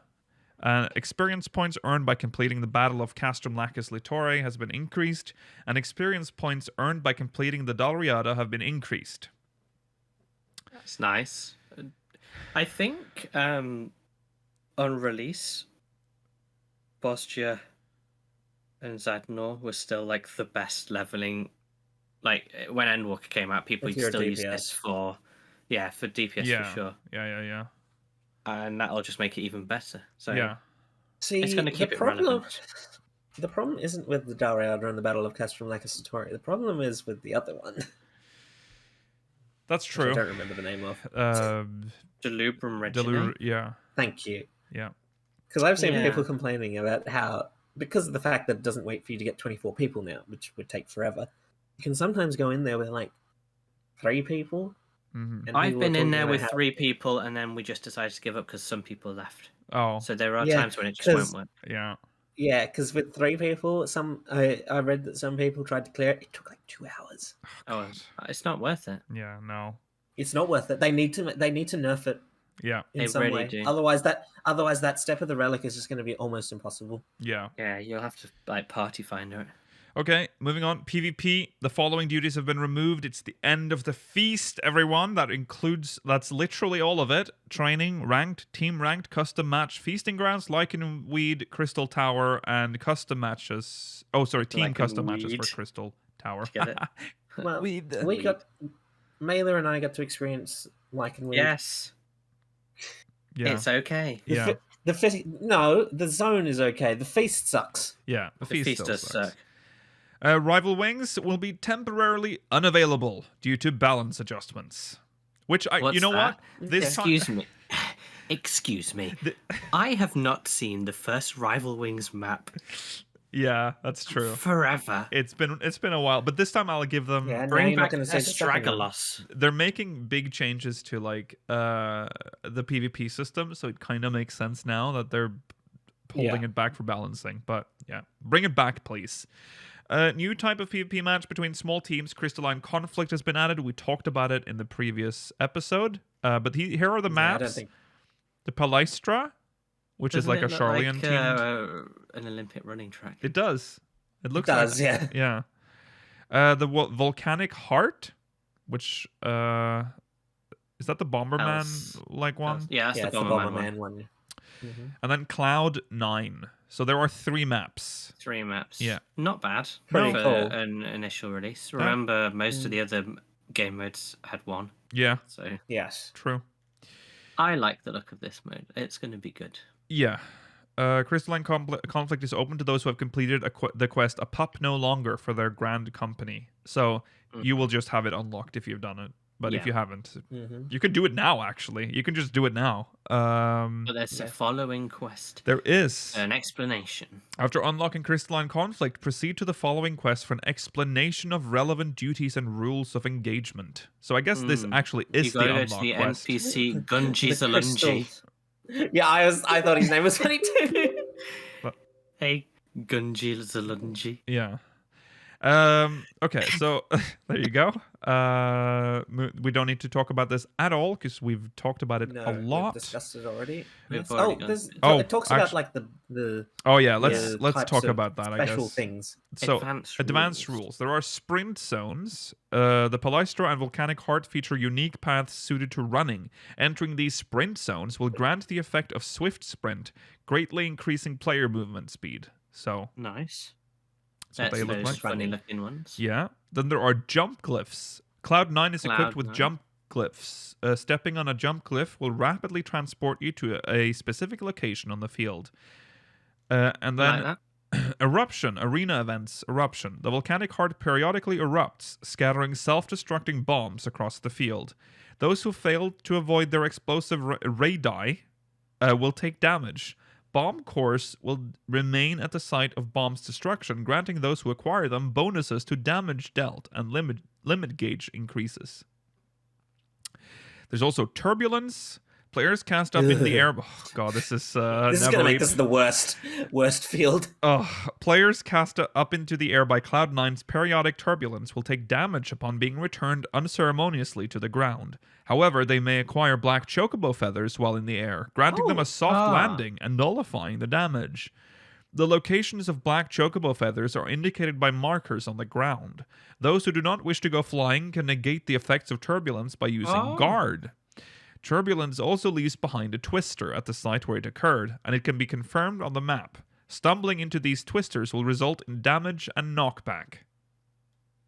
Experience points earned by completing the Battle of Castrum Lacus Litore has been increased, and experience points earned by completing the Dalriada have been increased. That's nice. I think on release, Bosnia and Zadnor was still like the best leveling. Like when Endwalker came out, people still use this for DPS for sure. Yeah. And that'll just make it even better. So yeah, see, it's going to keep it relevant. The problem isn't with the Dalriada and the Battle of Castrum Lacus Litore. The problem is with the other one. That's true. I don't remember the name of. Delubrum Regina. Yeah. Thank you. Yeah. Because I've seen people complaining about how, because of the fact that it doesn't wait for you to get 24 people now, which would take forever, you can sometimes go in there with like 3 people. Mm-hmm. I've been in there with 3 people, and then we just decided to give up because some people left. Oh, so there are times when it just won't work. Yeah, because with 3 people, I read that some people tried to clear it. It took like 2 hours. Oh, it's not worth it. Yeah, no, it's not worth it. They need to nerf it. Yeah, in some really way. Do. Otherwise, that step of the relic is just going to be almost impossible. Yeah. Yeah, you'll have to like party finder it. Okay, moving on. PvP. The following duties have been removed. It's the end of the feast, everyone. That's literally all of it. Training, ranked, team ranked, custom match, feasting grounds, Lichen Weed, Crystal Tower, and custom matches. Oh, sorry, team custom matches for Crystal Tower. Get it? Well, Mailer and I got to experience Lichen Weed. Yes. Yeah. It's okay. Yeah. The zone is okay. The feast sucks. Yeah, the feast does suck. Rival Wings will be temporarily unavailable due to balance adjustments. Which you know that? what? Excuse me. I have not seen the first Rival Wings map. Yeah, that's true. Forever. It's been a while, but this time I'll give them bring back Astragalus. They're making big changes to like the PvP system, so it kind of makes sense now that they're holding it back for balancing. But yeah, bring it back, please. New type of PvP match between small teams, Crystalline Conflict, has been added. We talked about it in the previous episode. But here are the maps. The Palestra, which is like a Charlian team. An Olympic running track. It does. It looks yeah. Yeah. The Volcanic Heart, which is that the Bomberman like one? Yeah, that's the Bomberman one. Mm-hmm. And then Cloud 9. So there are 3 maps. 3 maps. Yeah. Not bad Pretty for cool. an initial release. Remember, most of the other game modes had 1. Yeah. So yes. True. I like the look of this mode. It's going to be good. Yeah. Crystalline Conflict is open to those who have completed the quest A Pup No Longer for their Grand Company. So you will just have it unlocked if you've done it. But if you haven't, you can do it now, actually. You can just do it now. But there's a following quest. There is. An explanation. After unlocking Crystalline Conflict, proceed to the following quest for an explanation of relevant duties and rules of engagement. So I guess this actually is the unlock quest. You go to the NPC Gunji Zalunji. Yeah, I thought his name was funny too. Hey, Gunji Zalunji. Yeah. Okay, so there you go. We don't need to talk about this at all because we've talked about it a lot. We've discussed it already. We've already it talks about like the Oh yeah, let's talk about that. I guess special things. So advanced rules. There are sprint zones. The Palistro and Volcanic Heart feature unique paths suited to running. Entering these sprint zones will grant the effect of swift sprint, greatly increasing player movement speed. So nice. That's what they look like. Funny looking ones. Yeah. Then there are jump glyphs. Cloud9 is equipped with jump glyphs. Stepping on a jump glyph will rapidly transport you to a specific location on the field. And then eruption, arena events, eruption. The volcanic heart periodically erupts, scattering self-destructing bombs across the field. Those who fail to avoid their explosive radii will take damage. Bomb cores will remain at the site of bomb's destruction, granting those who acquire them bonuses to damage dealt and limit gauge increases. There's also turbulence. Players cast up in the air. Oh, God, this is this is going to make this the worst field. Players cast up into the air by Cloud9's periodic turbulence will take damage upon being returned unceremoniously to the ground. However, they may acquire black chocobo feathers while in the air, granting them a soft landing and nullifying the damage. The locations of black chocobo feathers are indicated by markers on the ground. Those who do not wish to go flying can negate the effects of turbulence by using guard. Turbulence also leaves behind a twister at the site where it occurred, and it can be confirmed on the map. Stumbling into these twisters will result in damage and knockback.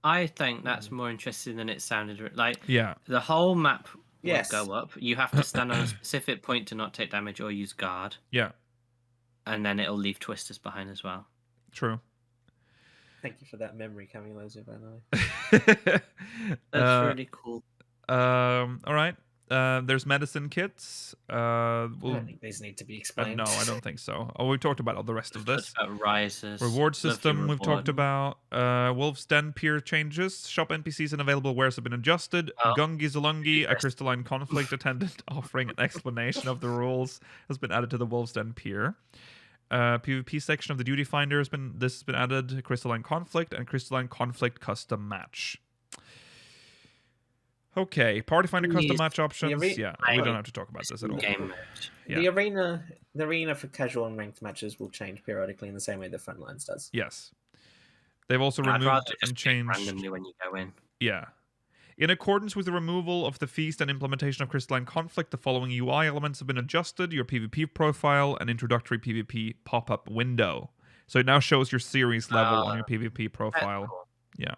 I think that's more interesting than it sounded. Like, the whole map will go up. You have to stand on a specific point to not take damage or use guard. Yeah. And then it'll leave twisters behind as well. True. Thank you for that memory, Camilozo, by the way. That's really cool. All right. There's medicine kits. I don't think these need to be explained. No, I don't think so. Oh, we talked about all the rest of this. Rises. Reward system we've talked about. Wolf's Den peer changes. Shop NPCs and available wares have been adjusted. Gungi Zalungi, a crystalline conflict attendant offering an explanation of the rules, has been added to the Wolf's Den peer. PvP section of the Duty Finder has been added. Crystalline conflict and crystalline conflict custom match. Okay, Party Finder custom match options. We don't have to talk about this at all. The arena for casual and ranked matches will change periodically in the same way the Frontlines does. Yes. They've also removed and changed randomly when you go in. Yeah. In accordance with the removal of the feast and implementation of Crystalline Conflict, the following UI elements have been adjusted: your PvP profile and introductory PvP pop-up window. So it now shows your series level on your PvP profile. Cool. Yeah.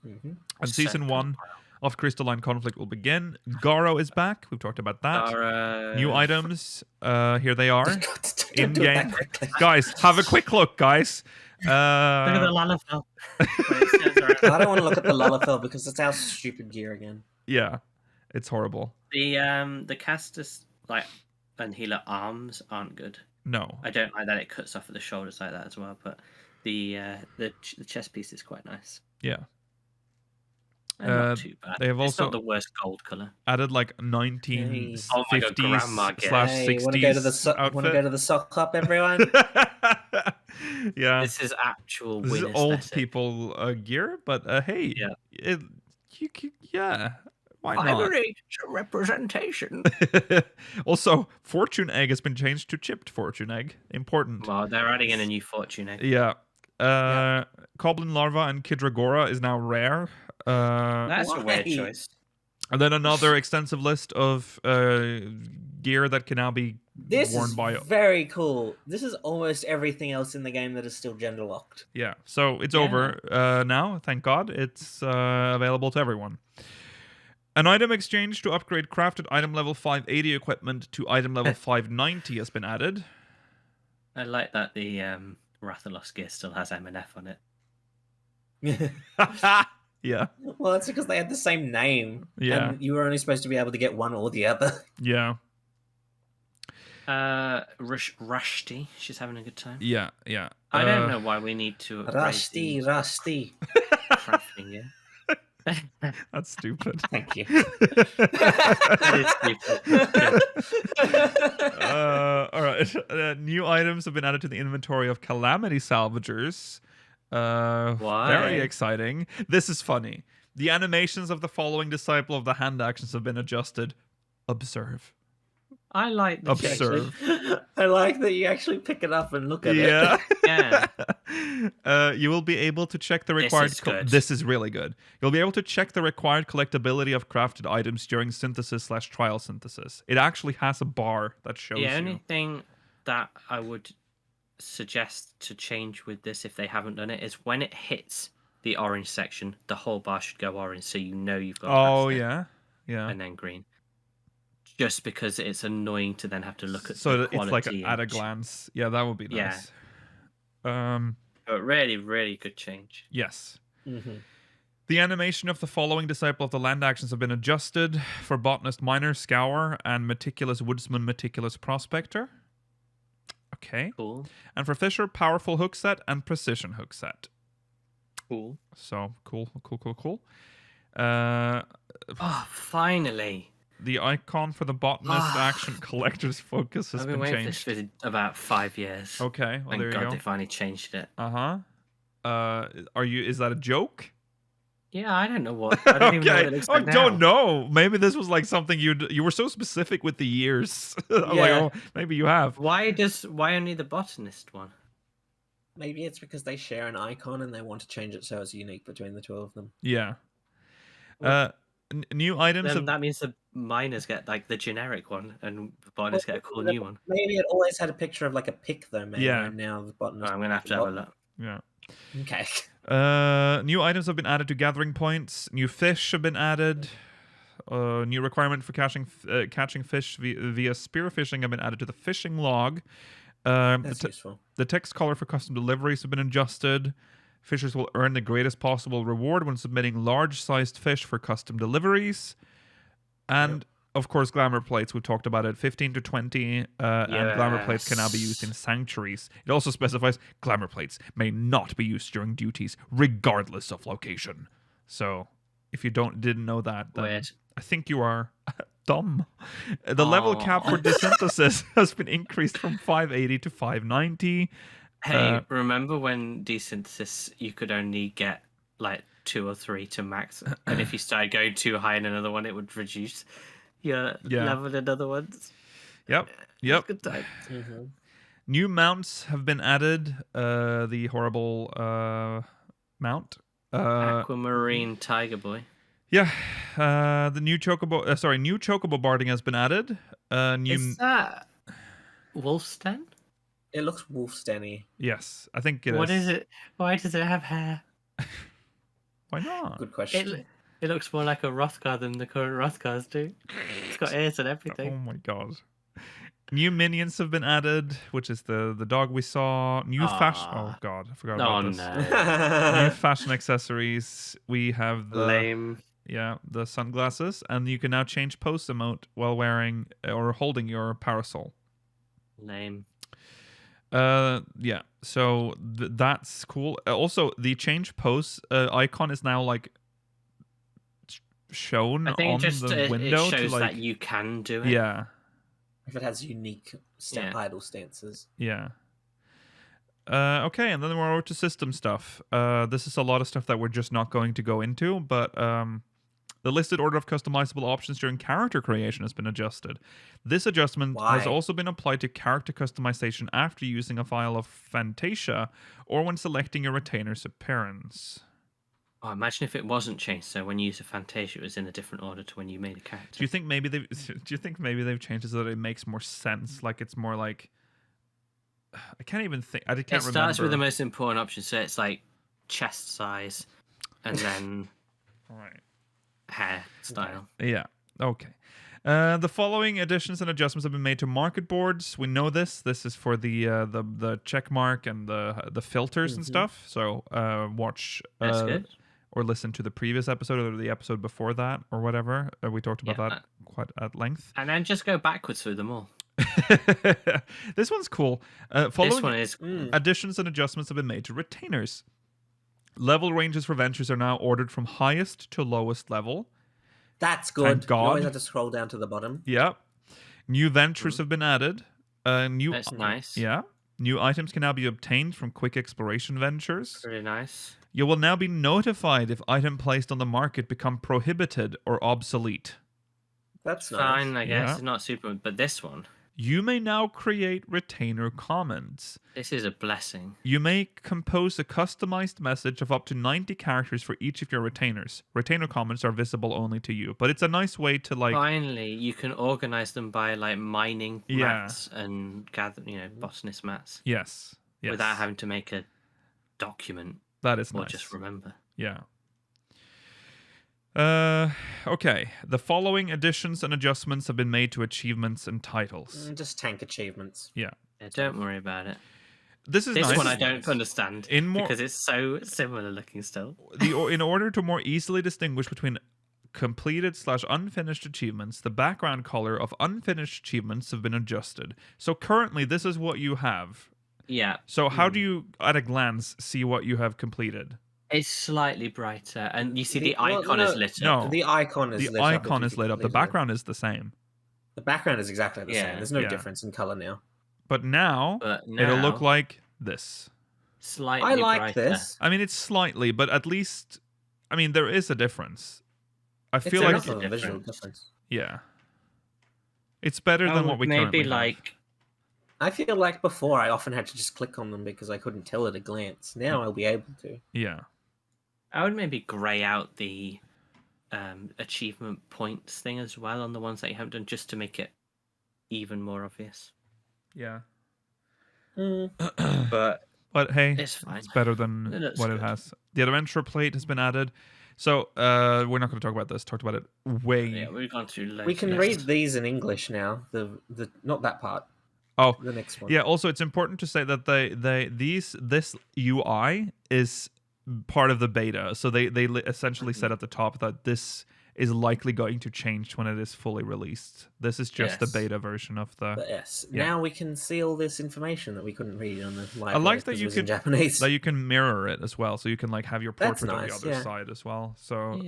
Mm-hmm. And Season 1 of Crystalline Conflict will begin. Garo is back. We've talked about that. Garo. New items. Here they are. In-game. Guys, have a quick look, guys. Look at the Lalafell. I don't want to look at the Lalafell because it's our stupid gear again. Yeah. It's horrible. The casters and healer arms aren't good. No. I don't like that it cuts off at the shoulders like that as well, but the chest piece is quite nice. Yeah. Not too bad. They have it's also not the worst gold color. Added 1950s / 60s outfit. Want to go to the sock hop, everyone? Yeah. This is actual. This is old people gear, but hey, why not? I need some representation. Also, Fortune Egg has been changed to chipped Fortune Egg. Important. Well, they're adding in a new Fortune Egg. Yeah. Goblin Larva and Kidragora is now rare. That's a weird choice. And then another extensive list of gear that can now be worn by... This is very cool. This is almost everything else in the game that is still gender locked. Yeah, so it's over now, thank God. It's available to everyone. An item exchange to upgrade crafted item level 580 equipment to item level 590 has been added. I like that the Rathalos gear still has M&F on it. Yeah. Well, that's because they had the same name. Yeah. And you were only supposed to be able to get one or the other. Yeah. Rusty, she's having a good time. Yeah, yeah. I don't know why we need to... Rusty. Crafting, yeah. That's stupid. Thank you. That is stupid. All right. New items have been added to the inventory of Calamity Salvagers. Why? Very exciting. This is funny. The animations of the following disciple of the hand actions have been adjusted. Observe. I like the Observe. I like that you actually pick it up and look at it. Yeah. You will be able to check the required... This is really good. You'll be able to check the required collectability of crafted items during synthesis/trial synthesis. It actually has a bar that shows you. The only thing that I would suggest to change with this, if they haven't done it, is when it hits the orange section, the whole bar should go orange, so you know you've got... Oh, yeah. Yeah. And then green. Just because it's annoying to then have to look at so the quality. It's like at a glance. Yeah, that would be nice. Yeah. But really, really good change. Yes. Mm-hmm. The animation of the following disciple of the land actions have been adjusted for Botanist Miner, Scour, and Meticulous Woodsman, Meticulous Prospector. Okay. Cool. And for Fisher, Powerful Hook Set and Precision Hook Set. Cool. So, cool. Finally. The icon for the Botanist Action Collector's Focus has been changed. I've been waiting for this for about 5 years. Okay, well, there you go. Thank God they finally changed it. Is that a joke? Yeah, I don't know what. I don't even know what it looks like now. Don't know. Maybe this was like something you were so specific with the years. Maybe you have. Why only the Botanist one? Maybe it's because they share an icon and they want to change it so it's unique between the two of them. Yeah. New items. That means the miners get like the generic one, and the botanists get a cool new one. Maybe it always had a picture of like a pick though. Maybe, yeah. And now the botanist. I'm gonna have to have a look. Yeah. Okay. New items have been added to gathering points. New fish have been added. New requirement for catching fish via spearfishing have been added to the fishing log. That's useful. The text color for custom deliveries have been adjusted. Fishers will earn the greatest possible reward when submitting large-sized fish for custom deliveries. And, of course, glamour plates. We've talked about it. 15 to 20, and glamour plates can now be used in sanctuaries. It also specifies glamour plates may not be used during duties, regardless of location. So, if you didn't know that, then I think you are dumb. The level cap for desynthesis has been increased from 580 to 590. Hey, remember when desynthesis you could only get like 2 or 3 to max, and if you started going too high in another one, it would reduce your level in other ones? Yep. Good time. Mm-hmm. New mounts have been added. The horrible mount. Aquamarine Tiger Boy. Yeah. The new chocobo. New chocobo barding has been added. Is that Wolf's Den? It looks Wolf's-Den-y. Yes, I think it is. What is it? Why does it have hair? Why not? Good question. It looks more like a Rothgar than the current Rothgars do. It's got ears and everything. Oh my god. New minions have been added, which is the dog we saw. New fashion. Oh god, I forgot about this. No. New fashion accessories. We have the lame. Yeah, the sunglasses, and you can now change pose emote while wearing or holding your parasol. Lame. Yeah, so that's cool. Also, the change pose icon is now like shown on the window. It shows to, like, that you can do it. Yeah. If it has unique idle stances. Yeah. Okay, and then we're over to system stuff. This is a lot of stuff that we're just not going to go into, but the listed order of customizable options during character creation has been adjusted. This adjustment has also been applied to character customization after using a file of Fantasia or when selecting your retainer's appearance. Oh, imagine if it wasn't changed. So when you use a Fantasia, it was in a different order to when you made a character. Do you think maybe they've changed it so that it makes more sense? Like it's more like I can't even think. I can't remember. It starts with the most important option, so it's like chest size, and then hair style. Yeah. Okay. The following additions and adjustments have been made to market boards. We know this. This is for the check mark and the filters and stuff. So watch That's good. Or listen to the previous episode or the episode before that or whatever. We talked about that quite at length. And then just go backwards through them all. This one's cool. This one is additions and adjustments have been made to retainers. Level ranges for ventures are now ordered from highest to lowest level. That's good. Thank God. You always have to scroll down to the bottom. Yep. New ventures have been added. That's nice. Yeah. New items can now be obtained from quick exploration ventures. Pretty nice. You will now be notified if item placed on the market become prohibited or obsolete. That's fine, nice. I guess. It's not super, but this one. You may now create retainer comments. This is a blessing. You may compose a customized message of up to 90 characters for each of your retainers. Retainer comments are visible only to you, but it's a nice way to like. Finally, you can organize them by like mining mats and gather, botanist mats. Yes. Without having to make a document. That is or nice. Just remember. Yeah. Okay. The following additions and adjustments have been made to achievements and titles. Just tank achievements. Yeah. Don't worry about it. This nice. One I don't understand because it's so similar looking still. In order to more easily distinguish between completed/unfinished achievements, the background color of unfinished achievements have been adjusted. So currently, this is what you have. Yeah. So how do you, at a glance, see what you have completed? It's slightly brighter, and you see the icon is lit up. No, the icon is lit up. The icon is lit up. The background is the same. The background is exactly the same. There's no difference in color now. But now it'll look like this. Slightly I like brighter. this. I mean, it's slightly, but at least, I mean, there is a difference. I feel like it's a visual difference. Yeah. It's better than what we currently have. I feel like before I often had to just click on them because I couldn't tell at a glance. Now I'll be able to. Yeah. I would maybe grey out the achievement points thing as well on the ones that you haven't done, just to make it even more obvious. Yeah. But hey, it's fine. It's better than what it has. The adventure plate has been added. So we're not going to talk about this. Talked about it way. Yeah, we've gone through loads. We can read these in English now. The not that part. Oh, the next one. Yeah. Also, it's important to say that this UI is part of the beta. So they essentially said at the top that this is likely going to change when it is fully released. This is just the beta version of the. Yes. Yeah. Now we can see all this information that we couldn't read on the live. I like that you can Japanese. That you can mirror it as well, so you can like have your portrait on the other side as well. So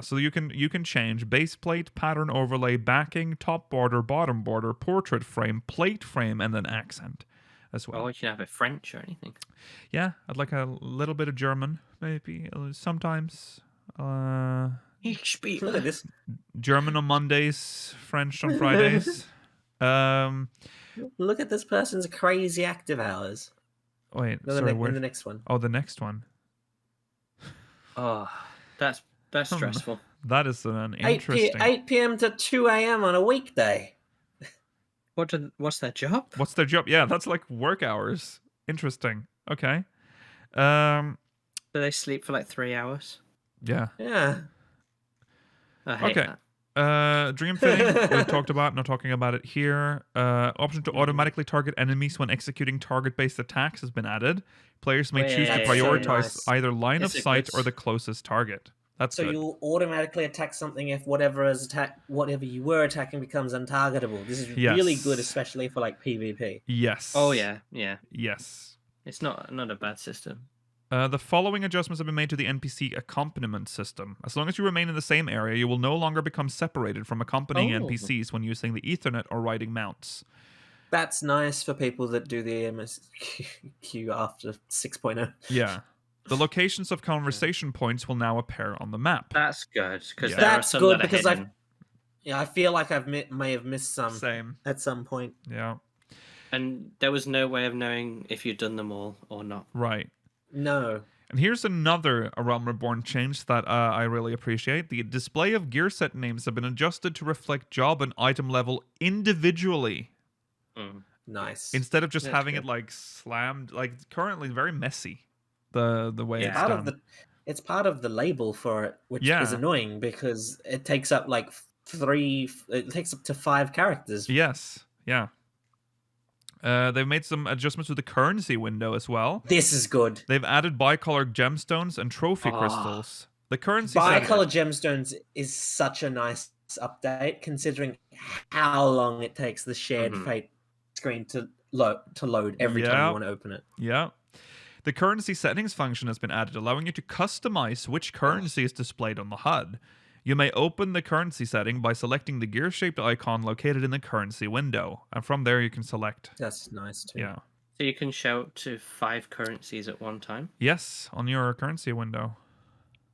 so you can change base plate, pattern overlay, backing, top border, bottom border, portrait frame, plate frame, and then accent as well. Oh, you can have it French or anything. Yeah, I'd like a little bit of German, maybe sometimes. Look at this. German on Mondays, French on Fridays. Look at this person's crazy active hours. Wait, in the next one. Oh, the next one. Oh, that's stressful. That is an interesting. 8 p.m. to 2 a.m. on a weekday. What's their job? What's their job? Yeah, that's like work hours. Interesting. Okay. Do they sleep for like 3 hours? Yeah. Yeah. I hate that. Dream fitting, we've talked about, not talking about it here. Option to automatically target enemies when executing target-based attacks has been added. Players may choose to prioritize either line of sight or the closest target. That's so good. You'll automatically attack something if whatever you were attacking becomes untargetable. This is really good, especially for like PvP. Yes. Oh yeah. Yes. It's not a bad system. The following adjustments have been made to the NPC accompaniment system. As long as you remain in the same area, you will no longer become separated from accompanying NPCs when using the Ethernet or riding mounts. That's nice for people that do the MSQ after 6.0. Yeah. The locations of conversation points will now appear on the map. That's good, because that's good because I feel like I may have missed some at some point. Yeah. And there was no way of knowing if you'd done them all or not. Right. No. And here's another A Realm Reborn change that I really appreciate. The display of gear set names have been adjusted to reflect job and item level individually. Nice. Instead of just having it like slammed, like currently very messy. The way it's done. It's part of the label for it, which is annoying because it takes up like it takes up to 5 characters. Yes. Yeah. They've made some adjustments to the currency window as well. This is good. They've added bicolored gemstones and trophy crystals. The currency bicolored gemstones is such a nice update, considering how long it takes the shared fate screen to load every time you want to open it. Yeah. The currency settings function has been added, allowing you to customize which currency is displayed on the HUD. You may open the currency setting by selecting the gear-shaped icon located in the currency window, and from there you can select. That's nice too. Yeah. So you can show up to 5 currencies at one time? Yes, on your currency window.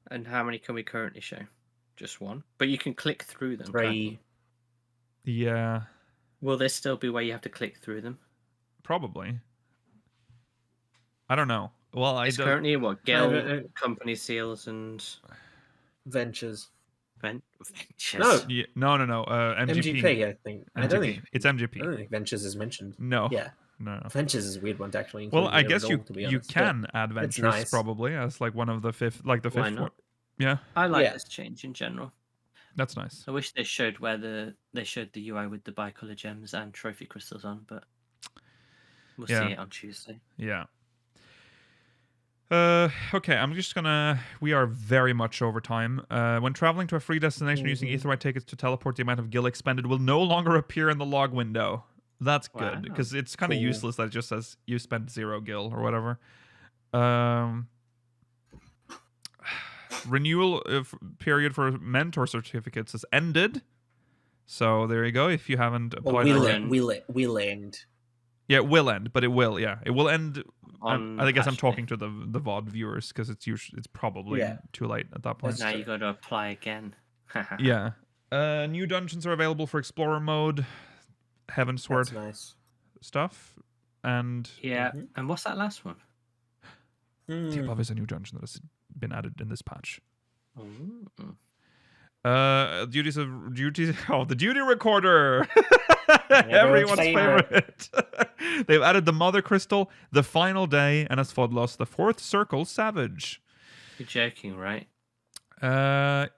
And how many can we currently show? Just 1? But you can click through them. 3. Yeah. Will there still be where you have to click through them? Probably. I don't know. Well, it's currently what? Guild, company seals, and... Ventures. Ventures? No. Yeah, no. MGP. MGP, I think. MGP. I don't think it's MGP. I don't think Ventures is mentioned. No. Yeah. No. Ventures is a weird one to actually include. Well, I in guess all, you can add Ventures nice. probably as like one of the fifth, like the Why fifth not? one. Yeah. I like this change in general. That's nice. I wish they showed they showed the UI with the bicolor gems and trophy crystals on, but we'll see it on Tuesday. Yeah. Okay, I'm just gonna... We are very much over time. When traveling to a free destination using Aetheryte tickets to teleport, the amount of gil expended will no longer appear in the log window. That's good, because it's kind of useless that it just says you spent 0 gil or whatever. Renewal period for mentor certificates has ended. So there you go. If you haven't applied... Will end. Yeah, it will end, but it will, yeah. It will end... I guess I'm talking day. to the VOD viewers, because it's probably too late at that point. Now you got to apply again. Yeah. New dungeons are available for Explorer mode, Heavensward stuff, and... Yeah, and what's that last one? The above is a new dungeon that has been added in this patch. Duties. Oh, the duty recorder. Everyone's favorite. They've added the Mother Crystal, the Final Day, and as Fodlos, the 4th Circle Savage. You're joking, right? I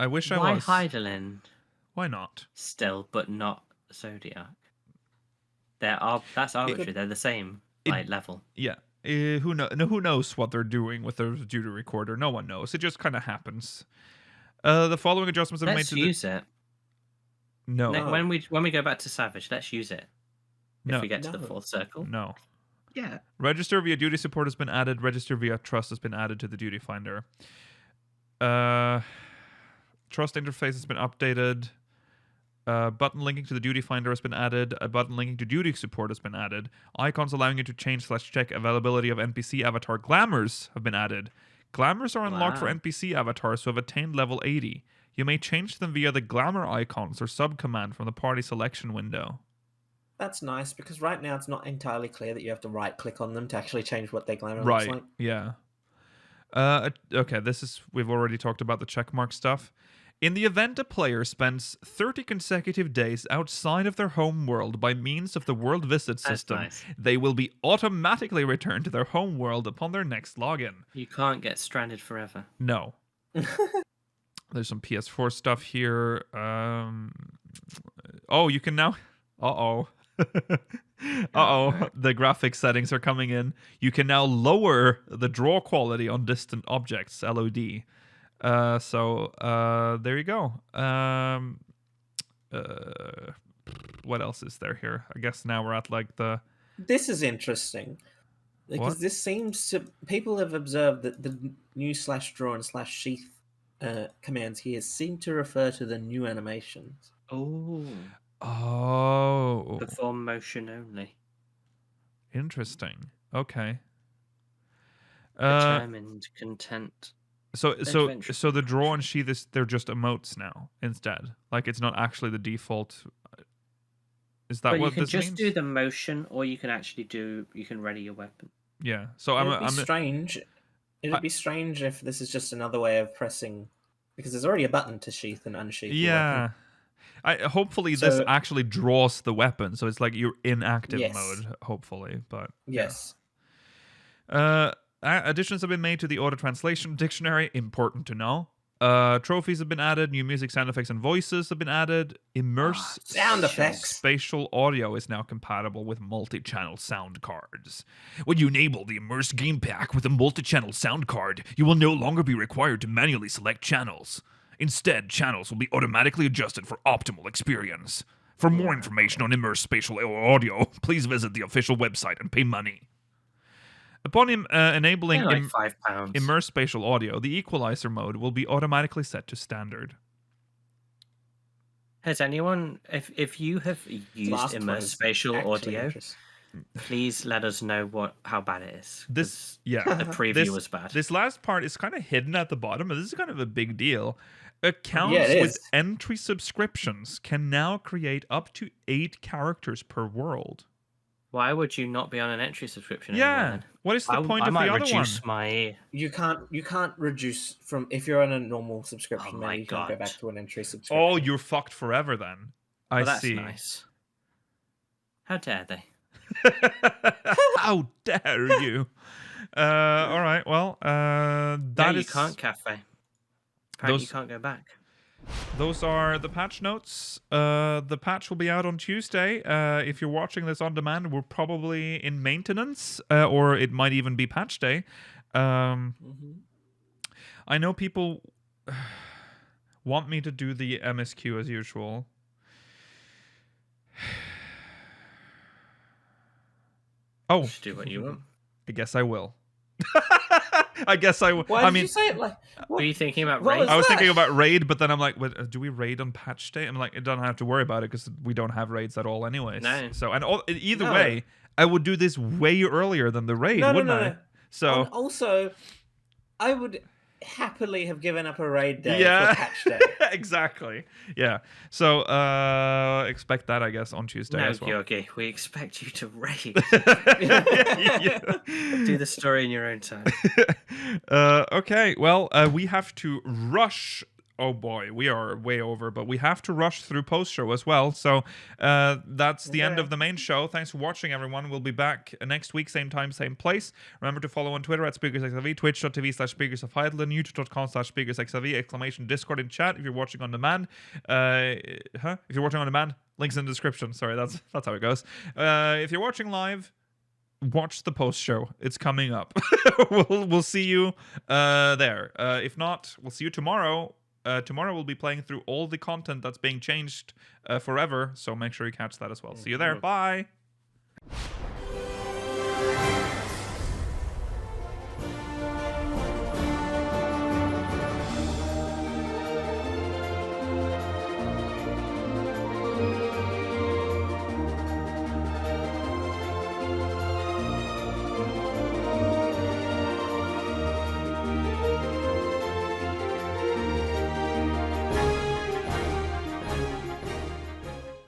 wish I was. Why Heidelin? Why not? Still, but not Zodiark. That's arbitrary. They're the same level. Yeah. Who knows what they're doing with their duty recorder? No one knows. It just kind of happens. The following adjustments have been made to use it. No. When we go back to Savage, let's use it. If we get to the 4th circle. No. Yeah. Register via duty support has been added. Register via trust has been added to the duty finder. Trust interface has been updated. Button linking to the duty finder has been added. A button linking to duty support has been added. Icons allowing you to change/check availability of NPC avatar glamours have been added. Glamours are unlocked for NPC avatars who have attained level 80. You may change them via the glamour icons or subcommand from the party selection window. That's nice, because right now it's not entirely clear that you have to right-click on them to actually change what their glamour looks like. Yeah. Okay, we've already talked about the checkmark stuff. In the event a player spends 30 consecutive days outside of their home world by means of the world visit system, they will be automatically returned to their home world upon their next login. You can't get stranded forever. No. There's some PS4 stuff here. Oh, you can now... Uh-oh. The graphics settings are coming in. You can now lower the draw quality on distant objects, LOD. So there you go. What else is there here? I guess now we're at like the... This is interesting. Because this seems to... People have observed that the new /draw and /sheath commands here seem to refer to the new animations. Oh. Perform motion only. Interesting. Okay. Determined content. So the draw and sheath they're just emotes now instead. Like it's not actually the default. Is that what this means? You can just do the motion, or you can actually ready your weapon. Yeah. So It'd be strange if this is just another way of pressing, because there's already a button to sheath and unsheath. Yeah. Hopefully this actually draws the weapon, so it's like you're in active mode. Hopefully, but yes. Additions have been made to the auto translation dictionary. Important to know. Trophies have been added. New music, sound effects, and voices have been added. Sound effects. Spatial audio is now compatible with multi-channel sound cards. When you enable the immersed game pack with a multi-channel sound card, you will no longer be required to manually select channels. Instead, channels will be automatically adjusted for optimal experience. For more information on immersed spatial audio, please visit the official website and pay money. Upon enabling like £5. immerse spatial audio, the equalizer mode will be automatically set to standard. Has anyone, if you have used immerse spatial audio, please let us know how bad it is. The preview was bad. This last part is kind of hidden at the bottom, but this is kind of a big deal. Accounts with entry subscriptions can now create up to 8 characters per world. Why would you not be on an entry subscription? Yeah. Then? What is the point of the other one? You can't reduce from if you're on a normal subscription. Oh you can't go back to an entry subscription. Oh, you're fucked forever then. That's nice. How dare they? How dare you? All right. Well, you can't, Cafe. Apparently, you can't go back. Those are the patch notes. The patch will be out on Tuesday. If you're watching this on demand, we're probably in maintenance, or it might even be patch day. I know people want me to do the MSQ as usual. Oh, just do what you want. I guess I will. I guess I will. Why did you say it like? Were you thinking about raid? I was thinking about raid, but then I'm like, do we raid on patch day? I'm like, I don't have to worry about it because we don't have raids at all, anyways. No. So, either way, I would do this way earlier than the raid, wouldn't I? So, and also, I would happily have given up a raid day for patch day. Exactly. Yeah. So expect that, I guess, on Tuesday as well. Okay. We expect you to raid. Do the story in your own time. Okay. Well, we have to rush. Oh boy, we are way over, but we have to rush through post-show as well. So that's the end of the main show. Thanks for watching, everyone. We'll be back next week, same time, same place. Remember to follow on Twitter at SpeakersXIV, twitch.tv/SpeakersOfHeidel, youtube.com/SpeakersXIV, Discord and chat if you're watching on demand. If you're watching on demand, links in the description. Sorry, that's how it goes. If you're watching live, watch the post show. It's coming up. we'll see you there. If not, we'll see you tomorrow. Tomorrow we'll be playing through all the content that's being changed forever, so make sure you catch that as well. See you there. Bye.